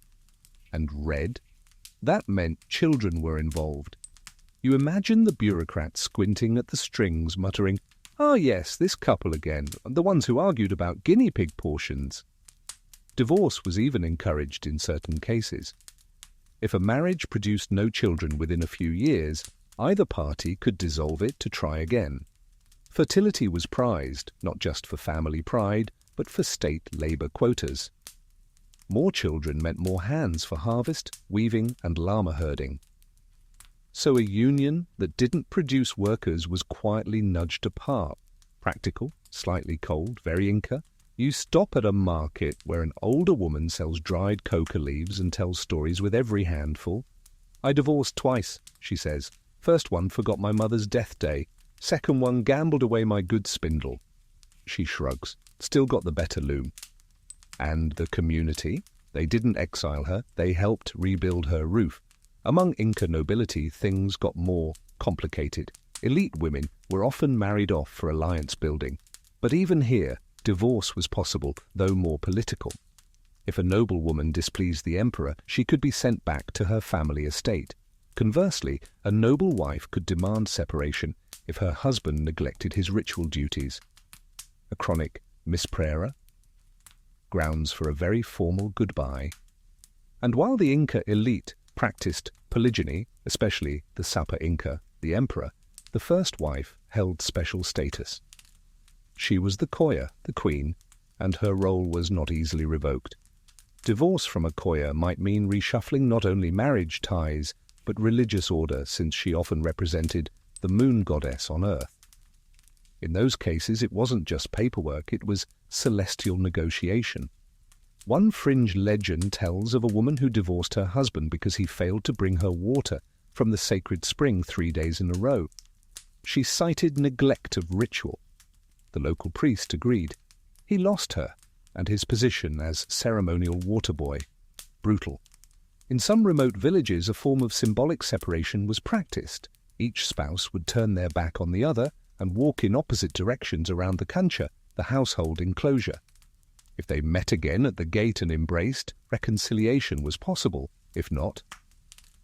And red? That meant children were involved. You imagine the bureaucrats squinting at the strings, muttering, "Ah yes, this couple again, the ones who argued about guinea pig portions." Divorce was even encouraged in certain cases. If a marriage produced no children within a few years, either party could dissolve it to try again. Fertility was prized, not just for family pride, but for state labor quotas. More children meant more hands for harvest, weaving, and llama herding. So a union that didn't produce workers was quietly nudged apart. Practical, slightly cold, very Inca. You stop at a market where an older woman sells dried coca leaves and tells stories with every handful. "I divorced twice," she says. "First one forgot my mother's death day. Second one gambled away my good spindle." She shrugs. "Still got the better loom." And the community? They didn't exile her. They helped rebuild her roof. Among Inca nobility, things got more complicated. Elite women were often married off for alliance building. But even here, divorce was possible, though more political. If a noble woman displeased the emperor, she could be sent back to her family estate. Conversely, a noble wife could demand separation if her husband neglected his ritual duties. A chronic mispraera, grounds for a very formal goodbye. And while the Inca elite practiced polygyny, especially the Sapa Inca, the emperor, the first wife held special status. She was the koya, the queen, and her role was not easily revoked. Divorce from a koya might mean reshuffling not only marriage ties, but religious order, since she often represented the moon goddess on earth. In those cases, it wasn't just paperwork, it was celestial negotiation. One fringe legend tells of a woman who divorced her husband because he failed to bring her water from the sacred spring 3 days in a row. She cited neglect of ritual. The local priest agreed. He lost her and his position as ceremonial water boy. Brutal. In some remote villages, a form of symbolic separation was practiced. Each spouse would turn their back on the other and walk in opposite directions around the kancha, the household enclosure. If they met again at the gate and embraced, reconciliation was possible. If not,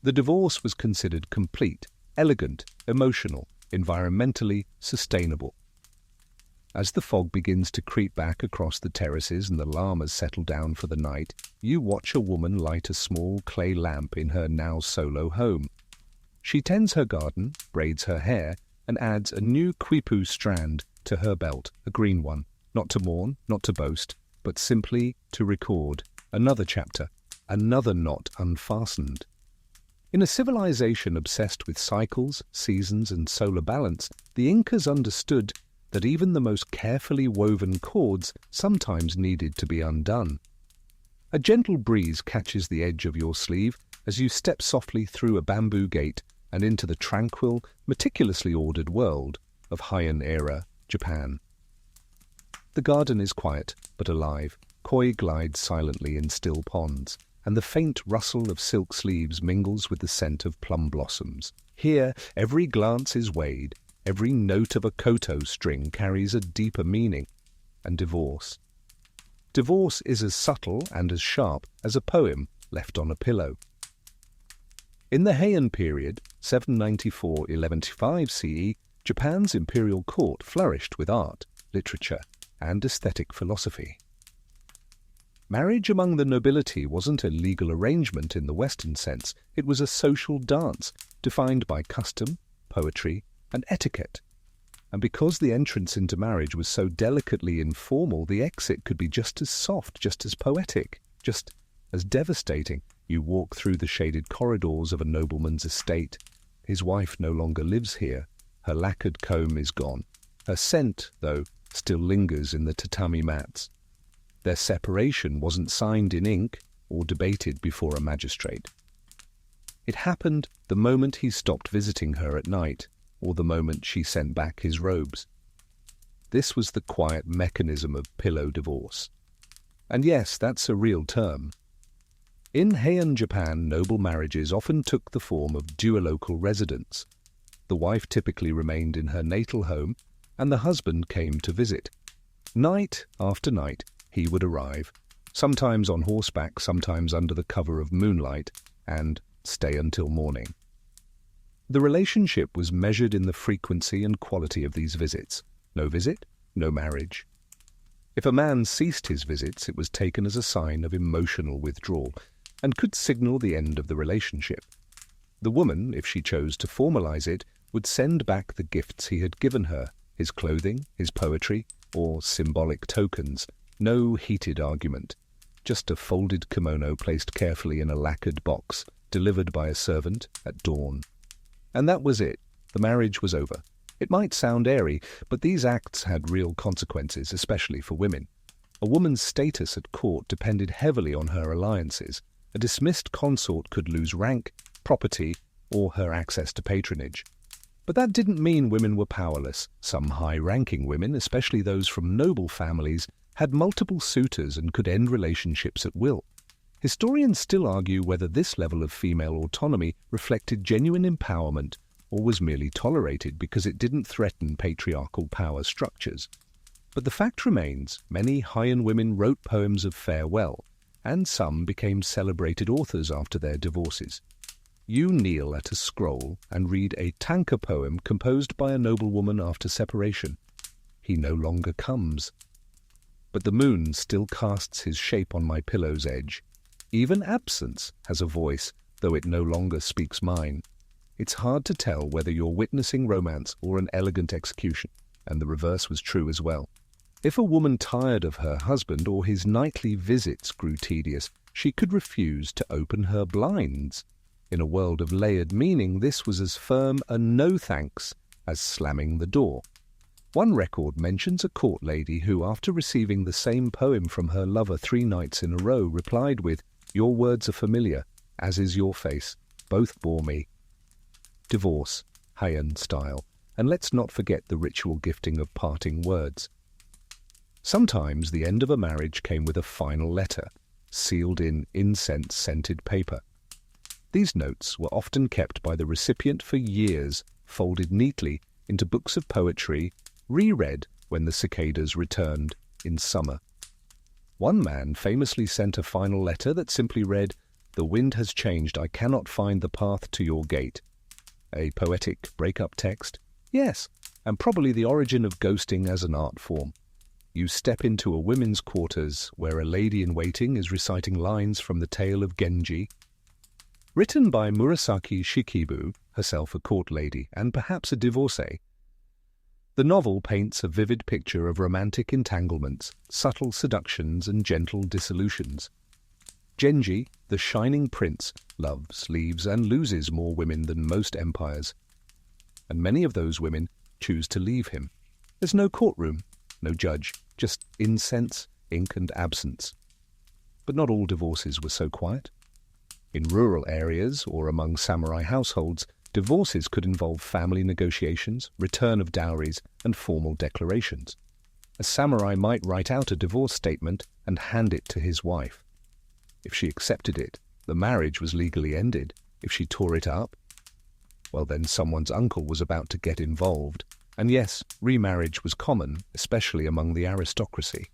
the divorce was considered complete, elegant, emotional, environmentally sustainable. As the fog begins to creep back across the terraces and the llamas settle down for the night, you watch a woman light a small clay lamp in her now solo home. She tends her garden, braids her hair, and adds a new quipu strand to her belt, a green one, not to mourn, not to boast, but simply to record another chapter, another knot unfastened. In a civilization obsessed with cycles, seasons, and solar balance, the Incas understood that even the most carefully woven cords sometimes needed to be undone. A gentle breeze catches the edge of your sleeve as you step softly through a bamboo gate and into the tranquil, meticulously ordered world of Heian-era Japan. The garden is quiet but alive. Koi glides silently in still ponds, and the faint rustle of silk sleeves mingles with the scent of plum blossoms. Here, every glance is weighed, every note of a koto string carries a deeper meaning. And divorce. Divorce is as subtle and as sharp as a poem left on a pillow. In the Heian period, 794–1105 CE, Japan's imperial court flourished with art, literature, and aesthetic philosophy. Marriage among the nobility wasn't a legal arrangement in the Western sense. It was a social dance, defined by custom, poetry, and etiquette. And because the entrance into marriage was so delicately informal, the exit could be just as soft, just as poetic, just as devastating. You walk through the shaded corridors of a nobleman's estate. His wife no longer lives here. Her lacquered comb is gone. Her scent, though, still lingers in the tatami mats. Their separation wasn't signed in ink or debated before a magistrate. It happened the moment he stopped visiting her at night, or the moment she sent back his robes. This was the quiet mechanism of pillow divorce. And yes, that's a real term. In Heian Japan, noble marriages often took the form of duolocal residence. The wife typically remained in her natal home, and the husband came to visit. Night after night, he would arrive, sometimes on horseback, sometimes under the cover of moonlight, and stay until morning. The relationship was measured in the frequency and quality of these visits. No visit, no marriage. If a man ceased his visits, it was taken as a sign of emotional withdrawal and could signal the end of the relationship. The woman, if she chose to formalize it, would send back the gifts he had given her, his clothing, his poetry, or symbolic tokens. No heated argument, just a folded kimono placed carefully in a lacquered box, delivered by a servant at dawn. And that was it. The marriage was over. It might sound airy, but these acts had real consequences, especially for women. A woman's status at court depended heavily on her alliances. A dismissed consort could lose rank, property, or her access to patronage. But that didn't mean women were powerless. Some high-ranking women, especially those from noble families, had multiple suitors and could end relationships at will. Historians still argue whether this level of female autonomy reflected genuine empowerment or was merely tolerated because it didn't threaten patriarchal power structures. But the fact remains, many Heian women wrote poems of farewell, and some became celebrated authors after their divorces. You kneel at a scroll and read a tanka poem composed by a noblewoman after separation. He no longer comes. But the moon still casts his shape on my pillow's edge. Even absence has a voice, though it no longer speaks mine. It's hard to tell whether you're witnessing romance or an elegant execution, and the reverse was true as well. If a woman tired of her husband or his nightly visits grew tedious, she could refuse to open her blinds. In a world of layered meaning, this was as firm a no thanks as slamming the door. One record mentions a court lady who, after receiving the same poem from her lover 3 nights in a row, replied with, "Your words are familiar, as is your face. Both bore me." Divorce, Heian style, and let's not forget the ritual gifting of parting words. Sometimes the end of a marriage came with a final letter, sealed in incense-scented paper. These notes were often kept by the recipient for years, folded neatly into books of poetry, reread when the cicadas returned in summer. One man famously sent a final letter that simply read, "The wind has changed, I cannot find the path to your gate." A poetic breakup text? Yes, and probably the origin of ghosting as an art form. You step into a women's quarters where a lady-in-waiting is reciting lines from the tale of Genji. Written by Murasaki Shikibu, herself a court lady and perhaps a divorcee, the novel paints a vivid picture of romantic entanglements, subtle seductions, and gentle dissolutions. Genji, the shining prince, loves, leaves and loses more women than most empires. And many of those women choose to leave him. There's no courtroom, no judge, just incense, ink and absence. But not all divorces were so quiet. In rural areas or among samurai households, divorces could involve family negotiations, return of dowries, and formal declarations. A samurai might write out a divorce statement and hand it to his wife. If she accepted it, the marriage was legally ended. If she tore it up, well, then someone's uncle was about to get involved. And yes, remarriage was common, especially among the aristocracy.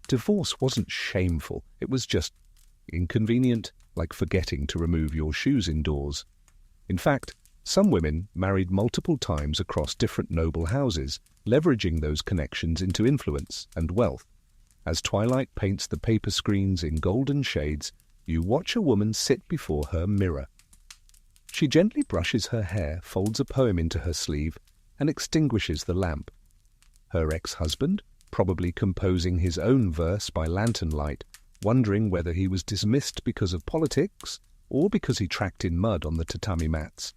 Divorce wasn't shameful, it was just inconvenient, like forgetting to remove your shoes indoors. In fact, some women married multiple times across different noble houses, leveraging those connections into influence and wealth. As twilight paints the paper screens in golden shades, you watch a woman sit before her mirror. She gently brushes her hair, folds a poem into her sleeve, and extinguishes the lamp. Her ex-husband, probably composing his own verse by lantern light, wondering whether he was dismissed because of politics or because he tracked in mud on the tatami mats.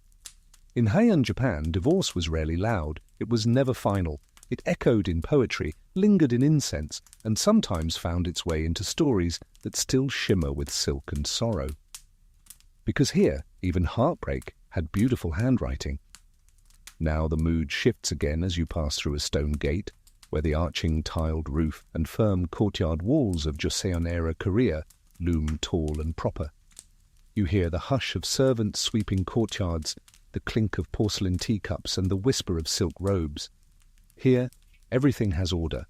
In Heian, Japan, divorce was rarely loud. It was never final. It echoed in poetry, lingered in incense, and sometimes found its way into stories that still shimmer with silk and sorrow. Because here, even heartbreak had beautiful handwriting. Now the mood shifts again as you pass through a stone gate, where the arching tiled roof and firm courtyard walls of Joseon-era Korea loom tall and proper. You hear the hush of servants sweeping courtyards, the clink of porcelain teacups and the whisper of silk robes. Here, everything has order,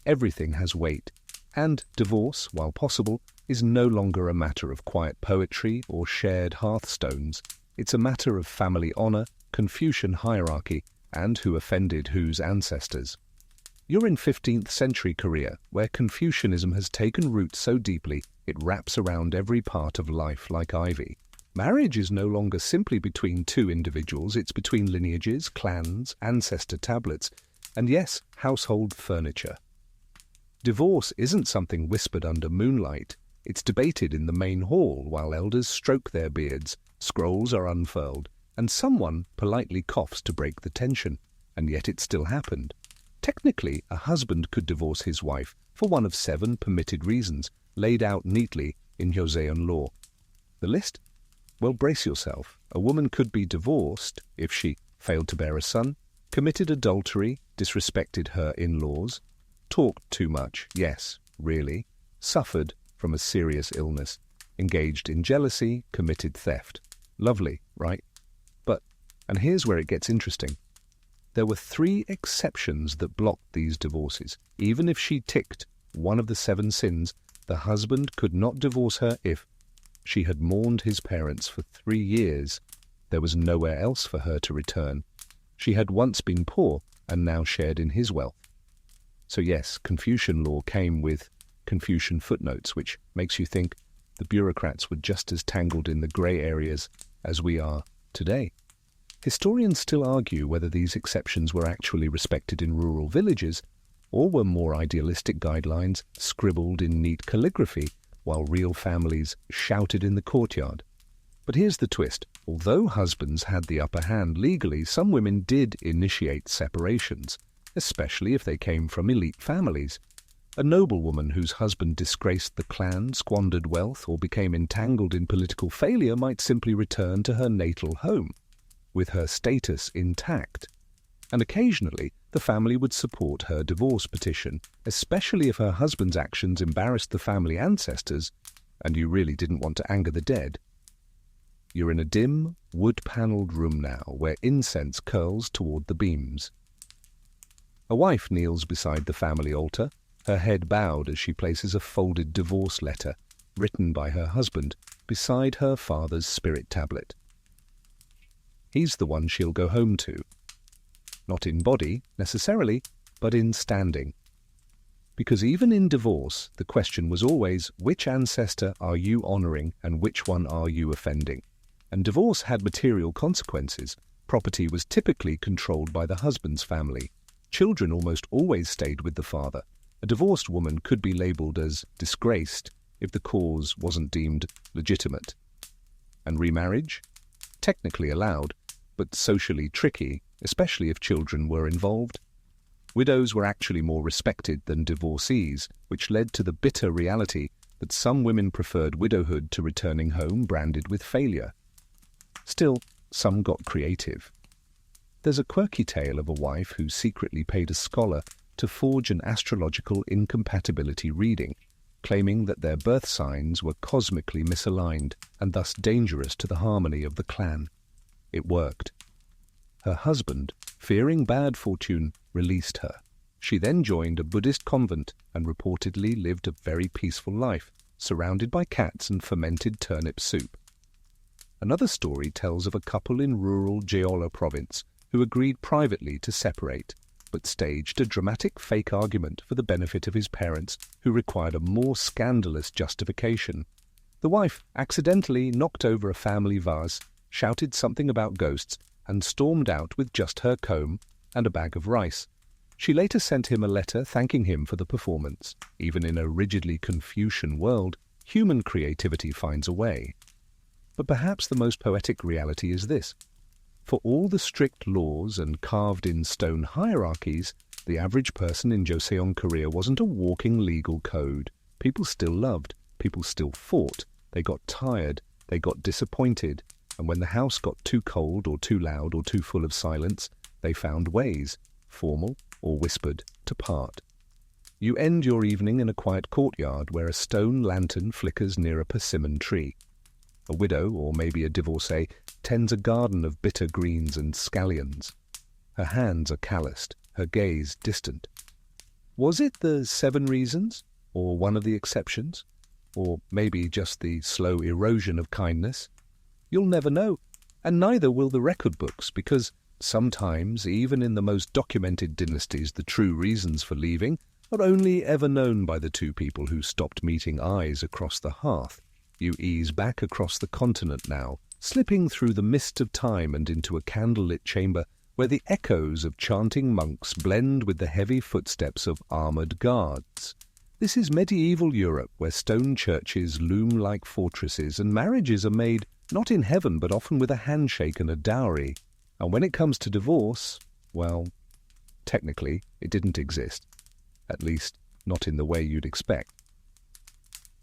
everything has weight, and divorce, while possible, is no longer a matter of quiet poetry or shared hearthstones. It's a matter of family honor, Confucian hierarchy, and who offended whose ancestors. You're in 15th century Korea, where Confucianism has taken root so deeply it wraps around every part of life like ivy. Marriage is no longer simply between two individuals, it's between lineages, clans, ancestor tablets, and yes, household furniture. Divorce isn't something whispered under moonlight. It's debated in the main hall while elders stroke their beards, scrolls are unfurled, and someone politely coughs to break the tension. And yet it still happened. Technically, a husband could divorce his wife for one of 7 permitted reasons, laid out neatly in Joseon law. The list? Well, brace yourself. A woman could be divorced if she failed to bear a son, committed adultery, disrespected her in-laws, talked too much, yes, really, suffered from a serious illness, engaged in jealousy, committed theft. Lovely, right? But, and here's where it gets interesting, there were 3 exceptions that blocked these divorces. Even if she ticked one of the 7 sins, the husband could not divorce her if she had mourned his parents for 3 years. There was nowhere else for her to return. She had once been poor and now shared in his wealth. So yes, Confucian law came with Confucian footnotes, which makes you think the bureaucrats were just as tangled in the grey areas as we are today. Historians still argue whether these exceptions were actually respected in rural villages or were more idealistic guidelines scribbled in neat calligraphy while real families shouted in the courtyard. But here's the twist. Although husbands had the upper hand legally, some women did initiate separations, especially if they came from elite families. A noblewoman whose husband disgraced the clan, squandered wealth, or became entangled in political failure might simply return to her natal home, with her status intact. And occasionally, the family would support her divorce petition, especially if her husband's actions embarrassed the family ancestors and you really didn't want to anger the dead. You're in a dim, wood-panelled room now, where incense curls toward the beams. A wife kneels beside the family altar, her head bowed as she places a folded divorce letter, written by her husband, beside her father's spirit tablet. He's the one she'll go home to. Not in body, necessarily, but in standing. Because even in divorce, the question was always, which ancestor are you honouring and which one are you offending? And divorce had material consequences. Property was typically controlled by the husband's family. Children almost always stayed with the father. A divorced woman could be labelled as disgraced, if the cause wasn't deemed legitimate. And remarriage? Technically allowed, but socially tricky, especially if children were involved. Widows were actually more respected than divorcees, which led to the bitter reality that some women preferred widowhood to returning home branded with failure. Still, some got creative. There's a quirky tale of a wife who secretly paid a scholar to forge an astrological incompatibility reading, claiming that their birth signs were cosmically misaligned and thus dangerous to the harmony of the clan. It worked. Her husband, fearing bad fortune, released her. She then joined a Buddhist convent and reportedly lived a very peaceful life, surrounded by cats and fermented turnip soup. Another story tells of a couple in rural Jeolla province who agreed privately to separate, but staged a dramatic fake argument for the benefit of his parents, who required a more scandalous justification. The wife accidentally knocked over a family vase, shouted something about ghosts, and stormed out with just her comb and a bag of rice. She later sent him a letter thanking him for the performance. Even in a rigidly Confucian world, human creativity finds a way. But perhaps the most poetic reality is this. For all the strict laws and carved-in stone hierarchies, the average person in Joseon Korea wasn't a walking legal code. People still loved, people still fought, they got tired, they got disappointed, and when the house got too cold or too loud or too full of silence, they found ways, formal or whispered, to part. You end your evening in a quiet courtyard where a stone lantern flickers near a persimmon tree. A widow, or maybe a divorcee, tends a garden of bitter greens and scallions. Her hands are calloused, her gaze distant. Was it the 7 reasons, or one of the exceptions? Or maybe just the slow erosion of kindness? You'll never know, and neither will the record books, because sometimes, even in the most documented dynasties, the true reasons for leaving are only ever known by the 2 people who stopped meeting eyes across the hearth. You ease back across the continent now, slipping through the mist of time and into a candlelit chamber where the echoes of chanting monks blend with the heavy footsteps of armoured guards. This is medieval Europe, where stone churches loom like fortresses and marriages are made not in heaven but often with a handshake and a dowry. And when it comes to divorce, well, technically it didn't exist. At least, not in the way you'd expect.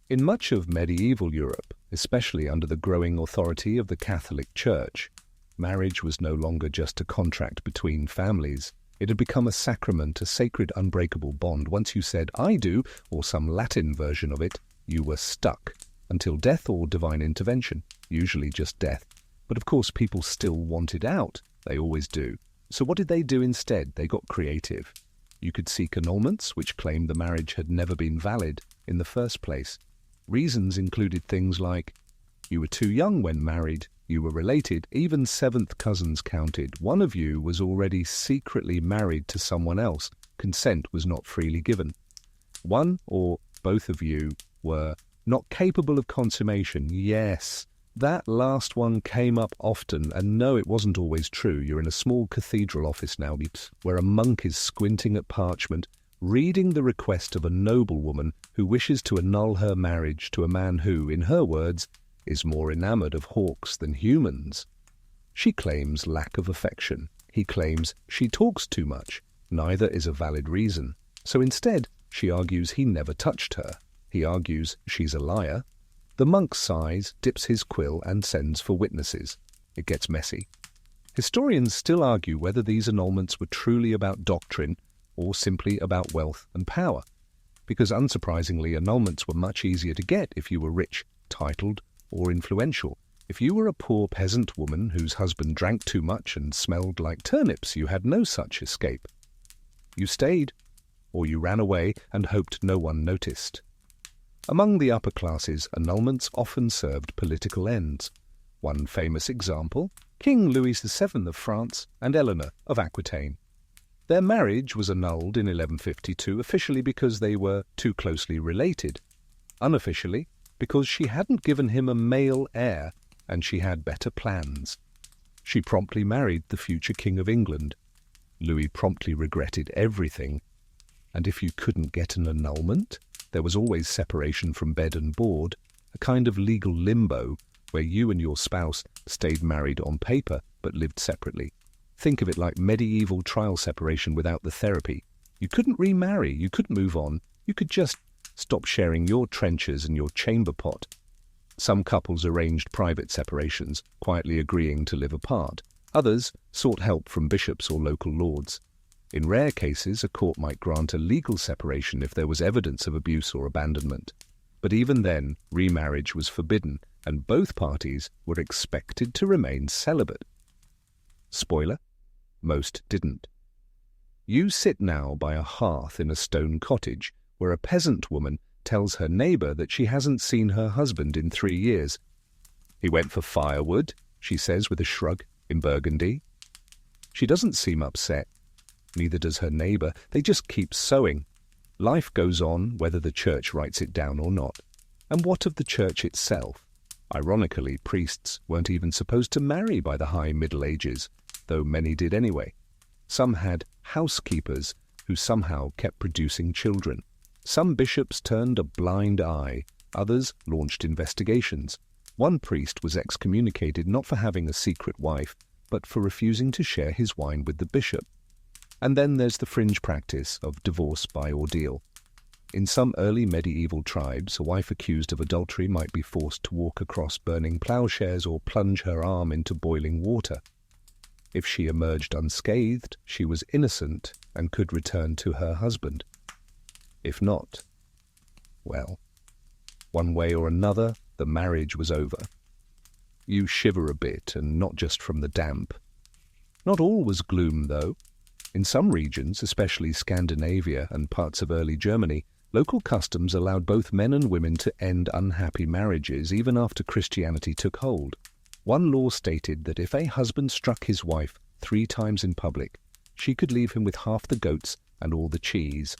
In much of medieval Europe, especially under the growing authority of the Catholic Church, marriage was no longer just a contract between families. It had become a sacrament, a sacred unbreakable bond. Once you said, "I do," or some Latin version of it, you were stuck, until death or divine intervention, usually just death. But of course people still wanted out. They always do. So what did they do instead? They got creative. You could seek annulments, which claimed the marriage had never been valid in the first place. Reasons included things like, you were too young when married, you were related, even 7th cousins counted, one of you was already secretly married to someone else, consent was not freely given. One or both of you were not capable of consummation. Yes, that last one came up often, and no, it wasn't always true. You're in a small cathedral office now, where a monk is squinting at parchment, reading the request of a noblewoman who wishes to annul her marriage to a man who, in her words, is more enamoured of hawks than humans. She claims lack of affection. He claims she talks too much. Neither is a valid reason. So instead, she argues he never touched her. He argues she's a liar. The monk sighs, dips his quill, and sends for witnesses. It gets messy. Historians still argue whether these annulments were truly about doctrine or simply about wealth and power, because unsurprisingly annulments were much easier to get if you were rich, titled, or influential. If you were a poor peasant woman whose husband drank too much and smelled like turnips, you had no such escape. You stayed, or you ran away and hoped no one noticed. Among the upper classes, annulments often served political ends. One famous example, King Louis VII of France and Eleanor of Aquitaine. Their marriage was annulled in 1152 officially because they were too closely related, unofficially because she hadn't given him a male heir and she had better plans. She promptly married the future King of England. Louis promptly regretted everything. And if you couldn't get an annulment, There was always separation from bed and board, a kind of legal limbo where you and your spouse stayed married on paper but lived separately. Think of it like medieval trial separation without the therapy. You couldn't remarry, you couldn't move on, you could just stop sharing your trenches and your chamber pot. Some couples arranged private separations, quietly agreeing to live apart. Others sought help from bishops or local lords. In rare cases, a court might grant a legal separation if there was evidence of abuse or abandonment. But even then, remarriage was forbidden, and both parties were expected to remain celibate. Spoiler: most didn't. You sit now by a hearth in a stone cottage where a peasant woman tells her neighbour that she hasn't seen her husband in 3 years. "He went for firewood," she says with a shrug, in Burgundy. She doesn't seem upset. Neither does her neighbour. They just keep sewing. Life goes on whether the church writes it down or not. And what of the church itself? Ironically, priests weren't even supposed to marry by the high Middle Ages, though many did anyway. Some had housekeepers who somehow kept producing children. Some bishops turned a blind eye, others launched investigations. One priest was excommunicated not for having a secret wife, but for refusing to share his wine with the bishop. And then there's the fringe practice of divorce by ordeal. In some early medieval tribes, a wife accused of adultery might be forced to walk across burning plowshares or plunge her arm into boiling water. If she emerged unscathed, she was innocent and could return to her husband. If not, well, one way or another, the marriage was over. You shiver a bit, and not just from the damp. Not all was gloom, though. In some regions, especially Scandinavia and parts of early Germany, local customs allowed both men and women to end unhappy marriages even after Christianity took hold. One law stated that if a husband struck his wife 3 times in public, she could leave him with half the goats and all the cheese.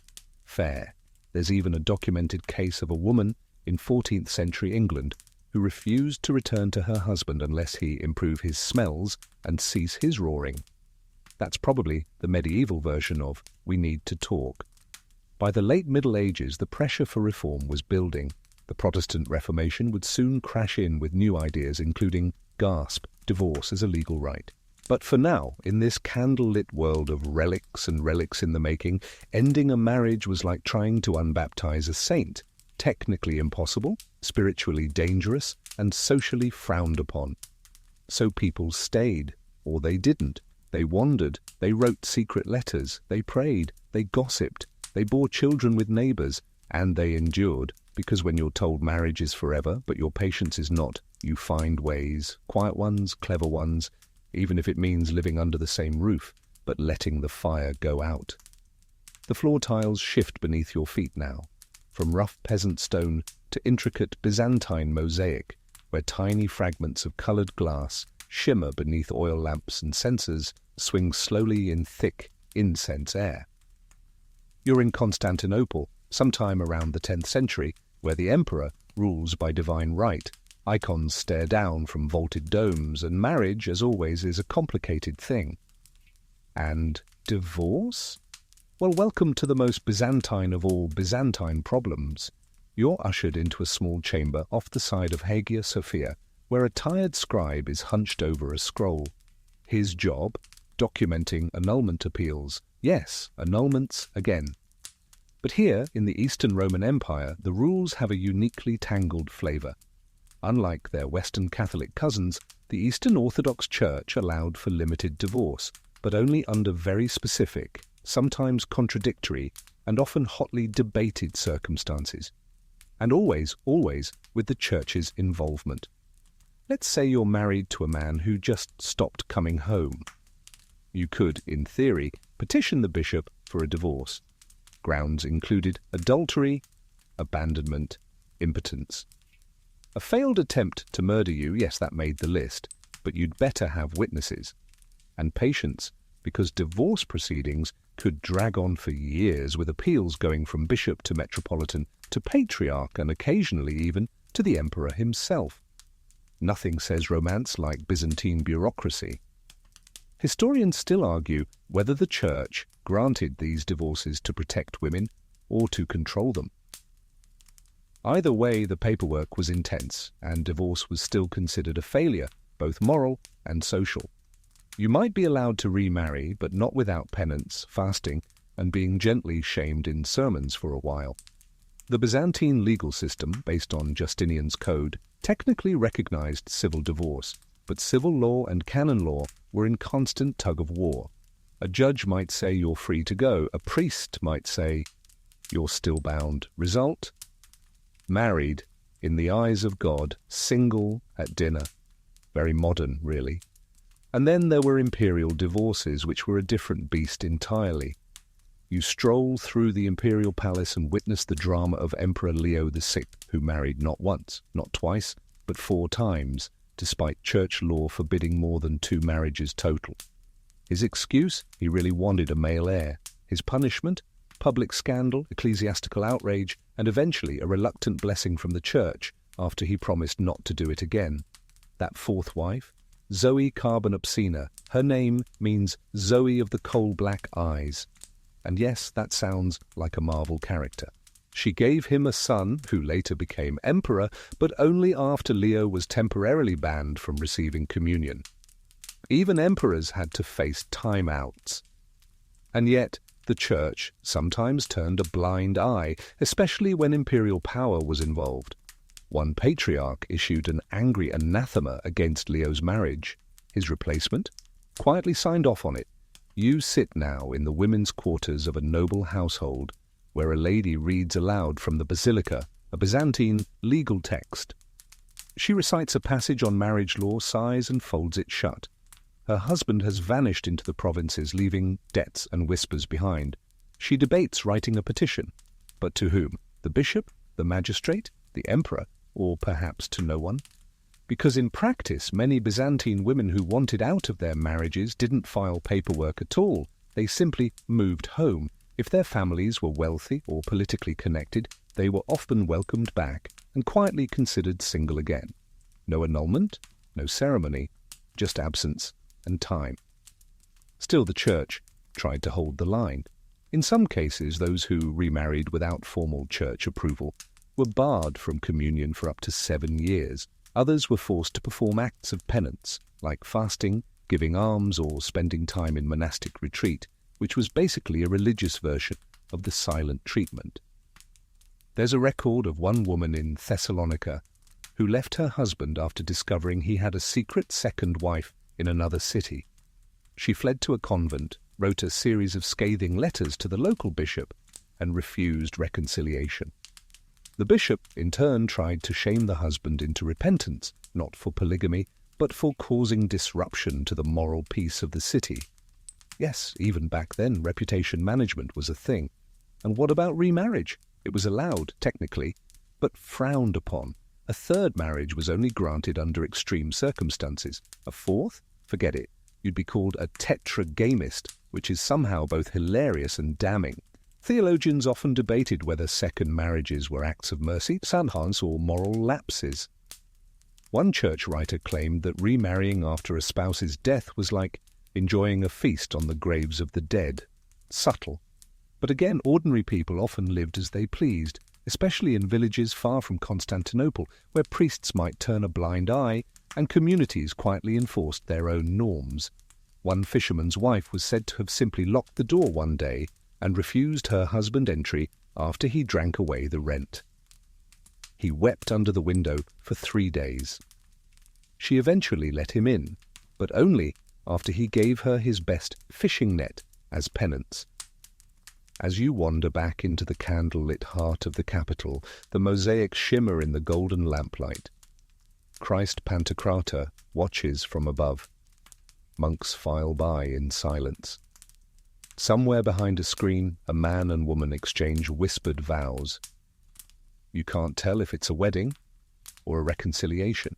Fair. There's even a documented case of a woman in 14th century England who refused to return to her husband unless he improve his smells and cease his roaring. That's probably the medieval version of "we need to talk." By the late Middle Ages, the pressure for reform was building. The Protestant Reformation would soon crash in with new ideas, including, gasp, divorce as a legal right. But for now, in this candle-lit world of relics and relics in the making, ending a marriage was like trying to unbaptize a saint. Technically impossible, spiritually dangerous, and socially frowned upon. So people stayed, or they didn't. They wandered, they wrote secret letters, they prayed, they gossiped, they bore children with neighbors, and they endured, because when you're told marriage is forever, but your patience is not, you find ways, quiet ones, clever ones, even if it means living under the same roof, but letting the fire go out. The floor tiles shift beneath your feet now, from rough peasant stone to intricate Byzantine mosaic, where tiny fragments of coloured glass shimmer beneath oil lamps and censers, swing slowly in thick incense air. You're in Constantinople, sometime around the 10th century, where the emperor rules by divine right. Icons stare down from vaulted domes, and marriage, as always, is a complicated thing. And divorce? Well, welcome to the most Byzantine of all Byzantine problems. You're ushered into a small chamber off the side of Hagia Sophia, where a tired scribe is hunched over a scroll. His job? Documenting annulment appeals. Yes, annulments again. But here, in the Eastern Roman Empire, the rules have a uniquely tangled flavour. Unlike their Western Catholic cousins, the Eastern Orthodox Church allowed for limited divorce, but only under very specific, sometimes contradictory, and often hotly debated circumstances. And always with the Church's involvement. Let's say you're married to a man who just stopped coming home. You could, in theory, petition the bishop for a divorce. Grounds included adultery, abandonment, impotence. A failed attempt to murder you, yes, that made the list, but you'd better have witnesses. And patience, because divorce proceedings could drag on for years, with appeals going from bishop to metropolitan to patriarch and occasionally even to the emperor himself. Nothing says romance like Byzantine bureaucracy. Historians still argue whether the Church granted these divorces to protect women or to control them. Either way, the paperwork was intense, and divorce was still considered a failure, both moral and social. You might be allowed to remarry, but not without penance, fasting, and being gently shamed in sermons for a while. The Byzantine legal system, based on Justinian's code, technically recognized civil divorce, but civil law and canon law were in constant tug-of-war. A judge might say you're free to go. A priest might say you're still bound. Result? Married, in the eyes of God, single at dinner. Very modern, really. And then there were imperial divorces, which were a different beast entirely. You stroll through the imperial palace and witness the drama of Emperor Leo VI, who married not once, not twice, but 4 times, despite church law forbidding more than 2 marriages total. His excuse? He really wanted a male heir. His punishment? Public scandal, ecclesiastical outrage, and eventually a reluctant blessing from the church after he promised not to do it again. That 4th wife? Zoe Carbonopsina. Her name means Zoe of the coal-black eyes. And yes, that sounds like a Marvel character. She gave him a son who later became emperor, but only after Leo was temporarily banned from receiving communion. Even emperors had to face timeouts. And yet, the church sometimes turned a blind eye, especially when imperial power was involved. One patriarch issued an angry anathema against Leo's marriage. His replacement quietly signed off on it. You sit now in the women's quarters of a noble household, where a lady reads aloud from the Basilica, a Byzantine legal text. She recites a passage on marriage law, sighs and folds it shut. Her husband has vanished into the provinces, leaving debts and whispers behind. She debates writing a petition. But to whom? The bishop? The magistrate? The emperor? Or perhaps to no one? Because in practice, many Byzantine women who wanted out of their marriages didn't file paperwork at all. They simply moved home. If their families were wealthy or politically connected, they were often welcomed back and quietly considered single again. No annulment, no ceremony, just absence and time. Still, the church tried to hold the line. In some cases, those who remarried without formal church approval were barred from communion for up to 7 years. Others were forced to perform acts of penance, like fasting, giving alms, or spending time in monastic retreat, which was basically a religious version of the silent treatment. There's a record of one woman in Thessalonica who left her husband after discovering he had a secret second wife in another city. She fled to a convent, wrote a series of scathing letters to the local bishop, and refused reconciliation. The bishop, in turn, tried to shame the husband into repentance, not for polygamy, but for causing disruption to the moral peace of the city. Yes, even back then, reputation management was a thing. And what about remarriage? It was allowed, technically, but frowned upon. A 3rd marriage was only granted under extreme circumstances. A 4th? Forget it. You'd be called a tetragamist, which is somehow both hilarious and damning. Theologians often debated whether second marriages were acts of mercy, sanhans, or moral lapses. One church writer claimed that remarrying after a spouse's death was like enjoying a feast on the graves of the dead. Subtle. But again, ordinary people often lived as they pleased, especially in villages far from Constantinople, where priests might turn a blind eye and communities quietly enforced their own norms. One fisherman's wife was said to have simply locked the door one day and refused her husband entry after he drank away the rent. He wept under the window for 3 days. She eventually let him in, but only after he gave her his best fishing net as penance. As you wander back into the candle-lit heart of the capital, the mosaic shimmer in the golden lamplight. Christ Pantocrator watches from above. Monks file by in silence. Somewhere behind a screen, a man and woman exchange whispered vows. You can't tell if it's a wedding or a reconciliation.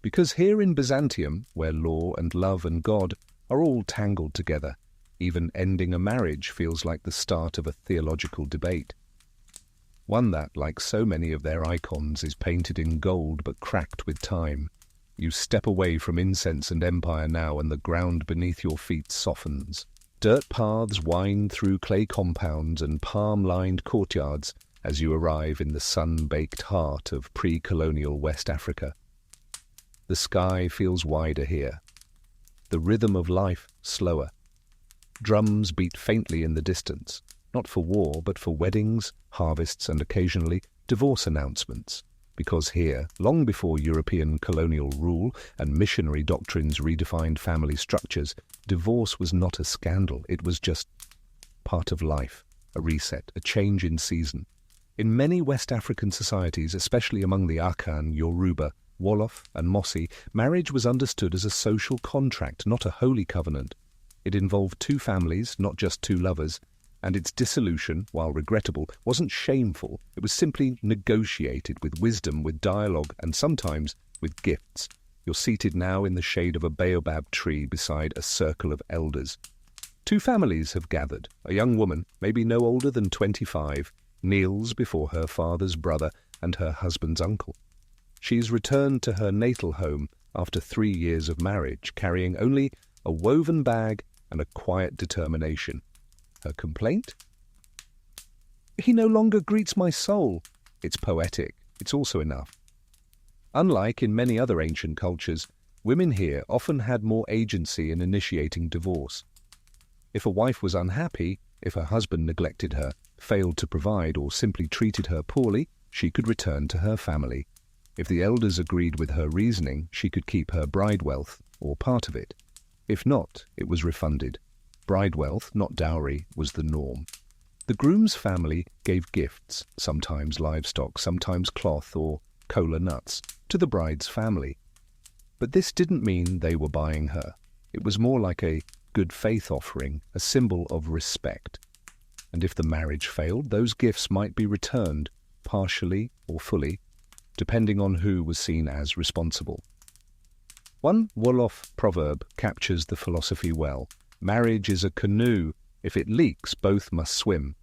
Because here in Byzantium, where law and love and God are all tangled together, even ending a marriage feels like the start of a theological debate. One that, like so many of their icons, is painted in gold but cracked with time. You step away from incense and empire now, and the ground beneath your feet softens. Dirt paths wind through clay compounds and palm-lined courtyards, as you arrive in the sun-baked heart of pre-colonial West Africa. The sky feels wider here. The rhythm of life slower. Drums beat faintly in the distance, not for war, but for weddings, harvests, and occasionally divorce announcements. Because here, long before European colonial rule and missionary doctrines redefined family structures, divorce was not a scandal. It was just part of life, a reset, a change in season. In many West African societies, especially among the Akan, Yoruba, Wolof, and Mossi, marriage was understood as a social contract, not a holy covenant. It involved two families, not just two lovers, and its dissolution, while regrettable, wasn't shameful. It was simply negotiated with wisdom, with dialogue, and sometimes with gifts. You're seated now in the shade of a baobab tree beside a circle of elders. Two families have gathered. A young woman, maybe no older than 25, kneels before her father's brother and her husband's uncle. She's returned to her natal home after 3 years of marriage, carrying only a woven bag and a quiet determination. Her complaint? He no longer greets my soul. It's poetic. It's also enough. Unlike in many other ancient cultures, women here often had more agency in initiating divorce. If a wife was unhappy, if her husband neglected her, failed to provide, or simply treated her poorly, she could return to her family. If the elders agreed with her reasoning, she could keep her bride wealth, or part of it. If not, it was refunded. Bride wealth, not dowry, was the norm. The groom's family gave gifts, sometimes livestock, sometimes cloth or cola nuts, to the bride's family. But this didn't mean they were buying her. It was more like a good faith offering, a symbol of respect. And if the marriage failed, those gifts might be returned, partially or fully, depending on who was seen as responsible. One Wolof proverb captures the philosophy well. Marriage is a canoe. If it leaks, both must swim.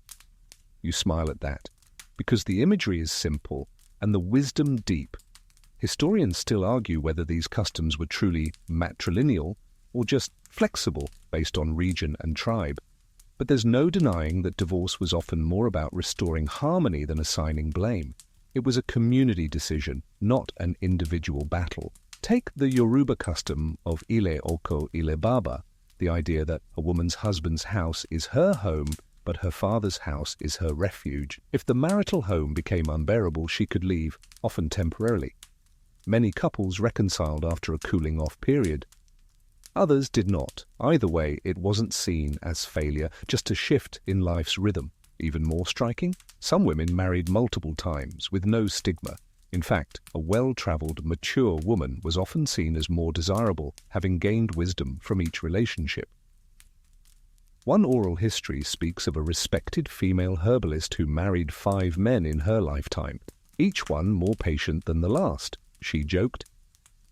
You smile at that, because the imagery is simple and the wisdom deep. Historians still argue whether these customs were truly matrilineal or just flexible based on region and tribe. But there's no denying that divorce was often more about restoring harmony than assigning blame. It was a community decision, not an individual battle. Take the Yoruba custom of Ile Oko Ile Baba, the idea that a woman's husband's house is her home, but her father's house is her refuge. If the marital home became unbearable, she could leave, often temporarily. Many couples reconciled after a cooling-off period. Others did not. Either way, it wasn't seen as failure, just a shift in life's rhythm. Even more striking, some women married multiple times with no stigma. In fact, a well-traveled, mature woman was often seen as more desirable, having gained wisdom from each relationship. One oral history speaks of a respected female herbalist who married 5 men in her lifetime, each one more patient than the last, she joked.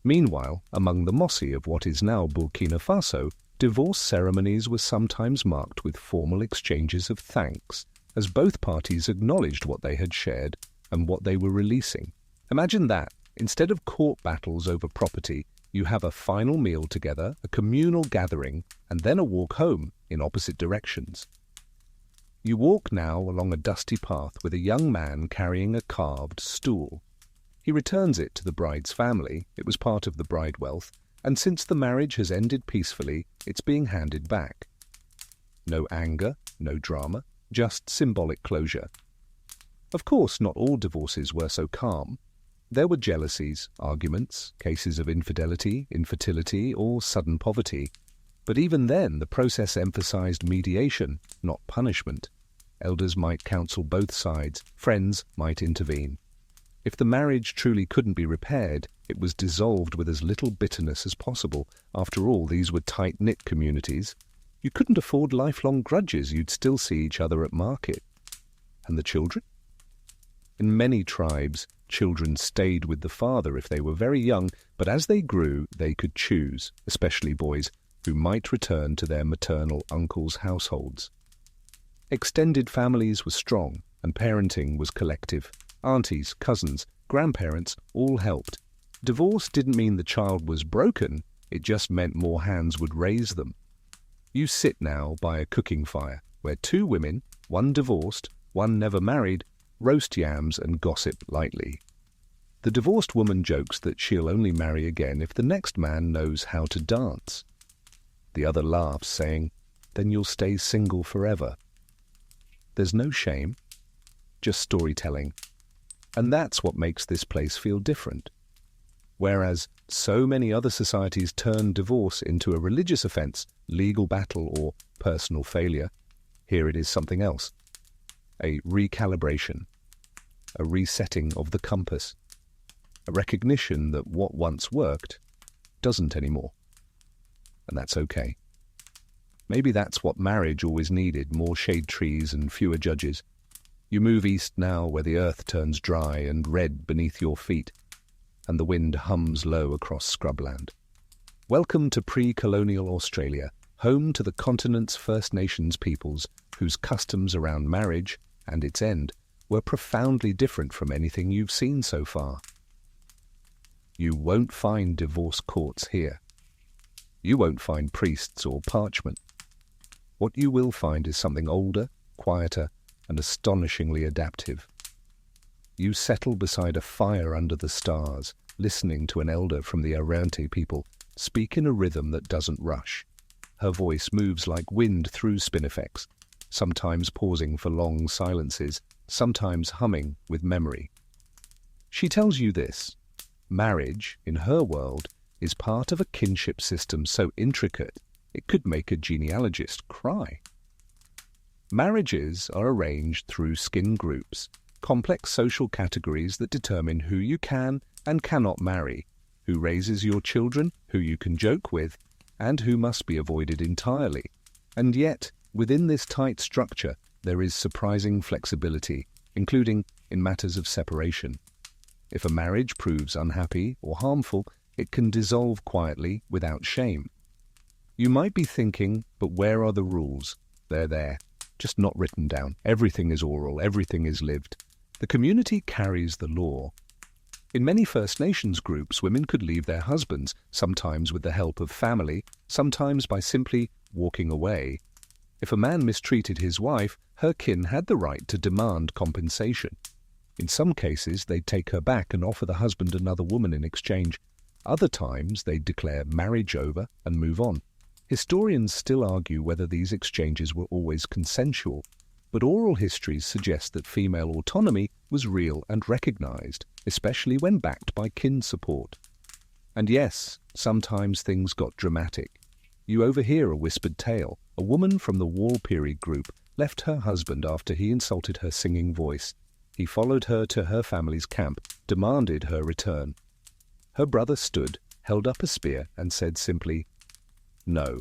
Meanwhile, among the Mossi of what is now Burkina Faso, divorce ceremonies were sometimes marked with formal exchanges of thanks, as both parties acknowledged what they had shared and what they were releasing. Imagine that. Instead of court battles over property, you have a final meal together, a communal gathering, and then a walk home in opposite directions. You walk now along a dusty path with a young man carrying a carved stool. He returns it to the bride's family. It was part of the bride wealth, and since the marriage has ended peacefully, it's being handed back. No anger, no drama, just symbolic closure. Of course, not all divorces were so calm. There were jealousies, arguments, cases of infidelity, infertility, or sudden poverty. But even then, the process emphasized mediation, not punishment. Elders might counsel both sides, friends might intervene. If the marriage truly couldn't be repaired, it was dissolved with as little bitterness as possible. After all, these were tight-knit communities. You couldn't afford lifelong grudges. You'd still see each other at market. And the children? In many tribes, children stayed with the father if they were very young, but as they grew, they could choose, especially boys, who might return to their maternal uncles' households. Extended families were strong, and parenting was collective. Aunties, cousins, grandparents all helped. Divorce didn't mean the child was broken, it just meant more hands would raise them. You sit now by a cooking fire, where 2 women, one divorced, one never married, roast yams and gossip lightly. The divorced woman jokes that she'll only marry again if the next man knows how to dance. The other laughs, saying, "Then you'll stay single forever." There's no shame, just storytelling. And that's what makes this place feel different. Whereas so many other societies turn divorce into a religious offense, legal battle, or personal failure, here it is something else. A recalibration, a resetting of the compass, a recognition that what once worked doesn't anymore. And that's okay. Maybe that's what marriage always needed, more shade trees and fewer judges. You move east now where the earth turns dry and red beneath your feet, and the wind hums low across scrubland. Welcome to pre-colonial Australia, home to the continent's First Nations peoples whose customs around marriage and its end were profoundly different from anything you've seen so far. You won't find divorce courts here. You won't find priests or parchment. What you will find is something older, quieter, and astonishingly adaptive. You settle beside a fire under the stars, listening to an elder from the Arrernte people speak in a rhythm that doesn't rush. Her voice moves like wind through spinifex, sometimes pausing for long silences, sometimes humming with memory. She tells you this: marriage, in her world, is part of a kinship system so intricate it could make a genealogist cry. Marriages are arranged through skin groups, complex social categories that determine who you can and cannot marry, who raises your children, who you can joke with, and who must be avoided entirely. And yet, within this tight structure, there is surprising flexibility, including in matters of separation. If a marriage proves unhappy or harmful, it can dissolve quietly without shame. You might be thinking, but where are the rules? They're there, just not written down. Everything is oral, everything is lived. The community carries the law. In many First Nations groups, women could leave their husbands, sometimes with the help of family, sometimes by simply walking away. If a man mistreated his wife, her kin had the right to demand compensation. In some cases, they'd take her back and offer the husband another woman in exchange. Other times, they'd declare marriage over and move on. Historians still argue whether these exchanges were always consensual, but oral histories suggest that female autonomy was real and recognized, especially when backed by kin support. And yes, sometimes things got dramatic. You overhear a whispered tale. A woman from the Wall Period group left her husband after he insulted her singing voice. He followed her to her family's camp, demanded her return. Her brother stood, held up a spear, and said simply, "No."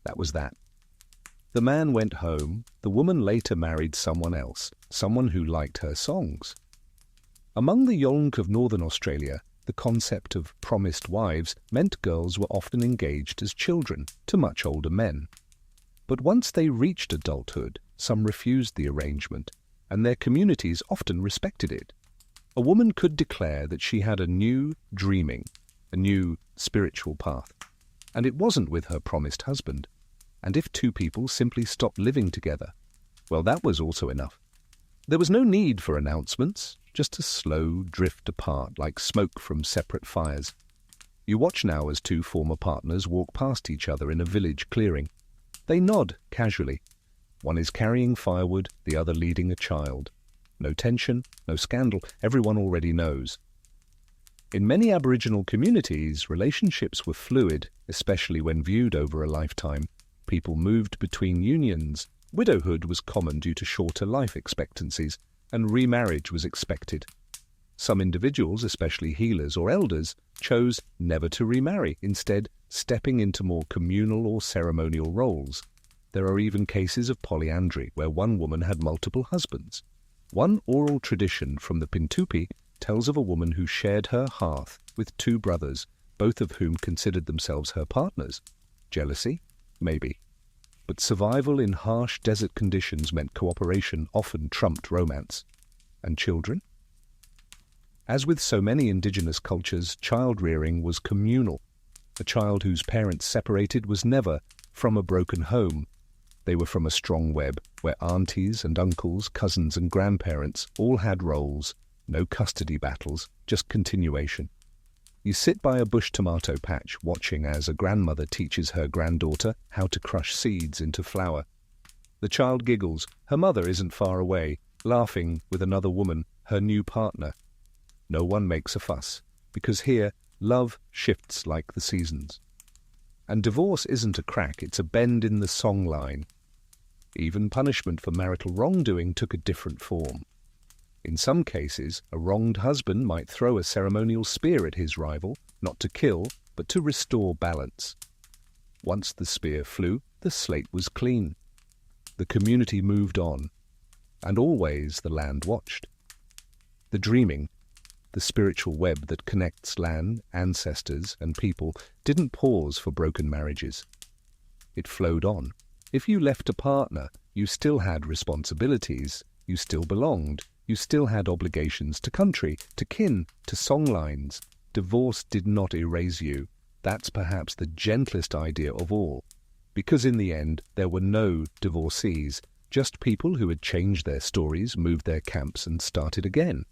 That was that. The man went home. The woman later married someone else, someone who liked her songs. Among the Yolngu of Northern Australia, the concept of promised wives meant girls were often engaged as children to much older men. But once they reached adulthood, some refused the arrangement, and their communities often respected it. A woman could declare that she had a new dreaming, a new spiritual path, and it wasn't with her promised husband. And if two people simply stopped living together, well, that was also enough. There was no need for announcements, just a slow drift apart like smoke from separate fires. You watch now as two former partners walk past each other in a village clearing. They nod casually. One is carrying firewood, the other leading a child. No tension, no scandal, everyone already knows. In many Aboriginal communities, relationships were fluid, especially when viewed over a lifetime. People moved between unions. Widowhood was common due to shorter life expectancies, and remarriage was expected. Some individuals, especially healers or elders, chose never to remarry, instead stepping into more communal or ceremonial roles. There are even cases of polyandry, where one woman had multiple husbands. One oral tradition from the Pintupi tells of a woman who shared her hearth with two brothers, both of whom considered themselves her partners. Jealousy? Maybe. But survival in harsh desert conditions meant cooperation often trumped romance. And children? As with so many indigenous cultures, child-rearing was communal. A child whose parents separated was never from a broken home. They were from a strong web where aunties and uncles, cousins and grandparents all had roles, no custody battles, just continuation. You sit by a bush tomato patch watching as a grandmother teaches her granddaughter how to crush seeds into flour. The child giggles, her mother isn't far away, laughing with another woman, her new partner. No one makes a fuss, because here, love shifts like the seasons. And divorce isn't a crack, it's a bend in the song line. Even punishment for marital wrongdoing took a different form. In some cases, a wronged husband might throw a ceremonial spear at his rival, not to kill, but to restore balance. Once the spear flew, the slate was clean. The community moved on, and always the land watched. The dreaming, the spiritual web that connects land, ancestors, and people, didn't pause for broken marriages. It flowed on. If you left a partner, you still had responsibilities, you still belonged, you still had obligations to country, to kin, to songlines. Divorce did not erase you. That's perhaps the gentlest idea of all. Because in the end, there were no divorcees, just people who had changed their stories, moved their camps, and started again.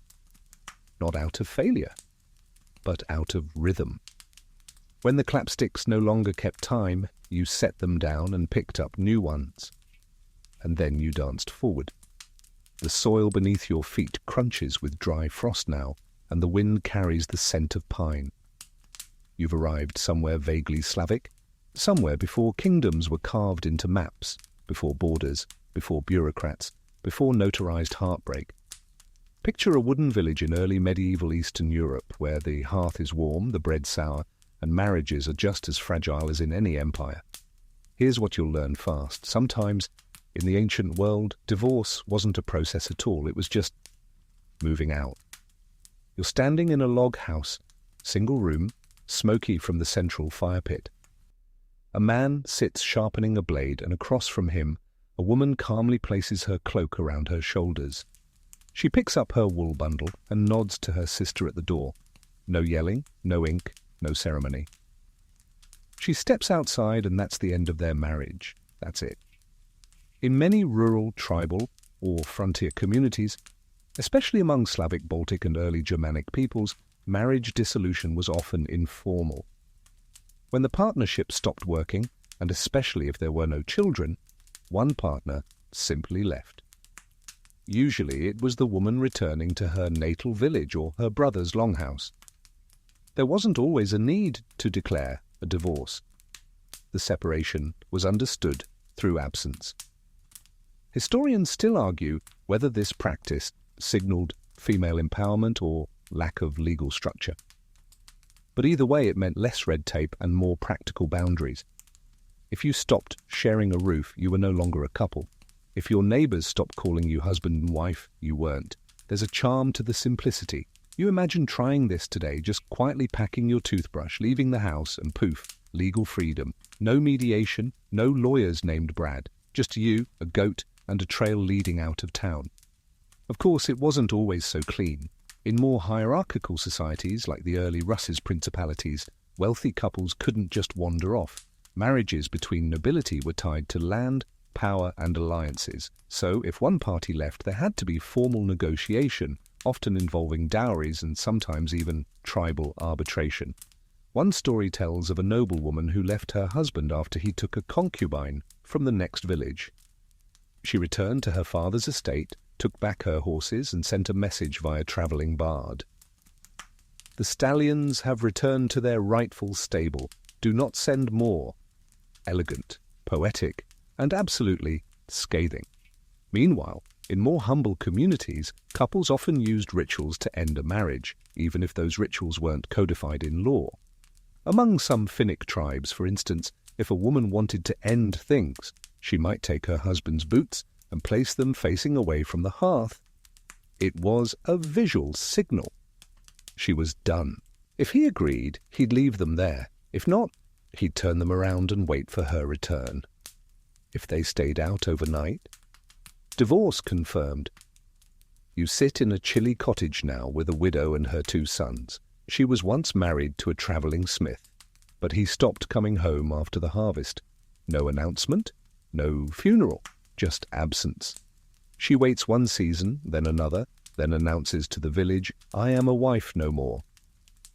Not out of failure, but out of rhythm. When the clapsticks no longer kept time, you set them down and picked up new ones. And then you danced forward. The soil beneath your feet crunches with dry frost now, and the wind carries the scent of pine. You've arrived somewhere vaguely Slavic, somewhere before kingdoms were carved into maps, before borders, before bureaucrats, before notarized heartbreak. Picture a wooden village in early medieval Eastern Europe where the hearth is warm, the bread sour, and marriages are just as fragile as in any empire. Here's what you'll learn fast. Sometimes, in the ancient world, divorce wasn't a process at all. It was just moving out. You're standing in a log house, single room, smoky from the central fire pit. A man sits sharpening a blade, and across from him, a woman calmly places her cloak around her shoulders. She picks up her wool bundle and nods to her sister at the door. No yelling, no ink, no ceremony. She steps outside, and that's the end of their marriage. That's it. In many rural, tribal, or frontier communities, especially among Slavic, Baltic, and early Germanic peoples, marriage dissolution was often informal. When the partnership stopped working, and especially if there were no children, one partner simply left. Usually it was the woman returning to her natal village or her brother's longhouse. There wasn't always a need to declare a divorce. The separation was understood through absence. Historians still argue whether this practice signaled female empowerment or lack of legal structure. But either way, it meant less red tape and more practical boundaries. If you stopped sharing a roof, you were no longer a couple. If your neighbors stopped calling you husband and wife, you weren't. There's a charm to the simplicity. You imagine trying this today, just quietly packing your toothbrush, leaving the house, and poof, legal freedom. No mediation, no lawyers named Brad. Just you, a goat, and a trail leading out of town. Of course, it wasn't always so clean. In more hierarchical societies, like the early Russes principalities, wealthy couples couldn't just wander off. Marriages between nobility were tied to land, power, and alliances. So, if one party left, there had to be formal negotiation, often involving dowries and sometimes even tribal arbitration. One story tells of a noblewoman who left her husband after he took a concubine from the next village. She returned to her father's estate, took back her horses, and sent a message via travelling bard. The stallions have returned to their rightful stable. Do not send more. Elegant, poetic, and absolutely scathing. Meanwhile, in more humble communities, couples often used rituals to end a marriage, even if those rituals weren't codified in law. Among some Finnic tribes, for instance, if a woman wanted to end things, she might take her husband's boots and place them facing away from the hearth. It was a visual signal. She was done. If he agreed, he'd leave them there. If not, he'd turn them around and wait for her return. If they stayed out overnight, divorce confirmed. You sit in a chilly cottage now with a widow and her 2 sons. She was once married to a travelling smith, but he stopped coming home after the harvest. No announcement, no funeral. just absence. She waits one season, then another, then announces to the village, "I am a wife no more."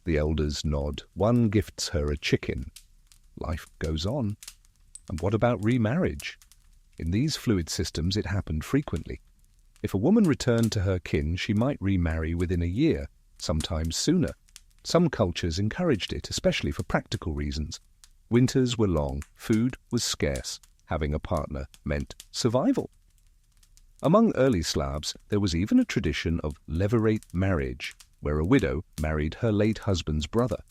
The elders nod. One gifts her a chicken. Life goes on. And what about remarriage? In these fluid systems it happened frequently. If a woman returned to her kin, she might remarry within a year, sometimes sooner. Some cultures encouraged it, especially for practical reasons. Winters were long, food was scarce. Having a partner meant survival. Among early Slavs, there was even a tradition of levirate marriage, where a widow married her late husband's brother.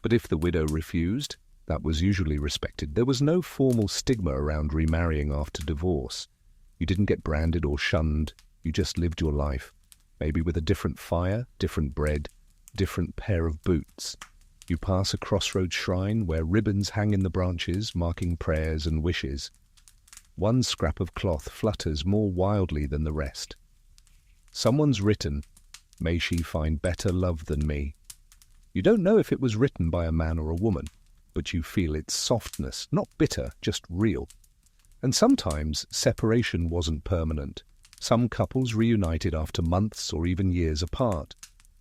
But if the widow refused, that was usually respected. There was no formal stigma around remarrying after divorce. You didn't get branded or shunned. You just lived your life, maybe with a different fire, different bread, different pair of boots. You pass a crossroads shrine where ribbons hang in the branches, marking prayers and wishes. One scrap of cloth flutters more wildly than the rest. Someone's written, "May she find better love than me." You don't know if it was written by a man or a woman, but you feel its softness, not bitter, just real. And sometimes separation wasn't permanent. Some couples reunited after months or even years apart.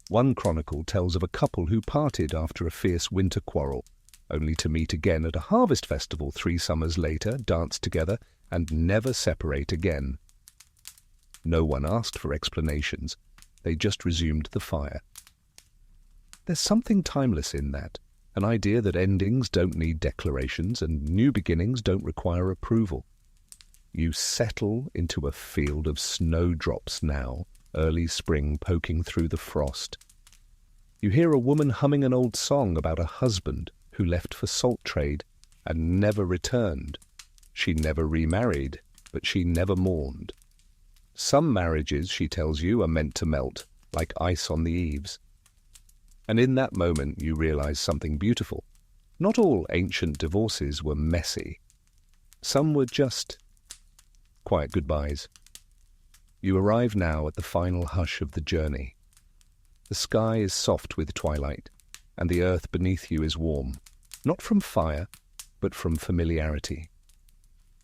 One chronicle tells of a couple who parted after a fierce winter quarrel, only to meet again at a harvest festival 3 summers later, dance together, and never separate again. No one asked for explanations. They just resumed the fire. There's something timeless in that, an idea that endings don't need declarations and new beginnings don't require approval. You settle into a field of snowdrops now, early spring poking through the frost. You hear a woman humming an old song about a husband who left for salt trade and never returned. She never remarried, but she never mourned. Some marriages, she tells you, are meant to melt, like ice on the eaves. And in that moment you realize something beautiful. Not all ancient divorces were messy. Some were just quiet goodbyes. You arrive now at the final hush of the journey. The sky is soft with twilight, and the earth beneath you is warm, not from fire, but from familiarity.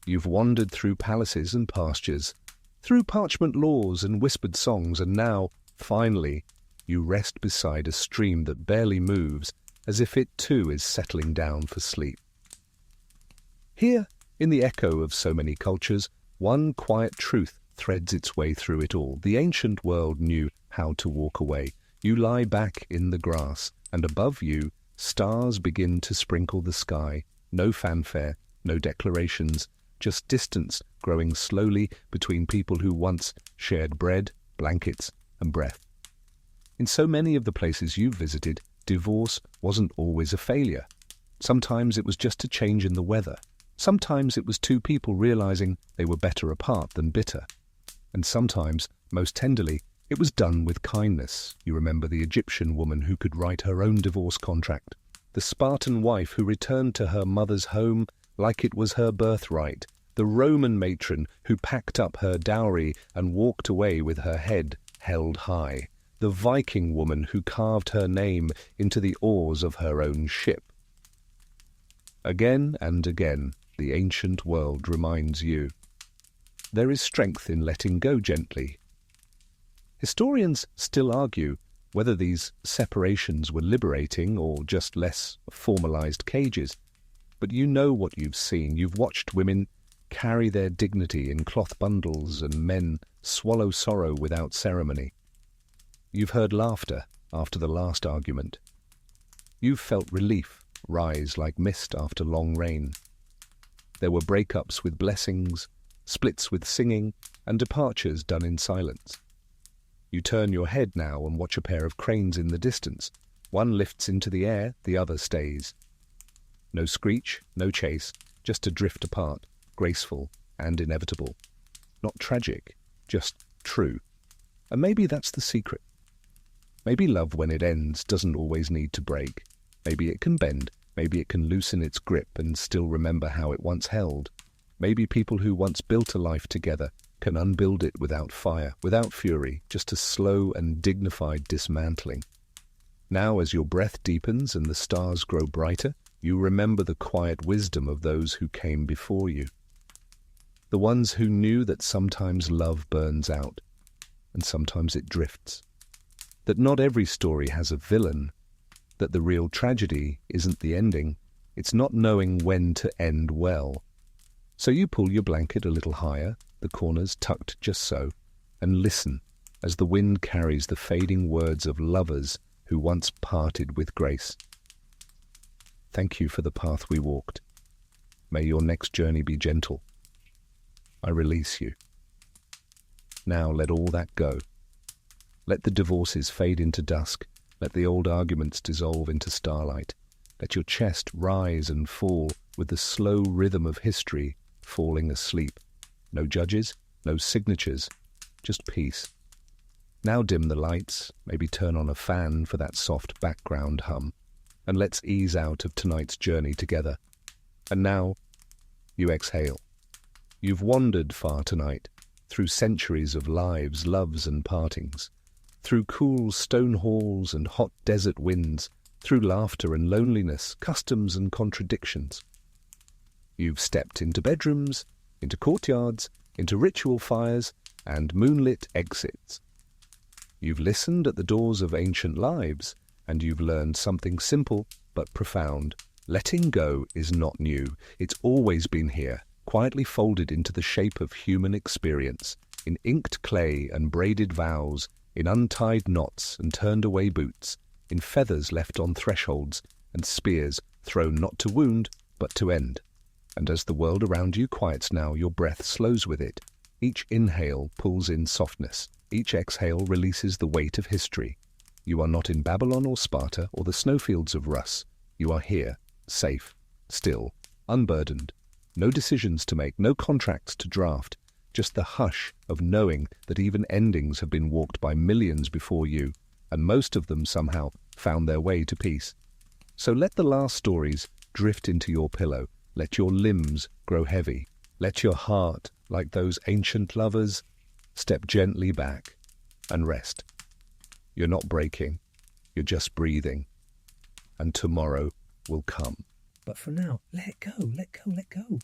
You've wandered through palaces and pastures, through parchment laws and whispered songs, and now, finally, you rest beside a stream that barely moves, as if it too is settling down for sleep. Here, in the echo of so many cultures, one quiet truth threads its way through it all. The ancient world knew how to walk away. You lie back in the grass, and above you, stars begin to sprinkle the sky. No fanfare, no declarations, just distance growing slowly between people who once shared bread, blankets, and breath. In so many of the places you've visited, divorce wasn't always a failure. Sometimes it was just a change in the weather. Sometimes it was 2 people realizing they were better apart than bitter. And sometimes, most tenderly, it was done with kindness. You remember the Egyptian woman who could write her own divorce contract, the Spartan wife who returned to her mother's home like it was her birthright, the Roman matron who packed up her dowry and walked away with her head held high, the Viking woman who carved her name into the oars of her own ship. Again and again, the ancient world reminds you, there is strength in letting go gently. Historians still argue whether these separations were liberating or just less formalized cages. But you know what you've seen. You've watched women carry their dignity in cloth bundles and men swallow sorrow without ceremony. You've heard laughter after the last argument. You've felt relief rise like mist after long rain. There were breakups with blessings, splits with singing, and departures done in silence. You turn your head now and watch a pair of cranes in the distance. One lifts into the air, the other stays. No screech, no chase, just a drift apart, graceful and inevitable. Not tragic, just true. And maybe that's the secret. Maybe love, when it ends, doesn't always need to break. Maybe it can bend. Maybe it can loosen its grip and still remember how it once held. Maybe people who once built a life together can unbuild it without fire, without fury, just a slow and dignified dismantling. Now, as your breath deepens and the stars grow brighter, you remember the quiet wisdom of those who came before you. The ones who knew that sometimes love burns out, and sometimes it drifts. That not every story has a villain, that the real tragedy isn't the ending, it's not knowing when to end well. So you pull your blanket a little higher, the corners tucked just so, and listen as the wind carries the fading words of lovers who once parted with grace. Thank you for the path we walked. May your next journey be gentle. I release you. Now let all that go. Let the divorces fade into dusk. Let the old arguments dissolve into starlight. Let your chest rise and fall with the slow rhythm of history falling asleep. No judges, no signatures, just peace. Now dim the lights, maybe turn on a fan for that soft background hum, and let's ease out of tonight's journey together. And now, you exhale. You've wandered far tonight, through centuries of lives, loves and partings, through cool stone halls and hot desert winds, through laughter and loneliness, customs and contradictions. You've stepped into bedrooms, into courtyards, into ritual fires and moonlit exits. You've listened at the doors of ancient lives, and you've learned something simple but profound. Letting go is not new. It's always been here, quietly folded into the shape of human experience, in inked clay and braided vows, in untied knots and turned away boots, in feathers left on thresholds and spears thrown not to wound but to end. And as the world around you quiets now, your breath slows with it. Each inhale pulls in softness. Each exhale releases the weight of history. You are not in Babylon or Sparta or the snowfields of Rus. You are here, safe, still, unburdened. No decisions to make, no contracts to draft. Just the hush of knowing that even endings have been walked by millions before you, and most of them somehow found their way to peace. So let the last stories drift into your pillow. Let your limbs grow heavy. Let your heart, like those ancient lovers, step gently back and rest. You're not breaking. You're just breathing. And tomorrow will come. But for now, let go, let go, let go.